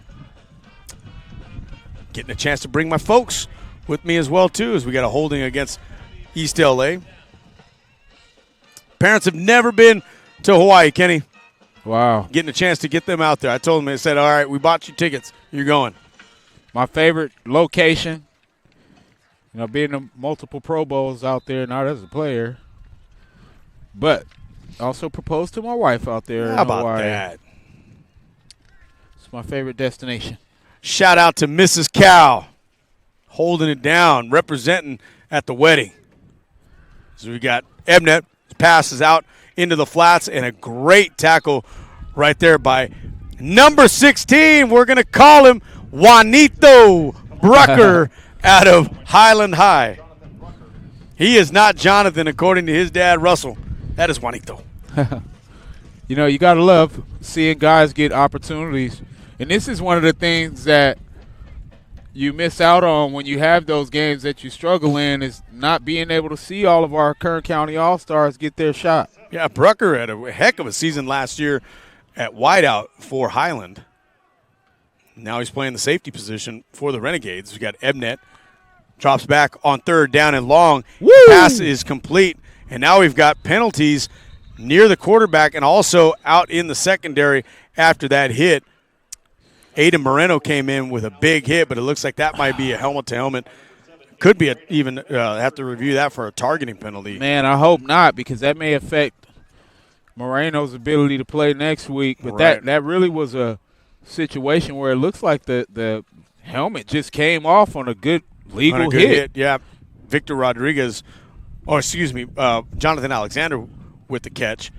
Getting a chance to bring my folks with me as well, too, as we got a holding against East L.A. Parents have never been to Hawaii, Kenny. Wow. Getting a chance to get them out there. I told them, I said, all right, we bought you tickets. You're going. My favorite location, you know, being in multiple Pro Bowls out there, not as a player, but also proposed to my wife out there in about Hawaii. That? It's my favorite destination. Shout out to Mrs. Cal, holding it down, representing at the wedding. So we got Ebnet, passes out into the flats, and a great tackle right there by number 16. We're going to call him Juanito Brucker out of Highland High. He is not Jonathan, according to his dad, Russell. That is Juanito. You know, you got to love seeing guys get opportunities. And this is one of the things that you miss out on when you have those games that you struggle in, is not being able to see all of our Kern County All-Stars get their shot. Yeah, Brucker had a heck of a season last year at wideout for Highland. Now he's playing the safety position for the Renegades. We got Ebnet, drops back on third down and long. Woo! Pass is complete, and now we've got penalties near the quarterback and also out in the secondary after that hit. Aiden Moreno came in with a big hit, but it looks like that might be a helmet-to-helmet. Could be even have to review that for a targeting penalty. Man, I hope not, because that may affect Moreno's ability to play next week. But Right. that really was a situation where it looks like the helmet just came off on a good legal On a good hit. Yeah. Victor Rodriguez, Jonathan Alexander with the catch.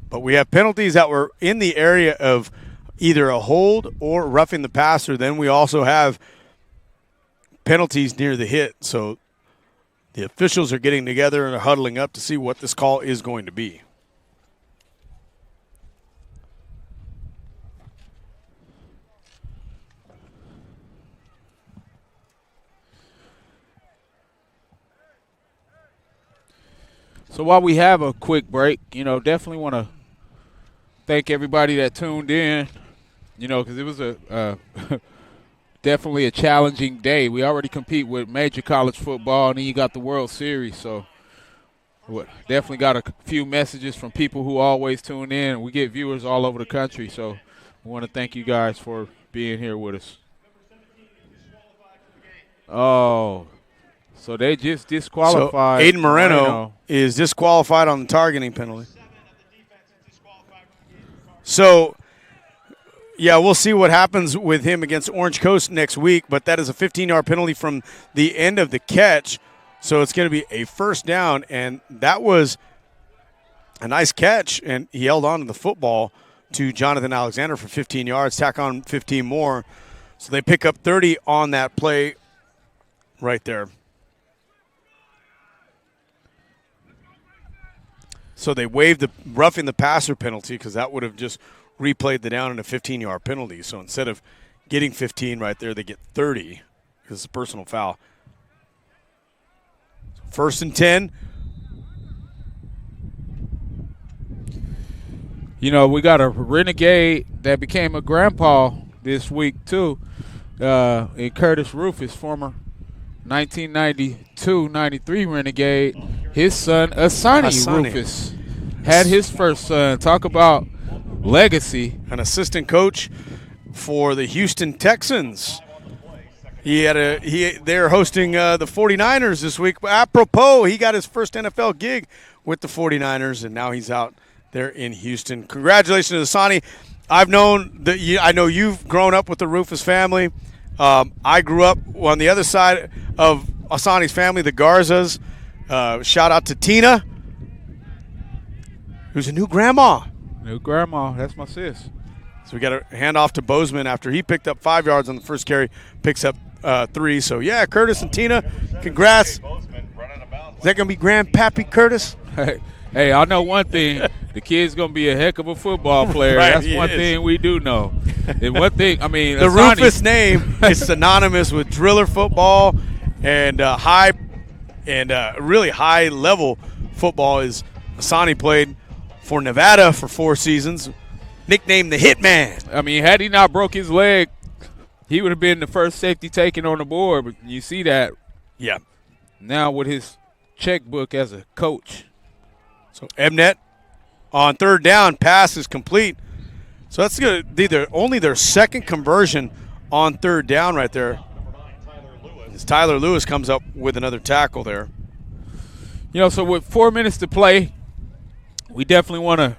But we have penalties that were in the area of either a hold or roughing the passer. Then we also have penalties near the hit. So the officials are getting together and are huddling up to see what this call is going to be. So while we have a quick break, definitely want to thank everybody that tuned in, because it was a definitely a challenging day. We already compete with major college football, and then you got the World Series. So definitely got a few messages from people who always tune in. We get viewers all over the country, so we want to thank you guys for being here with us. Oh, so they just disqualified. So Aiden Moreno is disqualified on the targeting penalty. So, yeah, we'll see what happens with him against Orange Coast next week, but that is a 15-yard penalty from the end of the catch. So it's going to be a first down, and that was a nice catch, and he held on to the football to Jonathan Alexander for 15 yards, tack on 15 more. So they pick up 30 on that play right there. So they waived the roughing the passer penalty because that would have just replayed the down in a 15-yard penalty. So instead of getting 15 right there, they get 30 because it's a personal foul. First and 10. We got a renegade that became a grandpa this week, too, in Curtis Rufus, former 1992-93 renegade. His son, Asani Rufus, had his first son. Talk about legacy. An assistant coach for the Houston Texans. They're hosting the 49ers this week. Apropos, he got his first NFL gig with the 49ers, and now he's out there in Houston. Congratulations to Asani. I know you've grown up with the Rufus family. I grew up on the other side of Asani's family, the Garzas. Shout out to Tina, who's a new grandma. New grandma, that's my sis. So we got to hand off to Bozeman after he picked up 5 yards on the first carry, picks up 3. So, yeah, Curtis and Tina, congrats. Is that going to be Grandpappy Curtis? Hey, I know one thing. The kid's going to be a heck of a football player. Right, that's one thing we do know. And one thing, the Asani, Rufus name is synonymous with driller football and really high-level football. Asani played for Nevada for 4 seasons, nicknamed the Hitman. Had he not broke his leg, he would have been the first safety taken on the board. But you see that. Yeah. Now with his checkbook as a coach. So Ebnet on third down, pass is complete. So that's going to be only their second conversion on third down right there. As Tyler Lewis comes up with another tackle there. So with 4 minutes to play, we definitely want to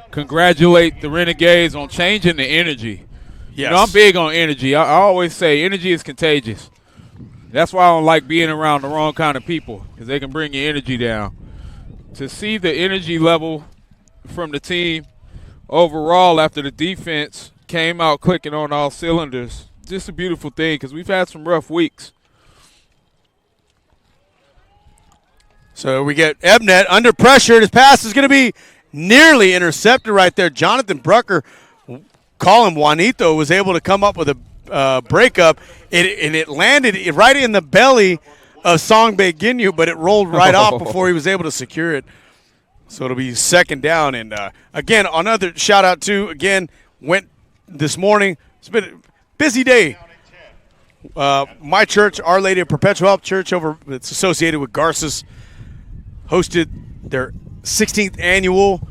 congratulate the Renegades on changing the energy. Yes. I'm big on energy. I always say energy is contagious. That's why I don't like being around the wrong kind of people, because they can bring your energy down. To see the energy level from the team overall after the defense came out clicking on all cylinders, just a beautiful thing, because we've had some rough weeks. So we get Ebnet under pressure. His pass is going to be nearly intercepted right there. Jonathan Brucker, call him Juanito, was able to come up with a breakup, and it landed right in the belly of Songbe Ginyu, but it rolled right off before he was able to secure it. So it'll be second down. And, again, another shout-out to, went this morning. It's been a busy day. My church, Our Lady of Perpetual Help Church, it's associated with Garces, hosted their 16th annual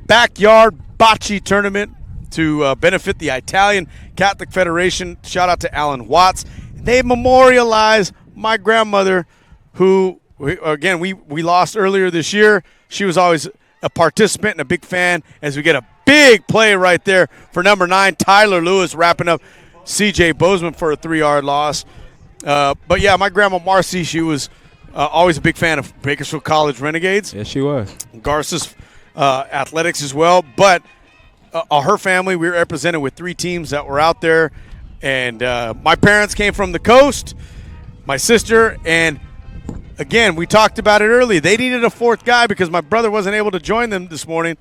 backyard bocce tournament to benefit the Italian Catholic Federation. Shout out to Alan Watts. They memorialize my grandmother, who, again, we lost earlier this year. She was always a participant and a big fan, as we get a big play right there for number 9, Tyler Lewis, wrapping up C.J. Bozeman for a 3-yard loss. But, yeah, my grandma Marcy, she was always a big fan of Bakersfield College Renegades. Yes, she was. Garces athletics as well. But her family, we were represented with 3 teams that were out there. And my parents came from the coast, my sister, and again, we talked about it earlier. They needed a 4th guy because my brother wasn't able to join them this morning.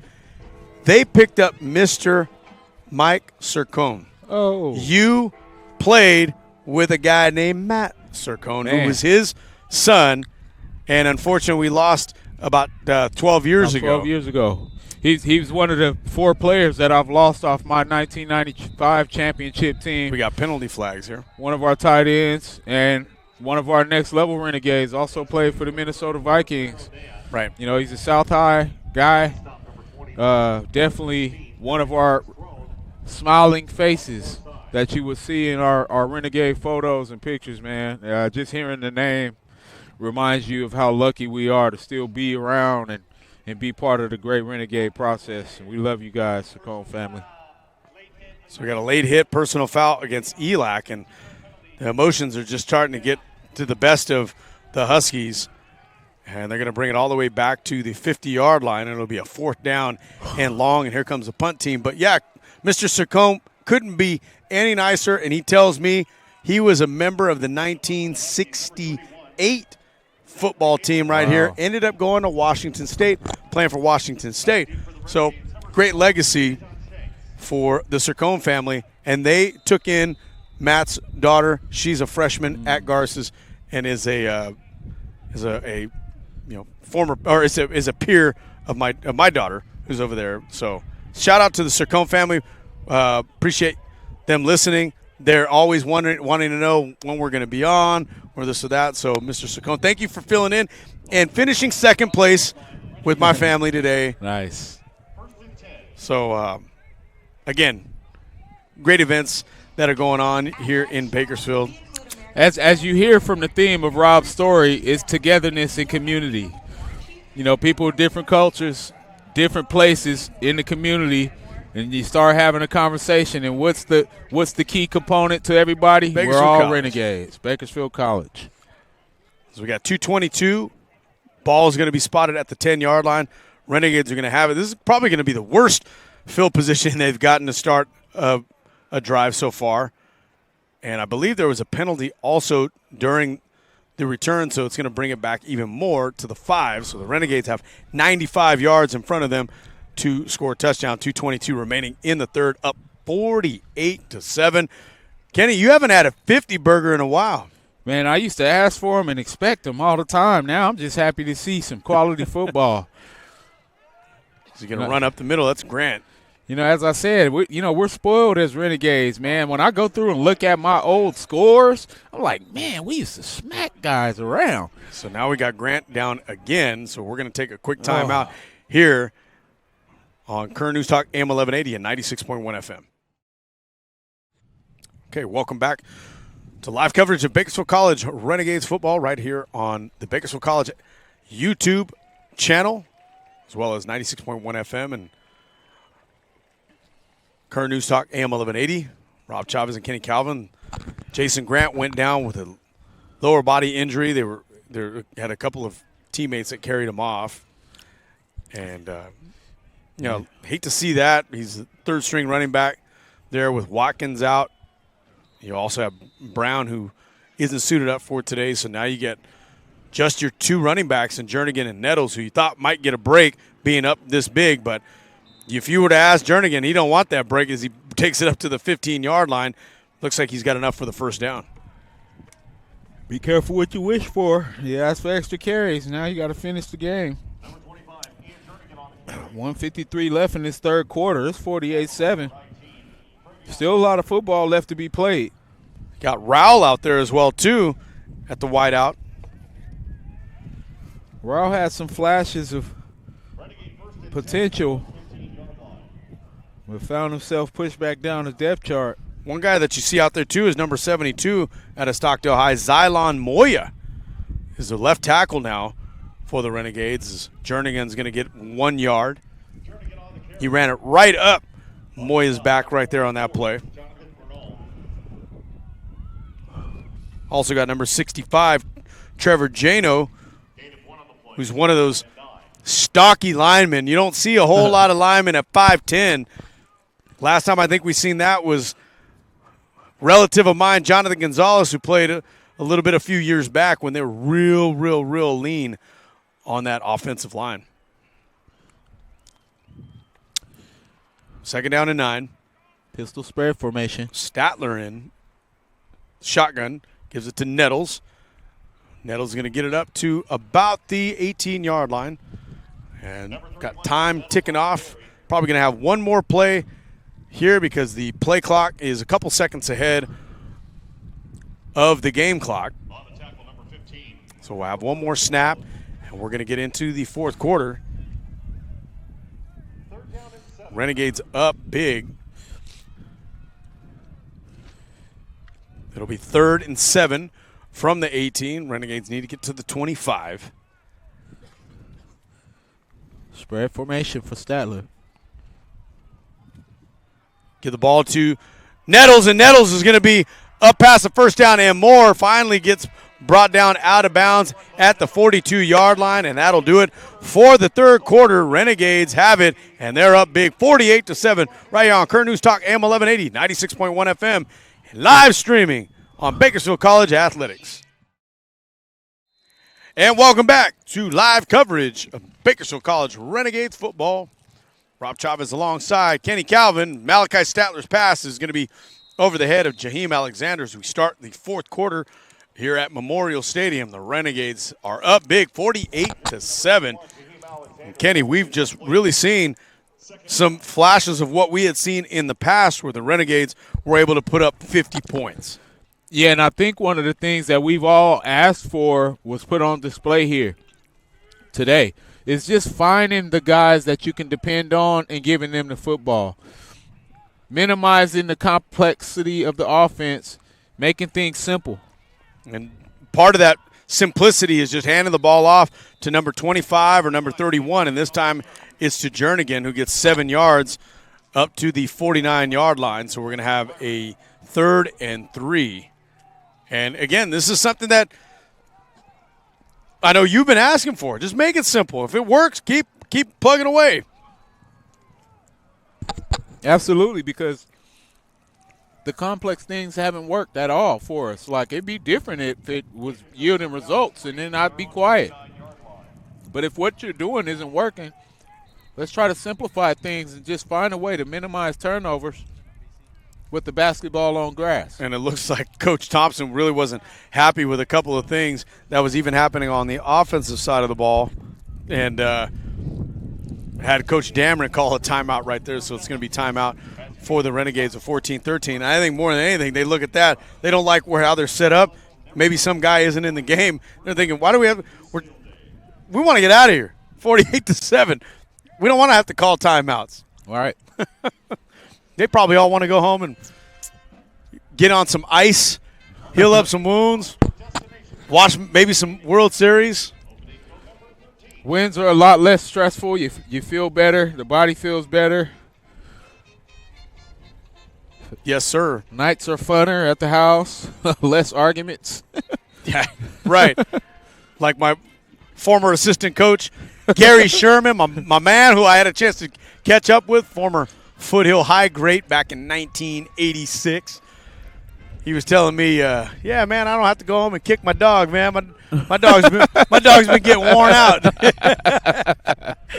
They picked up Mr. Mike Sircone. Oh. You played with a guy named Matt Sircone, who was his son, and unfortunately we lost about 12 years ago. 12 years ago. He was one of the 4 players that I've lost off my 1995 championship team. We got penalty flags here. One of our tight ends and one of our next level Renegades also played for the Minnesota Vikings. Right. You know, he's a South High guy. Definitely one of our smiling faces that you would see in our Renegade photos and pictures, man. Just hearing the name reminds you of how lucky we are to still be around and be part of the great Renegade process. And we love you guys, Sircone family. So we got a late hit personal foul against ELAC, and the emotions are just starting to get to the best of the Huskies. And they're going to bring it all the way back to the 50-yard line, and it'll be a 4th down and long, and here comes the punt team. But, yeah, Mr. Sircone couldn't be any nicer, and he tells me he was a member of the 1968 football team right here. Ended up going to Washington State, playing for Washington State. So great legacy for the Sircone family. And they took in Matt's daughter. She's a freshman at Garces and is a former, or is a peer of my daughter who's over there. So shout out to the Sircone family. Appreciate them listening. They're always wanting to know when we're going to be on or this or that. So, Mr. Sircone, thank you for filling in and finishing 2nd place with my family today. Nice. So, again, great events that are going on here in Bakersfield. As you hear from the theme of Rob's story, is togetherness and community. You know, people with different cultures, different places in the community, and you start having a conversation. And what's the key component to everybody? We're all College. Renegades. Bakersfield College. So we got 2:22. Ball is going to be spotted at the 10-yard line. Renegades are going to have it. This is probably going to be the worst field position they've gotten to start a drive so far. And I believe there was a penalty also during the return, so it's going to bring it back even more to the 5. So the Renegades have 95 yards in front of them to score a touchdown. 2:22 remaining in the 3rd, up 48-7. Kenny, you haven't had a 50 burger in a while. Man, I used to ask for them and expect them all the time. Now I'm just happy to see some quality football. He's going to run up the middle. That's Grant. You know, as I said, we're spoiled as Renegades, man. When I go through and look at my old scores, I'm like, man, we used to smack guys around. So now we got Grant down again, so we're going to take a quick timeout here on Current News Talk AM 1180 and 96.1 FM. Okay, welcome back to live coverage of Bakersfield College Renegades football right here on the Bakersfield College YouTube channel, as well as 96.1 FM and Current News Talk AM 1180. Rob Chavez and Kenny Calvin. Jason Grant went down with a lower body injury. They had a couple of teammates that carried him off. And, hate to see that. He's the 3rd-string running back there with Watkins out. You also have Brown, who isn't suited up for today. So now you get just your 2 running backs in Jernigan and Nettles, who you thought might get a break being up this big. But if you were to ask Jernigan, he don't want that break as he takes it up to the 15-yard line. Looks like he's got enough for the 1st down. Be careful what you wish for. You ask for extra carries. Now you got to finish the game. 1:53 left in this 3rd quarter. It's 48-7. Still a lot of football left to be played. Got Rowell out there as well, too, at the wideout. Rowell had some flashes of potential But found himself pushed back down the depth chart. One guy that you see out there, too, is number 72 out of Stockdale High, Xylon Moya. Is the left tackle now for the Renegades. Jernigan's going to get 1 yard. He ran it right up Moya's back right there on that play. Also got number 65, Trevor Jano, who's one of those stocky linemen. You don't see a whole lot of linemen at 5'10". Last time I think we seen that was relative of mine, Jonathan Gonzalez, who played a little bit a few years back when they were real lean on that offensive line. 2nd down and 9. Pistol spread formation. Statler in. Shotgun. Gives it to Nettles. Nettles going to get it up to about the 18-yard line. And got time ticking off. Probably going to have one more play here because the play clock is a couple seconds ahead of the game clock. So we'll have one more snap, and we're going to get into the fourth quarter. Renegades up big. It'll be 3rd and 7 from the 18. Renegades need to get to the 25. Spread formation for Statler. Give the ball to Nettles, and Nettles is going to be up past the first down and more. Finally gets brought down out of bounds at the 42-yard line, and that'll do it for the third quarter. Renegades have it, and they're up big, 48-7, right here on Current News Talk, AM 1180, 96.1 FM, and live streaming on Bakersfield College Athletics. And welcome back to live coverage of Bakersfield College Renegades football. Rob Chavez alongside Kenny Calvin. Malachi Statler's pass is going to be over the head of Jaheim Alexander as we start the fourth quarter here at Memorial Stadium. The Renegades are up big, 48-7. And Kenny, we've just really seen some flashes of what we had seen in the past where the Renegades were able to put up 50 points. Yeah, and I think one of the things that we've all asked for was put on display here today. It's just finding the guys that you can depend on and giving them the football. Minimizing the complexity of the offense, making things simple. And part of that simplicity is just handing the ball off to number 25 or number 31, and this time it's to Jernigan, who gets 7 yards up to the 49-yard line. So we're going to have a 3rd and 3. And, again, this is something that I know you've been asking for. Just make it simple. If it works, keep plugging away. Absolutely, because the complex things haven't worked at all for us. Like, it'd be different if it was yielding results, and then I'd be quiet. But if what you're doing isn't working, let's try to simplify things and just find a way to minimize turnovers with the basketball on grass. And it looks like Coach Thompson really wasn't happy with a couple of things that was even happening on the offensive side of the ball. And had Coach Dameron call a timeout right there, so it's going to be timeout for the Renegades of 14-13. I think more than anything, they look at that. They don't like how they're set up. Maybe some guy isn't in the game. They're thinking, why do we have – we want to get out of here, 48-7. We don't want to have to call timeouts. All right. They probably all want to go home and get on some ice, heal up some wounds, watch maybe some World Series. Wins are a lot less stressful. You feel better. The body feels better. Yes, sir. Nights are funner at the house. Less arguments. Yeah, right. Like my former assistant coach, Gary Sherman, my man who I had a chance to catch up with, former Foothill High great back in 1986. He was telling me, yeah, man, I don't have to go home and kick my dog, man. My dog's been getting worn out.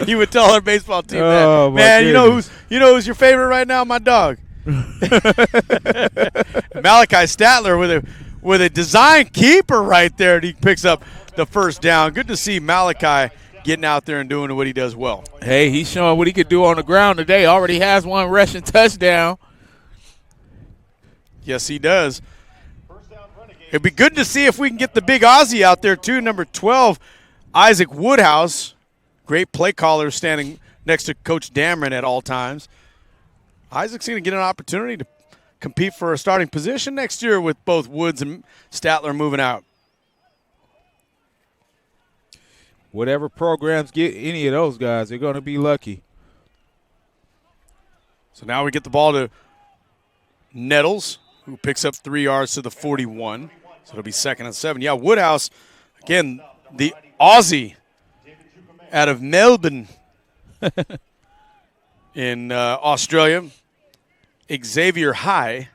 He would tell our baseball team that. Man, you know who's your favorite right now? My dog. Malachi Statler with a design keeper right there, and he picks up the first down. Good to see Malachi getting out there and doing what he does well. Hey, he's showing what he could do on the ground today. Already has one rushing touchdown. Yes, he does. It'd be good to see if we can get the big Aussie out there, too. Number 12, Isaac Woodhouse. Great play caller standing next to Coach Dameron at all times. Isaac's going to get an opportunity to compete for a starting position next year with both Woods and Statler moving out. Whatever programs get any of those guys, they're going to be lucky. So now we get the ball to Nettles, who picks up 3 yards to the 41. So it'll be 2nd and 7. Yeah, Woodhouse, again, the Aussie out of Melbourne in Australia. Xavier High.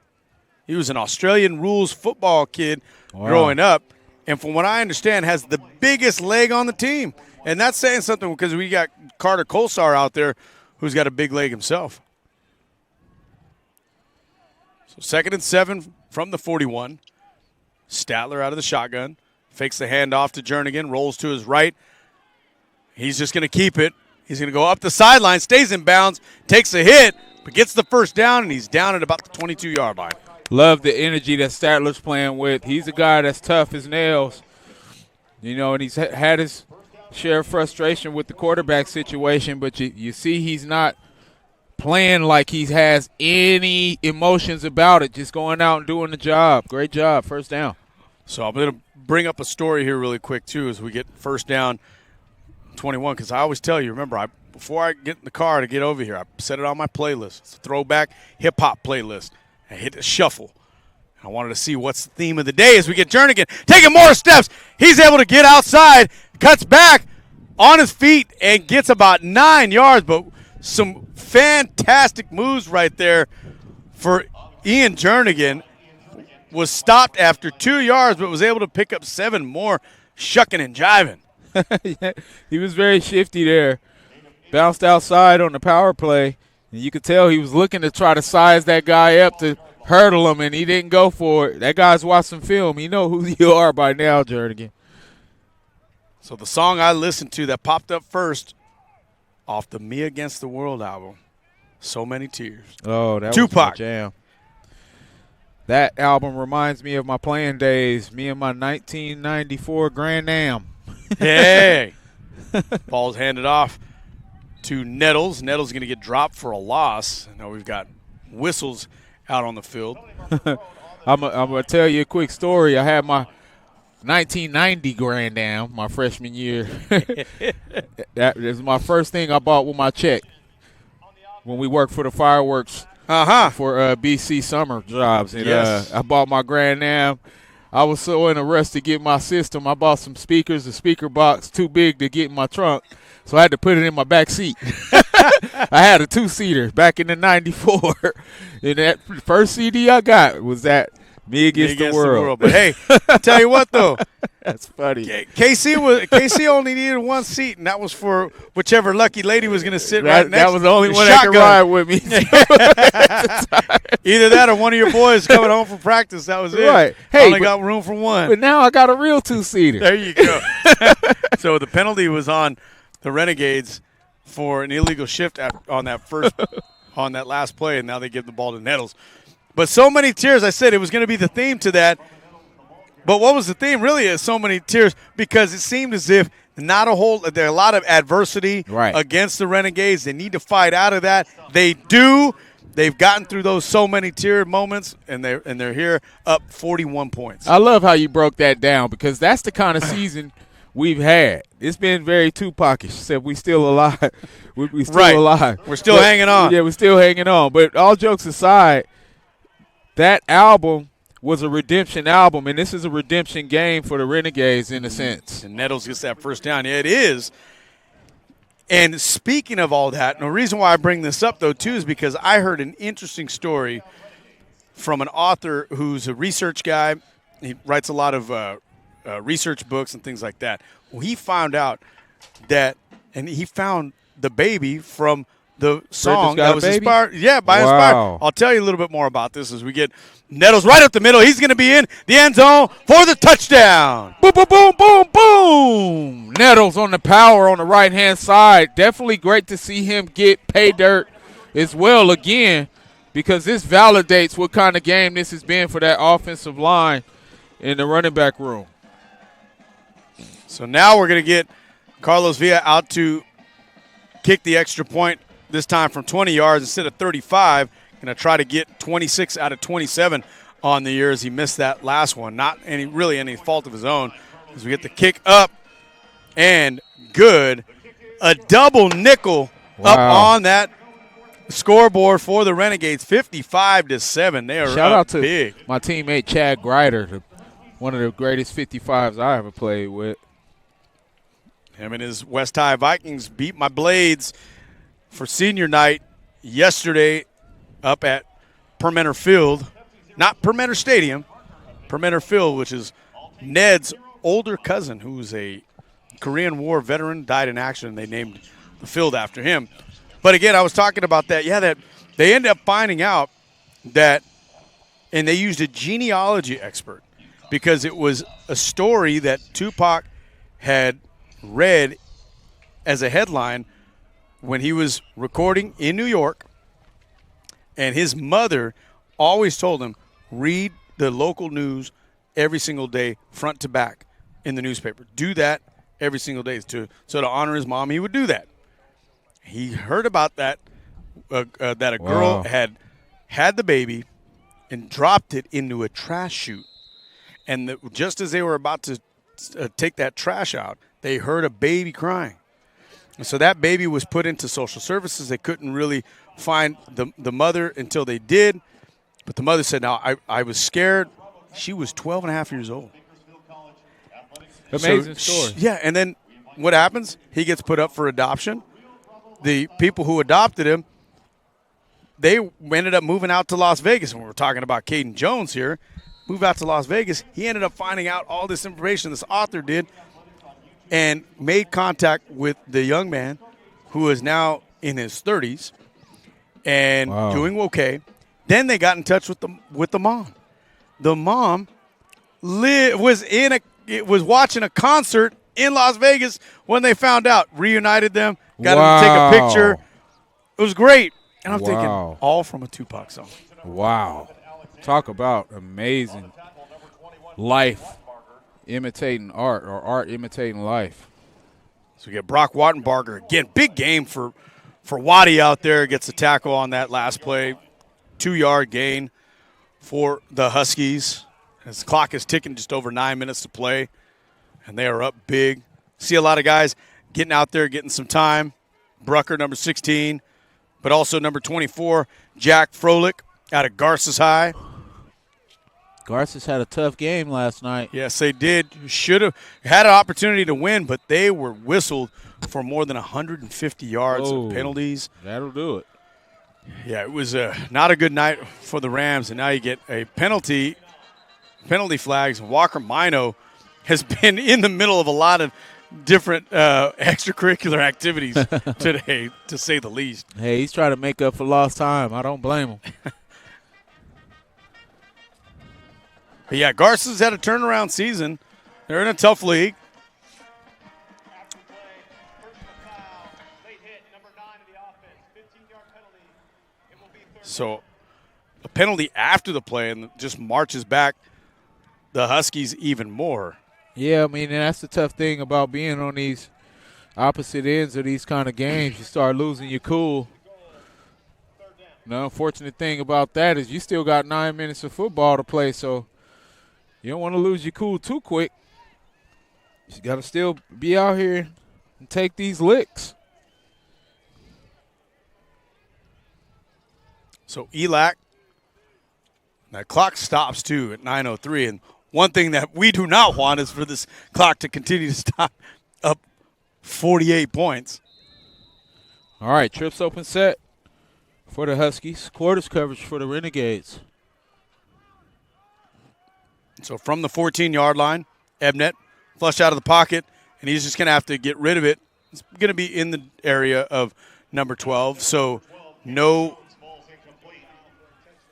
He was an Australian rules football kid growing up. And from what I understand, has the biggest leg on the team. And that's saying something because we got Carter Colsar out there who's got a big leg himself. So 2nd and 7 from the 41. Statler out of the shotgun. Fakes the handoff to Jernigan. Rolls to his right. He's just going to keep it. He's going to go up the sideline. Stays in bounds. Takes a hit. But gets the first down. And he's down at about the 22-yard line. Love the energy that Statler's playing with. He's a guy that's tough as nails. You know, and he's had his share of frustration with the quarterback situation, but you see he's not playing like he has any emotions about it, just going out and doing the job. Great job, first down. So I'm going to bring up a story here really quick, too, as we get first down 21, because I always tell you, remember, before I get in the car to get over here, I set it on my playlist. It's a throwback hip-hop playlist. I hit the shuffle. I wanted to see what's the theme of the day as we get Jernigan taking more steps. He's able to get outside, cuts back on his feet, and gets about 9 yards. But some fantastic moves right there for Ian Jernigan. Was stopped after 2 yards, but was able to pick up 7 more, shucking and jiving. Yeah, he was very shifty there. Bounced outside on the power play. And you could tell he was looking to try to size that guy up to hurdle him, and he didn't go for it. That guy's watching film. You know who you are by now, Jernigan. So the song I listened to that popped up first off the Me Against the World album, So Many Tears. Oh, that Tupac. was my jam. That album reminds me of my playing days, me and my 1994 Grand Am. Hey. Ball's handed off to Nettles. Nettles going to get dropped for a loss. Now we've got whistles out on the field. I'm going to tell you a quick story. I had my 1990 Grand Am my freshman year. That is my first thing I bought with my check when we worked for the fireworks for BC summer jobs. And Yes. I bought my Grand Am. I was so in a rush to get my system. I bought some speakers, a speaker box too big to get in my trunk. So I had to put it in my back seat. I had a 2-seater back in the 94. And that first CD I got was that Me Against the World. But, hey, I'll tell you what, though. That's funny. KC only needed 1 seat, and that was for whichever lucky lady was going to sit right next. That was the only one shotgun. that could ride with me. Either that or one of your boys coming home from practice. That was it. Right. Hey, only got room for 1. But now I got a real 2-seater. There you go. So the penalty was on the Renegades for an illegal shift on that last play, and now they give the ball to Nettles. But so many tears, I said it was going to be the theme to that. But what was the theme really is so many tears because it seemed as if there are a lot of adversity against the Renegades. They need to fight out of that. They do. They've gotten through those so many tear moments, and they're here up 41 points. I love how you broke that down because that's the kind of season we've had. It's been very Tupac-ish, except we still alive. We still alive. We're still hanging on. Yeah, we're still hanging on. But all jokes aside, that album was a redemption album, and this is a redemption game for the Renegades in a sense. And Nettles gets that first down. Yeah, it is. And speaking of all that, and the reason why I bring this up, though, too, is because I heard an interesting story from an author who's a research guy. He writes a lot of research books and things like that. Well, he found out that, and he found the baby from the song that was inspired. Yeah, by Inspired. I'll tell you a little bit more about this as we get Nettles right up the middle. He's going to be in the end zone for the touchdown. Boom, boom, boom, boom, boom. Nettles on the power on the right-hand side. Definitely great to see him get pay dirt as well again because this validates what kind of game this has been for that offensive line in the running back room. So now we're going to get Carlos Villa out to kick the extra point this time from 20 yards instead of 35. Going to try to get 26 out of 27 on the year as he missed that last one. Not any fault of his own, as we get the kick up and good. A double nickel up on that scoreboard for the Renegades, 55-7. They are Shout out to big. My teammate Chad Grider, one of the greatest 55s I ever played with. Him and his West High Vikings beat my Blades for senior night yesterday up at Permenter Field. Not Permenter Stadium, Permenter Field, which is Ned's older cousin, who's a Korean War veteran, died in action, and they named the field after him. But again, I was talking about that. Yeah, that they ended up finding out that, and they used a genealogy expert because it was a story that Tupac had read as a headline when he was recording in New York, and his mother always told him, read the local news every single day, front to back in the newspaper. Do that every single day. So to honor his mom, he would do that. He heard about that, that a girl had the baby and dropped it into a trash chute. And just as they were about to take that trash out, they heard a baby crying. And so that baby was put into social services. They couldn't really find the mother until they did. But the mother said, no, I was scared. She was 12 and a half years old. Amazing story. Yeah, and then what happens? He gets put up for adoption. The people who adopted him, they ended up moving out to Las Vegas. When we're talking about Caden Jones here, moved out to Las Vegas. He ended up finding out all this information, this author did, and made contact with the young man who is now in his 30s and doing okay. Then they got in touch with the mom. The mom was watching a concert in Las Vegas when they found out. Reunited them, got them to take a picture. It was great. And I'm thinking, all from a Tupac song. Wow. Talk about amazing life imitating art, or art imitating life. So we get Brock Wattenbarger. Again, big game for Waddy out there. Gets a tackle on that last play. 2-yard gain for the Huskies. As the clock is ticking, just over 9 minutes to play. And they are up big. See a lot of guys getting out there, getting some time. Brucker, number 16. But also number 24, Jack Froelich out of Garces High. Garces had a tough game last night. Yes, they did. Should have had an opportunity to win, but they were whistled for more than 150 yards of penalties. That'll do it. Yeah, it was not a good night for the Rams, and now you get a penalty flags. Walker Mino has been in the middle of a lot of different extracurricular activities today, to say the least. Hey, he's trying to make up for lost time. I don't blame him. But yeah, Garces had a turnaround season. They're in a tough league. So a penalty after the play and just marches back the Huskies even more. Yeah, I mean, and that's the tough thing about being on these opposite ends of these kind of games. You start losing your cool. The unfortunate thing about that is you still got 9 minutes of football to play, so you don't want to lose your cool too quick. You got to still be out here and take these licks. So ELAC, that clock stops too at 9:03, and one thing that we do not want is for this clock to continue to stop up 48 points. All right, trips open set for the Huskies. Quarters coverage for the Renegades. So from the 14-yard line, Ebnet flush out of the pocket, and he's just going to have to get rid of it. It's going to be in the area of number 12, so no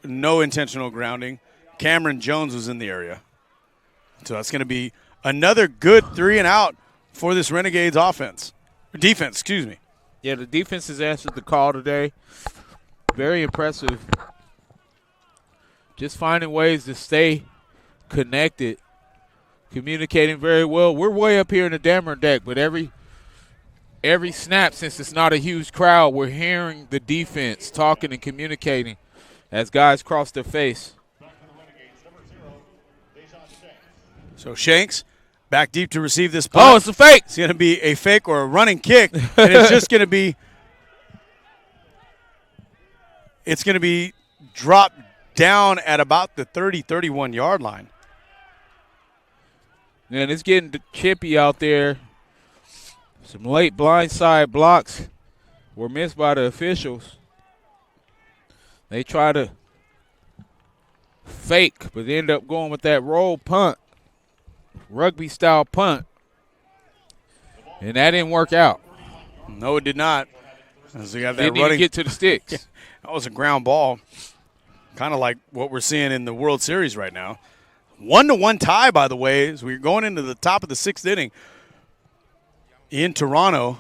intentional grounding. Cameron Jones was in the area. So that's going to be another good 3-and-out for this Renegades defense, excuse me. Yeah, the defense has answered the call today. Very impressive. Just finding ways to stay connected, communicating very well. We're way up here in the Dammer deck, but every every snap, since it's not a huge crowd, we're hearing the defense talking and communicating as guys cross their face. So Shanks back deep to receive this punt. Oh, it's a fake. It's going to be a fake or a running kick, and it's just going to be – it's going to be dropped down at about the 30, 31-yard line. And it's getting chippy out there. Some late blindside blocks were missed by the officials. They try to fake, but they end up going with that roll punt, rugby-style punt, and that didn't work out. No, it did not. As they got that Didn't even running, get to the sticks. that was a ground ball, kind of like what we're seeing in the World Series right now. 1-1 tie, by the way, as we're going into the top of the sixth inning in Toronto.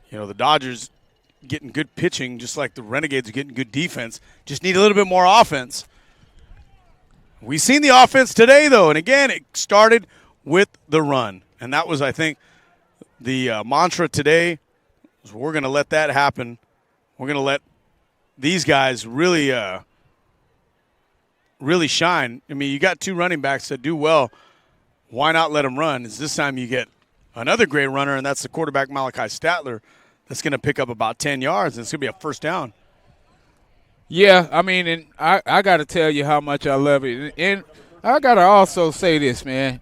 You know, the Dodgers getting good pitching, just like the Renegades are getting good defense. Just need a little bit more offense. We've seen the offense today, though, and again, it started with the run. And that was, I think, the mantra today. We're going to let that happen. We're going to let these guys really shine. I mean, you got two running backs that do well. Why not let them run? Is this time you get another great runner, and that's the quarterback Malachi Statler that's going to pick up about 10 yards, and it's going to be a first down. Yeah, I mean, and I got to tell you how much I love it. And I got to also say this, man,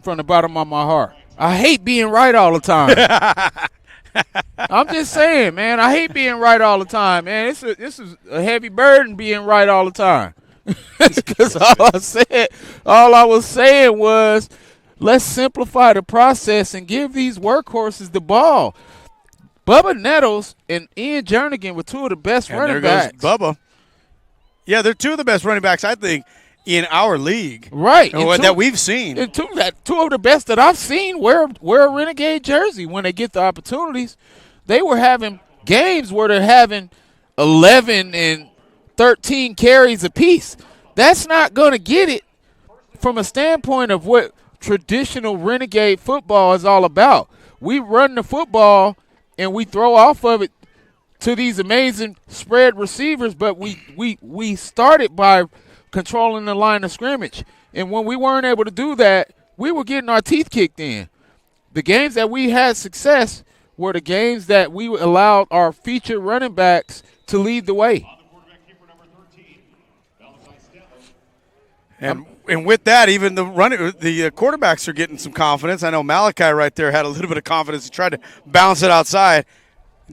from the bottom of my heart. I hate being right all the time. I'm just saying, man, I hate being right all the time, man. This is a heavy burden being right all the time. Because all I was saying was, let's simplify the process and give these workhorses the ball. Bubba Nettles and Ian Jernigan were two of the best running backs. There goes Bubba. Yeah, they're two of the best running backs, I think, in our league. Right. That we've seen. And two of the best that I've seen wear a Renegade jersey when they get the opportunities. They were having games where they're having 11 and 13 carries apiece. That's not going to get it from a standpoint of what traditional Renegade football is all about. We run the football and we throw off of it to these amazing spread receivers, but we started by controlling the line of scrimmage. And when we weren't able to do that, we were getting our teeth kicked in. The games that we had success were the games that we allowed our featured running backs to lead the way. And with that, even the quarterbacks are getting some confidence. I know Malachi right there had a little bit of confidence. He tried to bounce it outside,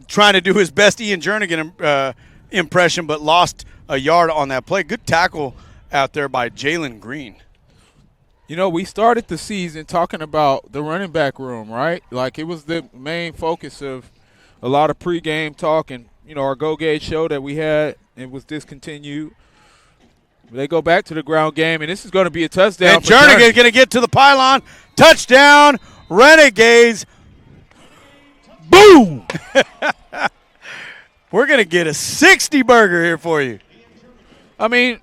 trying to do his best Ian Jernigan impression, but lost a yard on that play. Good tackle out there by Jalen Green. You know, we started the season talking about the running back room, right? Like, it was the main focus of a lot of pregame talk, and, you know, our Go Gauge show that we had, it was discontinued. They go back to the ground game, and this is going to be a touchdown. And Jernigan's going to get to the pylon. Touchdown, Renegades. Boom! We're going to get a 60 burger here for you. I mean,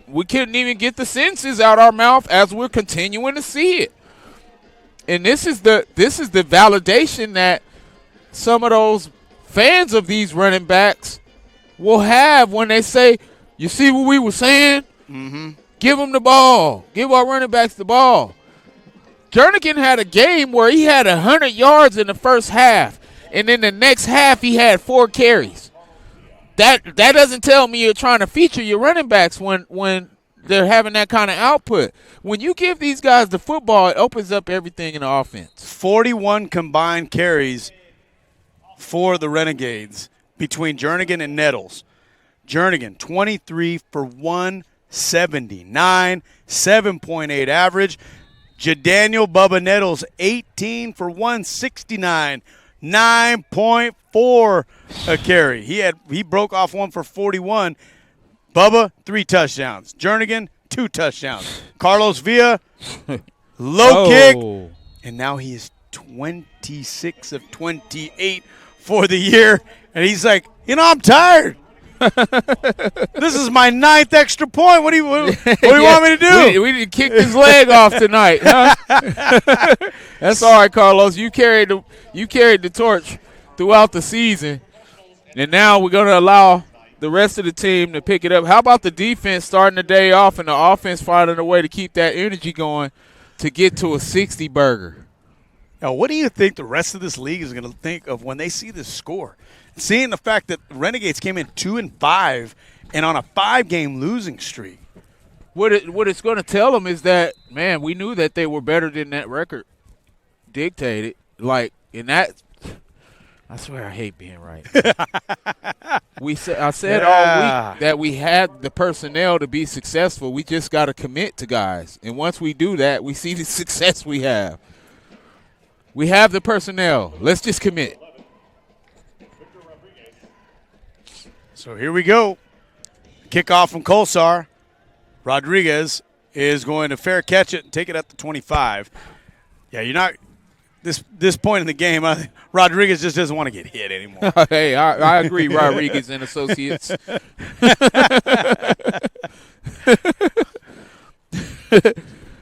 we couldn't even get the sentences out our mouth as we're continuing to see it. And this is the validation that some of those fans of these running backs will have when they say, you see what we were saying? Mm-hmm. Give them the ball. Give our running backs the ball. Jernigan had a game where he had 100 yards in the first half, and in the next half he had 4 carries. That doesn't tell me you're trying to feature your running backs when they're having that kind of output. When you give these guys the football, it opens up everything in the offense. 41 combined carries for the Renegades between Jernigan and Nettles. Jernigan, 23 for 179, 7.8 average. Jadaniel Bubba Nettles, 18 for 169, 9.4 a carry. He broke off one for 41. Bubba, 3 touchdowns. Jernigan, 2 touchdowns. Carlos Villa, low kick. And now he is 26 of 28 for the year. And he's like, I'm tired. This is my 9th extra point. What do you want me to do? We didn't kick his leg off tonight, huh? That's all right, Carlos. You carried the torch throughout the season, and now we're going to allow the rest of the team to pick it up. How about the defense starting the day off and the offense finding a way to keep that energy going to get to a 60 burger? Now, what do you think the rest of this league is going to think of when they see this score? Seeing the fact that Renegades came in 2-5 and on a 5-game losing streak. What it's going to tell them is that, man, we knew that they were better than that record dictated. Like, in that, I swear I hate being right. I said all week that we had the personnel to be successful. We just got to commit to guys. And once we do that, we see the success we have. We have the personnel. Let's just commit. So here we go. Kickoff from Colsar. Rodriguez is going to fair catch it and take it at the 25. Yeah, you're not this point in the game. Rodriguez just doesn't want to get hit anymore. Hey, I agree, Rodriguez and Associates.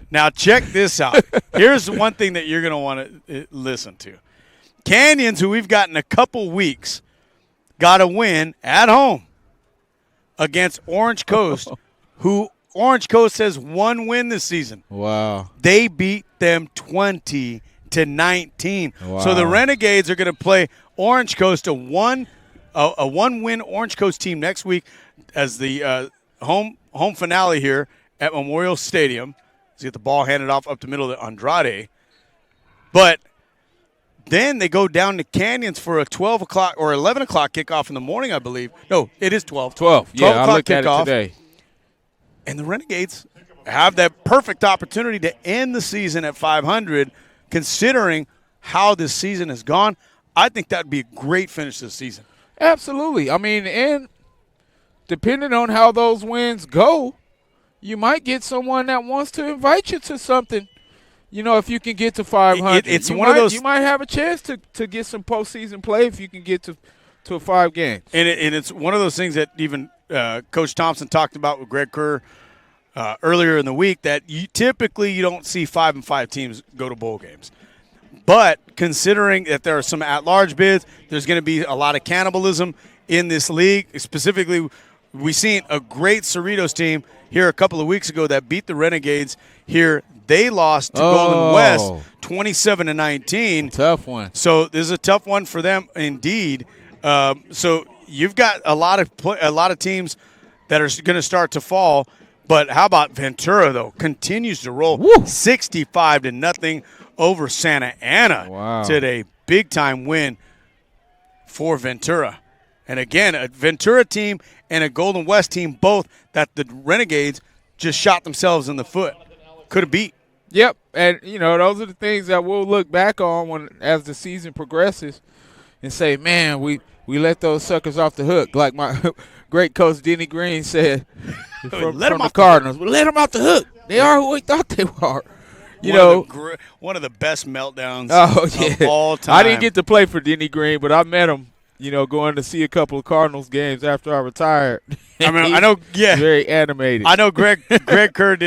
Now check this out. Here's one thing that you're going to want to listen to. Canyons, who we've got in a couple weeks, got a win at home against Orange Coast, who Orange Coast has one win this season. Wow. They beat them 20-19. Wow. So the Renegades are going to play Orange Coast, a one-win Orange Coast team next week as the home finale here at Memorial Stadium. Let's get the ball handed off up the middle to Andrade. But then they go down to Canyons for a 12 o'clock or 11 o'clock kickoff in the morning, I believe. No, it is 12. 12. Yeah, I looked kickoff. at it today. And the Renegades have that perfect opportunity to end the season at 500, considering how this season has gone. I think that would be a great finish to the season. Absolutely. I mean, and depending on how those wins go, you might get someone that wants to invite you to something. You know, if you can get to 500, it's one of those. You might have a chance to get some postseason play if you can get to 5 games. And it's one of those things that even Coach Thompson talked about with Greg Kerr earlier in the week, that you don't see 5-5 teams go to bowl games. But considering that there are some at-large bids, there's going to be a lot of cannibalism in this league. Specifically, we've seen a great Cerritos team here a couple of weeks ago that beat the Renegades here. They lost to Golden West 27-19. Tough one. So this is a tough one for them indeed. So you've got a lot of teams that are going to start to fall. But how about Ventura, though? Continues to roll 65-0 over Santa Ana. Wow. Today. Big-time win for Ventura. And again, a Ventura team and a Golden West team, both that the Renegades just shot themselves in the foot. Could have beat. Yep, and, you know, those are the things that we'll look back on as the season progresses and say, man, we let those suckers off the hook. Like my great coach Denny Green said from the Cardinals. Let them off the hook. They are who we thought they were. One of the best meltdowns of all time. I didn't get to play for Denny Green, but I met him, you know, going to see a couple of Cardinals games after I retired. I mean, I know, yeah. Very animated. I know Greg Kerr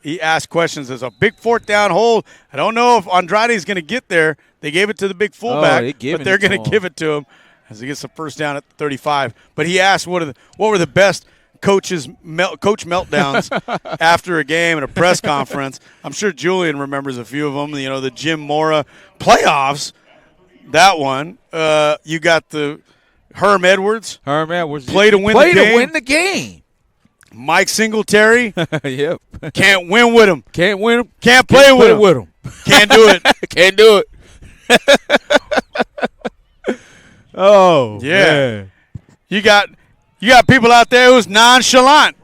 he asked questions. There's a big 4th down hold. I don't know if Andrade's going to get there. They gave it to the big fullback, but they're going to give it to him as he gets the first down at 35. But he asked what were the best coach meltdowns after a game at a press conference. I'm sure Julian remembers a few of them. You know, the Jim Mora playoffs, that one. You got the Herm Edwards. Play to win the game. Mike Singletary. Yep. Can't win with him. Can't win him. Can't play with him. Can't do it. Can't do it. Oh, yeah. Man. You got people out there who's nonchalant.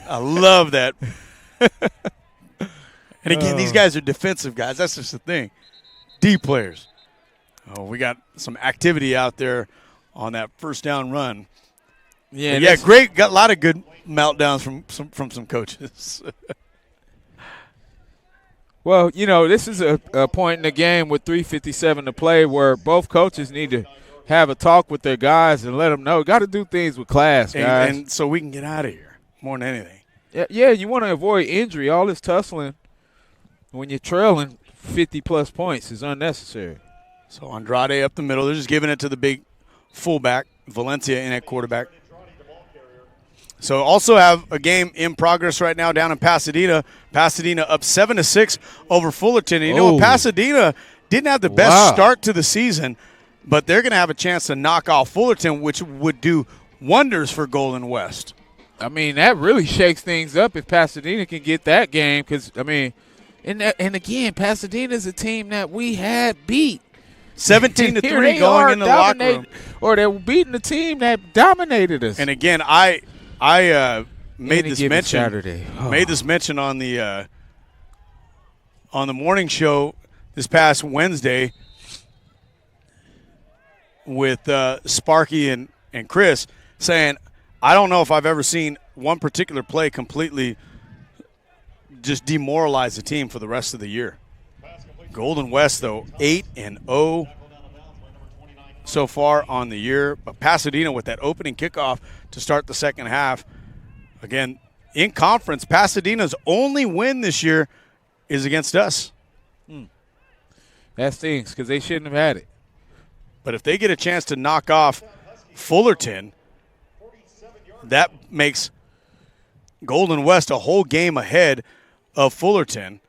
I love that. And again, these guys are defensive guys. That's just the thing. D players. Oh, we got some activity out there on that first down run. Yeah, great. Got a lot of good meltdowns from some coaches. Well, you know, this is a point in the game with 3:57 to play where both coaches need to have a talk with their guys and let them know. Got to do things with class, guys. And so we can get out of here more than anything. Yeah, you want to avoid injury. All this tussling when you're trailing 50-plus points is unnecessary. So Andrade up the middle. They're just giving it to the big fullback, Valencia, in at quarterback. So also have a game in progress right now down in Pasadena. Pasadena up 7-6 over Fullerton. And you know, Pasadena didn't have the best start to the season, but they're going to have a chance to knock off Fullerton, which would do wonders for Golden West. I mean, that really shakes things up if Pasadena can get that game because, I mean, and again, Pasadena's a team that we had beat. 17-3 going in the locker room. Or they were beating the team that dominated us. And again, I made this mention. Saturday. Made this mention on the morning show this past Wednesday with Sparky and Chris, saying I don't know if I've ever seen one particular play completely just demoralize the team for the rest of the year. Golden West, though, 8-0 so far on the year. But Pasadena with that opening kickoff to start the second half. Again, in conference, Pasadena's only win this year is against us. That stings because they shouldn't have had it. But if they get a chance to knock off Fullerton, that makes Golden West a whole game ahead of Fullerton.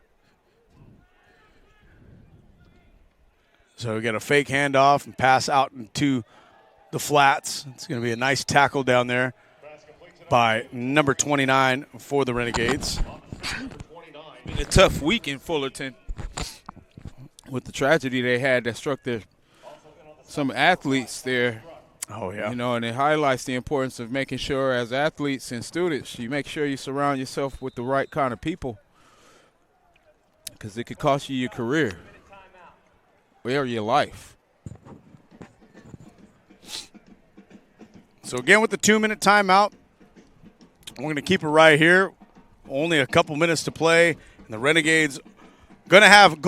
So we got a fake handoff and pass out into the flats. It's going to be a nice tackle down there by number 29 for the Renegades. A tough week in Fullerton with the tragedy they had that struck some athletes there. Oh, yeah. You know, and it highlights the importance of making sure as athletes and students, you make sure you surround yourself with the right kind of people because it could cost you your career or your life. So, again, with the 2-minute timeout, we're going to keep it right here. Only a couple minutes to play, and the Renegades going to have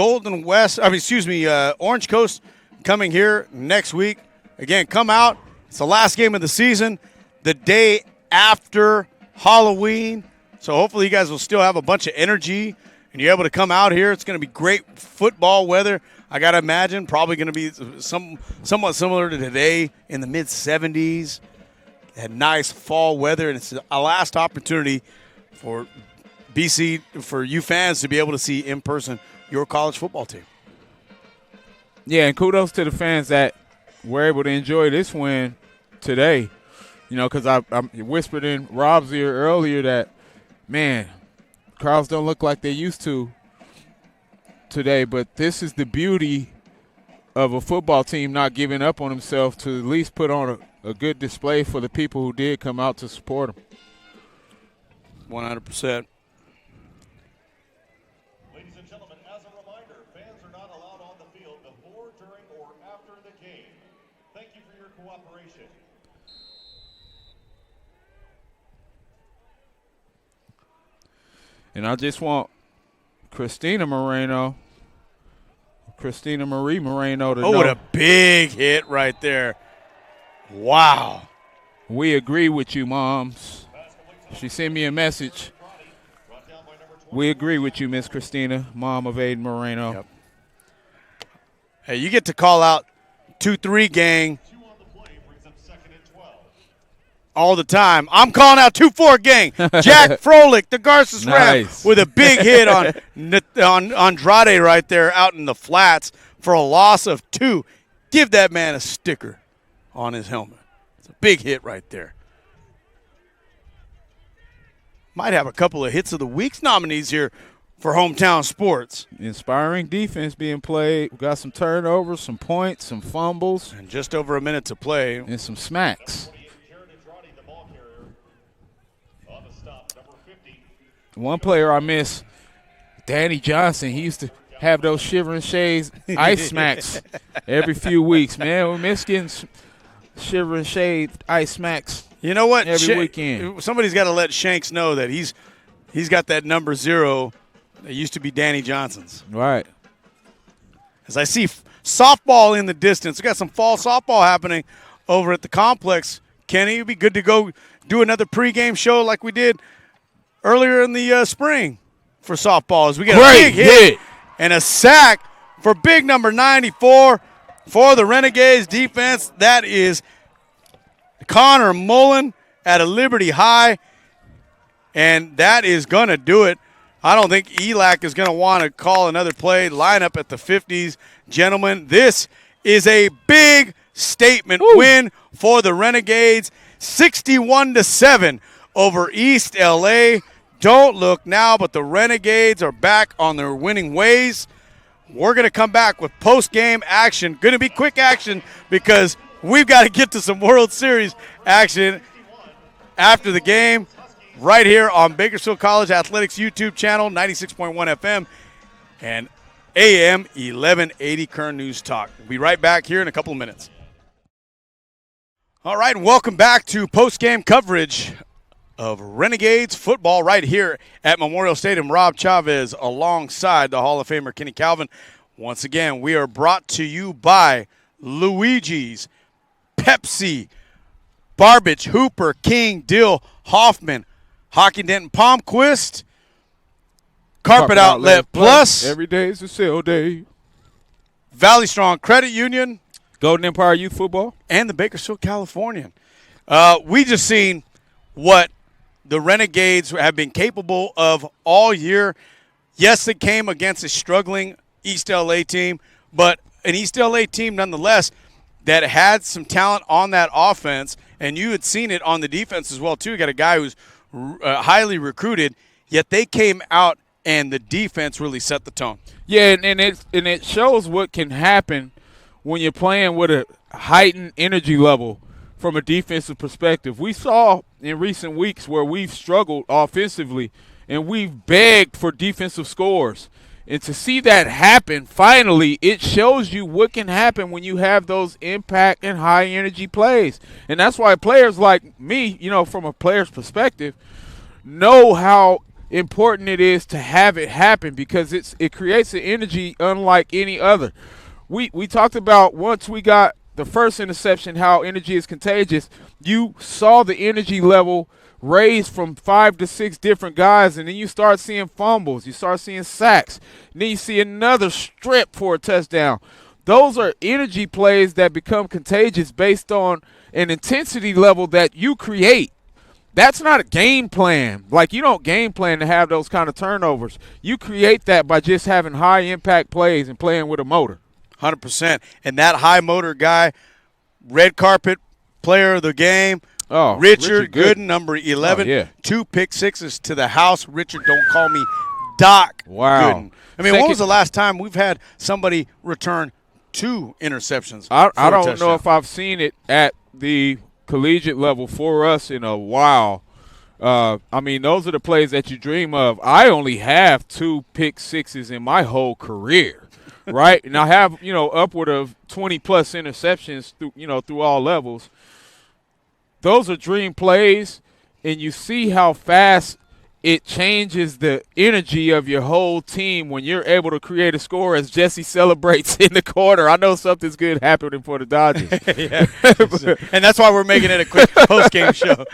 Orange Coast coming here next week. Again, come out. It's the last game of the season, the day after Halloween. So hopefully you guys will still have a bunch of energy and you're able to come out here. It's going to be great football weather. I got to imagine probably going to be somewhat similar to today in the mid-70s. Had nice fall weather, and it's a last opportunity for BC, for you fans to be able to see in person your college football team. Yeah, and kudos to the fans that were able to enjoy this win today. You know, because I whispered in Rob's ear earlier that, man, crowds don't look like they used to today. But this is the beauty of a football team not giving up on themselves to at least put on a good display for the people who did come out to support them. 100%. Ladies and gentlemen, as a reminder, fans are not allowed on the field before, during, or after the game. Thank you for your cooperation. And I just want Christina Marie Moreno to know. Oh, what a big hit right there. Wow. We agree with you, moms. She sent me a message. We agree with you, Miss Christina, mom of Aiden Moreno. Yep. Hey, you get to call out 2-3 gang all the time. I'm calling out 2-4 gang. Jack Froelich, the Garces Nice. Ram, with a big hit on Andrade right there out in the flats for a loss of 2. Give that man a sticker on his helmet. It's a big hit right there. Might have a couple of hits of the week's nominees here for Hometown Sports. Inspiring defense being played. We got some turnovers, some points, some fumbles. And just over a minute to play. And some smacks. One player I miss, Danny Johnson. He used to have those Shivering Shades ice smacks every few weeks, man. We miss getting Shivering Shade ice smacks. You know what? Every weekend. Somebody's got to let Shanks know that he's got that number 0 that used to be Danny Johnson's. Right. As I see softball in the distance. We got some fall softball happening over at the complex. Kenny, it'd be good to go do another pregame show like we did earlier in the spring for softball. As we get a big hit and a sack for big number 94 for the Renegades defense. That is Connor Mullen at a Liberty High, and that is going to do it. I don't think ELAC is going to want to call another play. Line up at the 50s. Gentlemen, this is a big statement win for the Renegades, 61-7 over East LA. Don't look now, but the Renegades are back on their winning ways. We're going to come back with post-game action. Going to be quick action because we've got to get to some World Series action after the game right here on Bakersfield College Athletics YouTube channel, 96.1 FM and AM 1180 Kern News Talk. We'll be right back here in a couple of minutes. All right, and welcome back to post-game coverage of Renegades football right here at Memorial Stadium. Rob Chavez alongside the Hall of Famer Kenny Calvin. Once again, we are brought to you by Luigi's, Pepsi, Barbage, Hooper, King, Dill, Hoffman, Hockey Denton, Palmquist, Carpet Outlet Plus, every day is a sale day, Valley Strong Credit Union, Golden Empire Youth Football, and the Bakersfield Californian. We just seen what the Renegades have been capable of all year. Yes, it came against a struggling East LA team, but an East LA team nonetheless that had some talent on that offense, and you had seen it on the defense as well too. You got a guy who's highly recruited, yet they came out and the defense really set the tone. Yeah, and it shows what can happen when you're playing with a heightened energy level from a defensive perspective. We saw in recent weeks where we've struggled offensively and we've begged for defensive scores. And to see that happen, finally, it shows you what can happen when you have those impact and high energy plays. And that's why players like me, from a player's perspective, know how important it is to have it happen because it creates an energy unlike any other. We talked about once we got the first interception, how energy is contagious. You saw the energy level raised from 5 to 6 different guys, and then you start seeing fumbles, you start seeing sacks, and then you see another strip for a touchdown. Those are energy plays that become contagious based on an intensity level that you create. That's not a game plan. Like, you don't game plan to have those kind of turnovers. You create that by just having high impact plays and playing with a motor. 100%. And that high motor guy, red carpet player of the game, Richard Gooden, number 11, 2 pick sixes to the house. Richard, don't call me Doc Gooden. I mean, when was the last time we've had somebody return 2 interceptions? I don't know if I've seen it at the collegiate level for us in a while. I mean, those are the plays that you dream of. I only have 2 pick sixes in my whole career. Right? And I have, upward of 20-plus interceptions through all levels. Those are dream plays, and you see how fast it changes the energy of your whole team when you're able to create a score as Jesse celebrates in the corner. I know something's good happening for the Dodgers. And that's why we're making it a quick post-game show.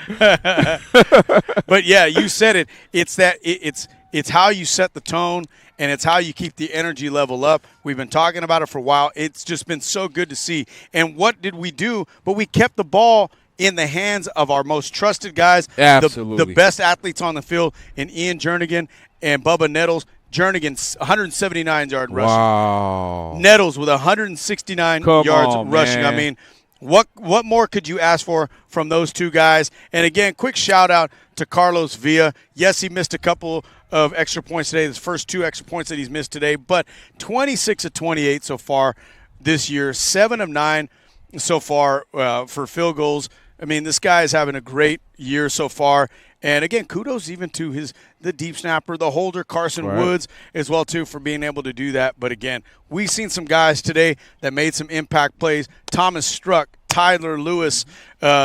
But, yeah, you said it. It's how you set the tone, and it's how you keep the energy level up. We've been talking about it for a while. It's just been so good to see. And what did we do? But we kept the ball in the hands of our most trusted guys, Absolutely. the best athletes on the field, in Ian Jernigan and Bubba Nettles. Jernigan, 179-yard rushing. Wow. Nettles with 169 yards rushing. Man. I mean, what more could you ask for from those two guys? And, again, quick shout-out to Carlos Villa. Yes, he missed a couple of extra points today, his first 2 extra points that he's missed today, but 26 of 28 so far this year, 7 of 9 so far for field goals. I mean, this guy is having a great year so far. And, again, kudos even to the deep snapper, the holder, Carson Woods, as well, too, for being able to do that. But, again, we've seen some guys today that made some impact plays. Thomas Struck, Tyler Lewis.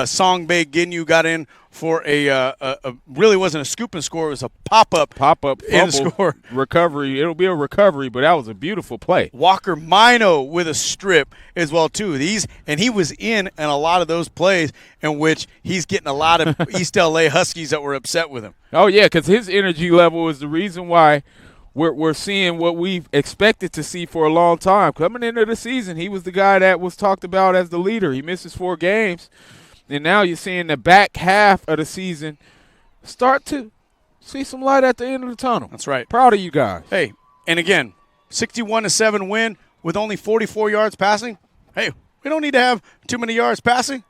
Song Bay Ginyu got in for a really wasn't a scoop and score. It was a pop-up in score. Recovery. It'll be a recovery, but that was a beautiful play. Walker Mino with a strip as well, too. He was in a lot of those plays in which he's getting a lot of East L.A. Huskies that were upset with him. Oh, yeah, because his energy level is the reason why we're seeing what we've expected to see for a long time. Coming into the season, he was the guy that was talked about as the leader. He misses 4 games. And now you're seeing the back half of the season start to see some light at the end of the tunnel. That's right. Proud of you guys. Hey, and again, 61-7 win with only 44 yards passing. Hey, we don't need to have too many yards passing.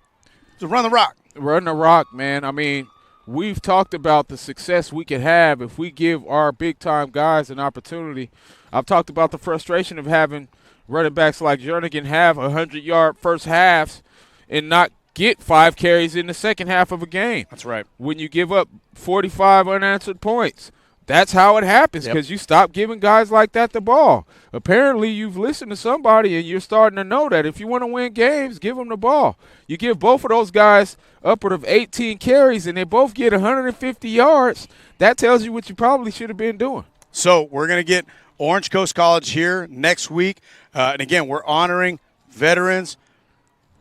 Just run the rock. Run the rock, man. I mean, we've talked about the success we could have if we give our big-time guys an opportunity. I've talked about the frustration of having running backs like Jernigan have 100-yard first halves and not get 5 carries in the second half of a game. That's right. When you give up 45 unanswered points, that's how it happens because you stop giving guys like that the ball. Apparently, you've listened to somebody and you're starting to know that if you want to win games, give them the ball. You give both of those guys upward of 18 carries and they both get 150 yards, that tells you what you probably should have been doing. So we're going to get Orange Coast College here next week. And, again, we're honoring veterans.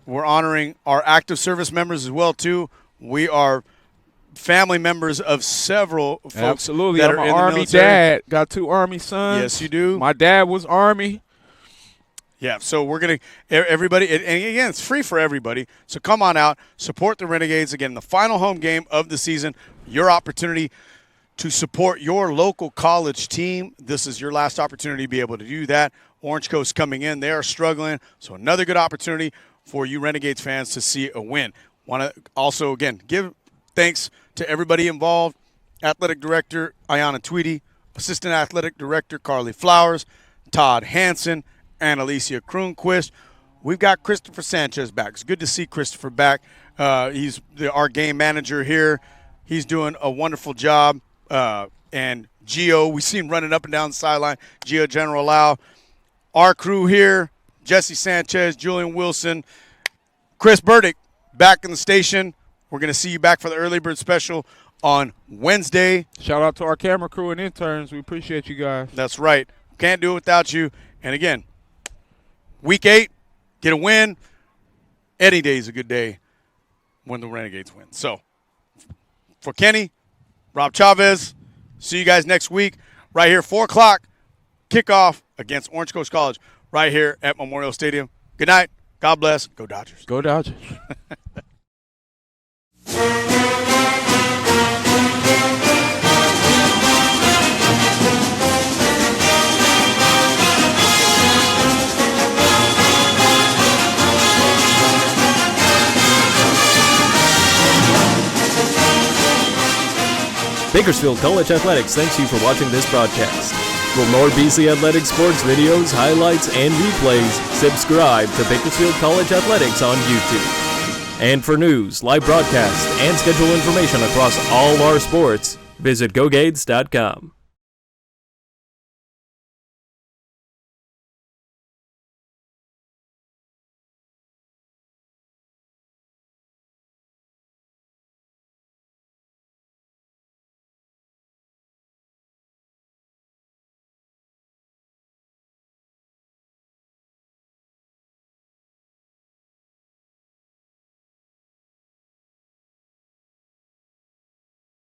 We're honoring our active service members as well, too. We are family members of several folks Absolutely. that I'm are an in Army the military. dad. Got 2 Army sons. Yes, you do. My dad was Army. Yeah, so we're going to – everybody – and, again, it's free for everybody. So come on out, support the Renegades. Again, the final home game of the season, your opportunity to support your local college team. This is your last opportunity to be able to do that. Orange Coast coming in. They are struggling. So another good opportunity for you Renegades fans to see a win. Want to also, again, give thanks to everybody involved. Athletic Director Ayanna Tweedy, Assistant Athletic Director Carly Flowers, Todd Hansen, and Alicia Kroonquist. We've got Christopher Sanchez back. It's good to see Christopher back. He's our game manager here. He's doing a wonderful job. And Gio, we see him running up and down the sideline. Gio General Lau. Our crew here, Jesse Sanchez, Julian Wilson, Chris Burdick back in the station. We're going to see you back for the early bird special on Wednesday. Shout out to our camera crew and interns. We appreciate you guys. That's right. Can't do it without you. And, again, week 8, get a win. Any day is a good day when the Renegades win. So, for Kenny, Rob Chavez, see you guys next week right here, 4 o'clock, kickoff against Orange Coast College right here at Memorial Stadium. Good night. God bless. Go Dodgers. Go Dodgers. Bakersfield College Athletics thanks you for watching this broadcast. For more BC Athletics sports videos, highlights, and replays, subscribe to Bakersfield College Athletics on YouTube. And for news, live broadcasts, and schedule information across all our sports, visit GoGades.com.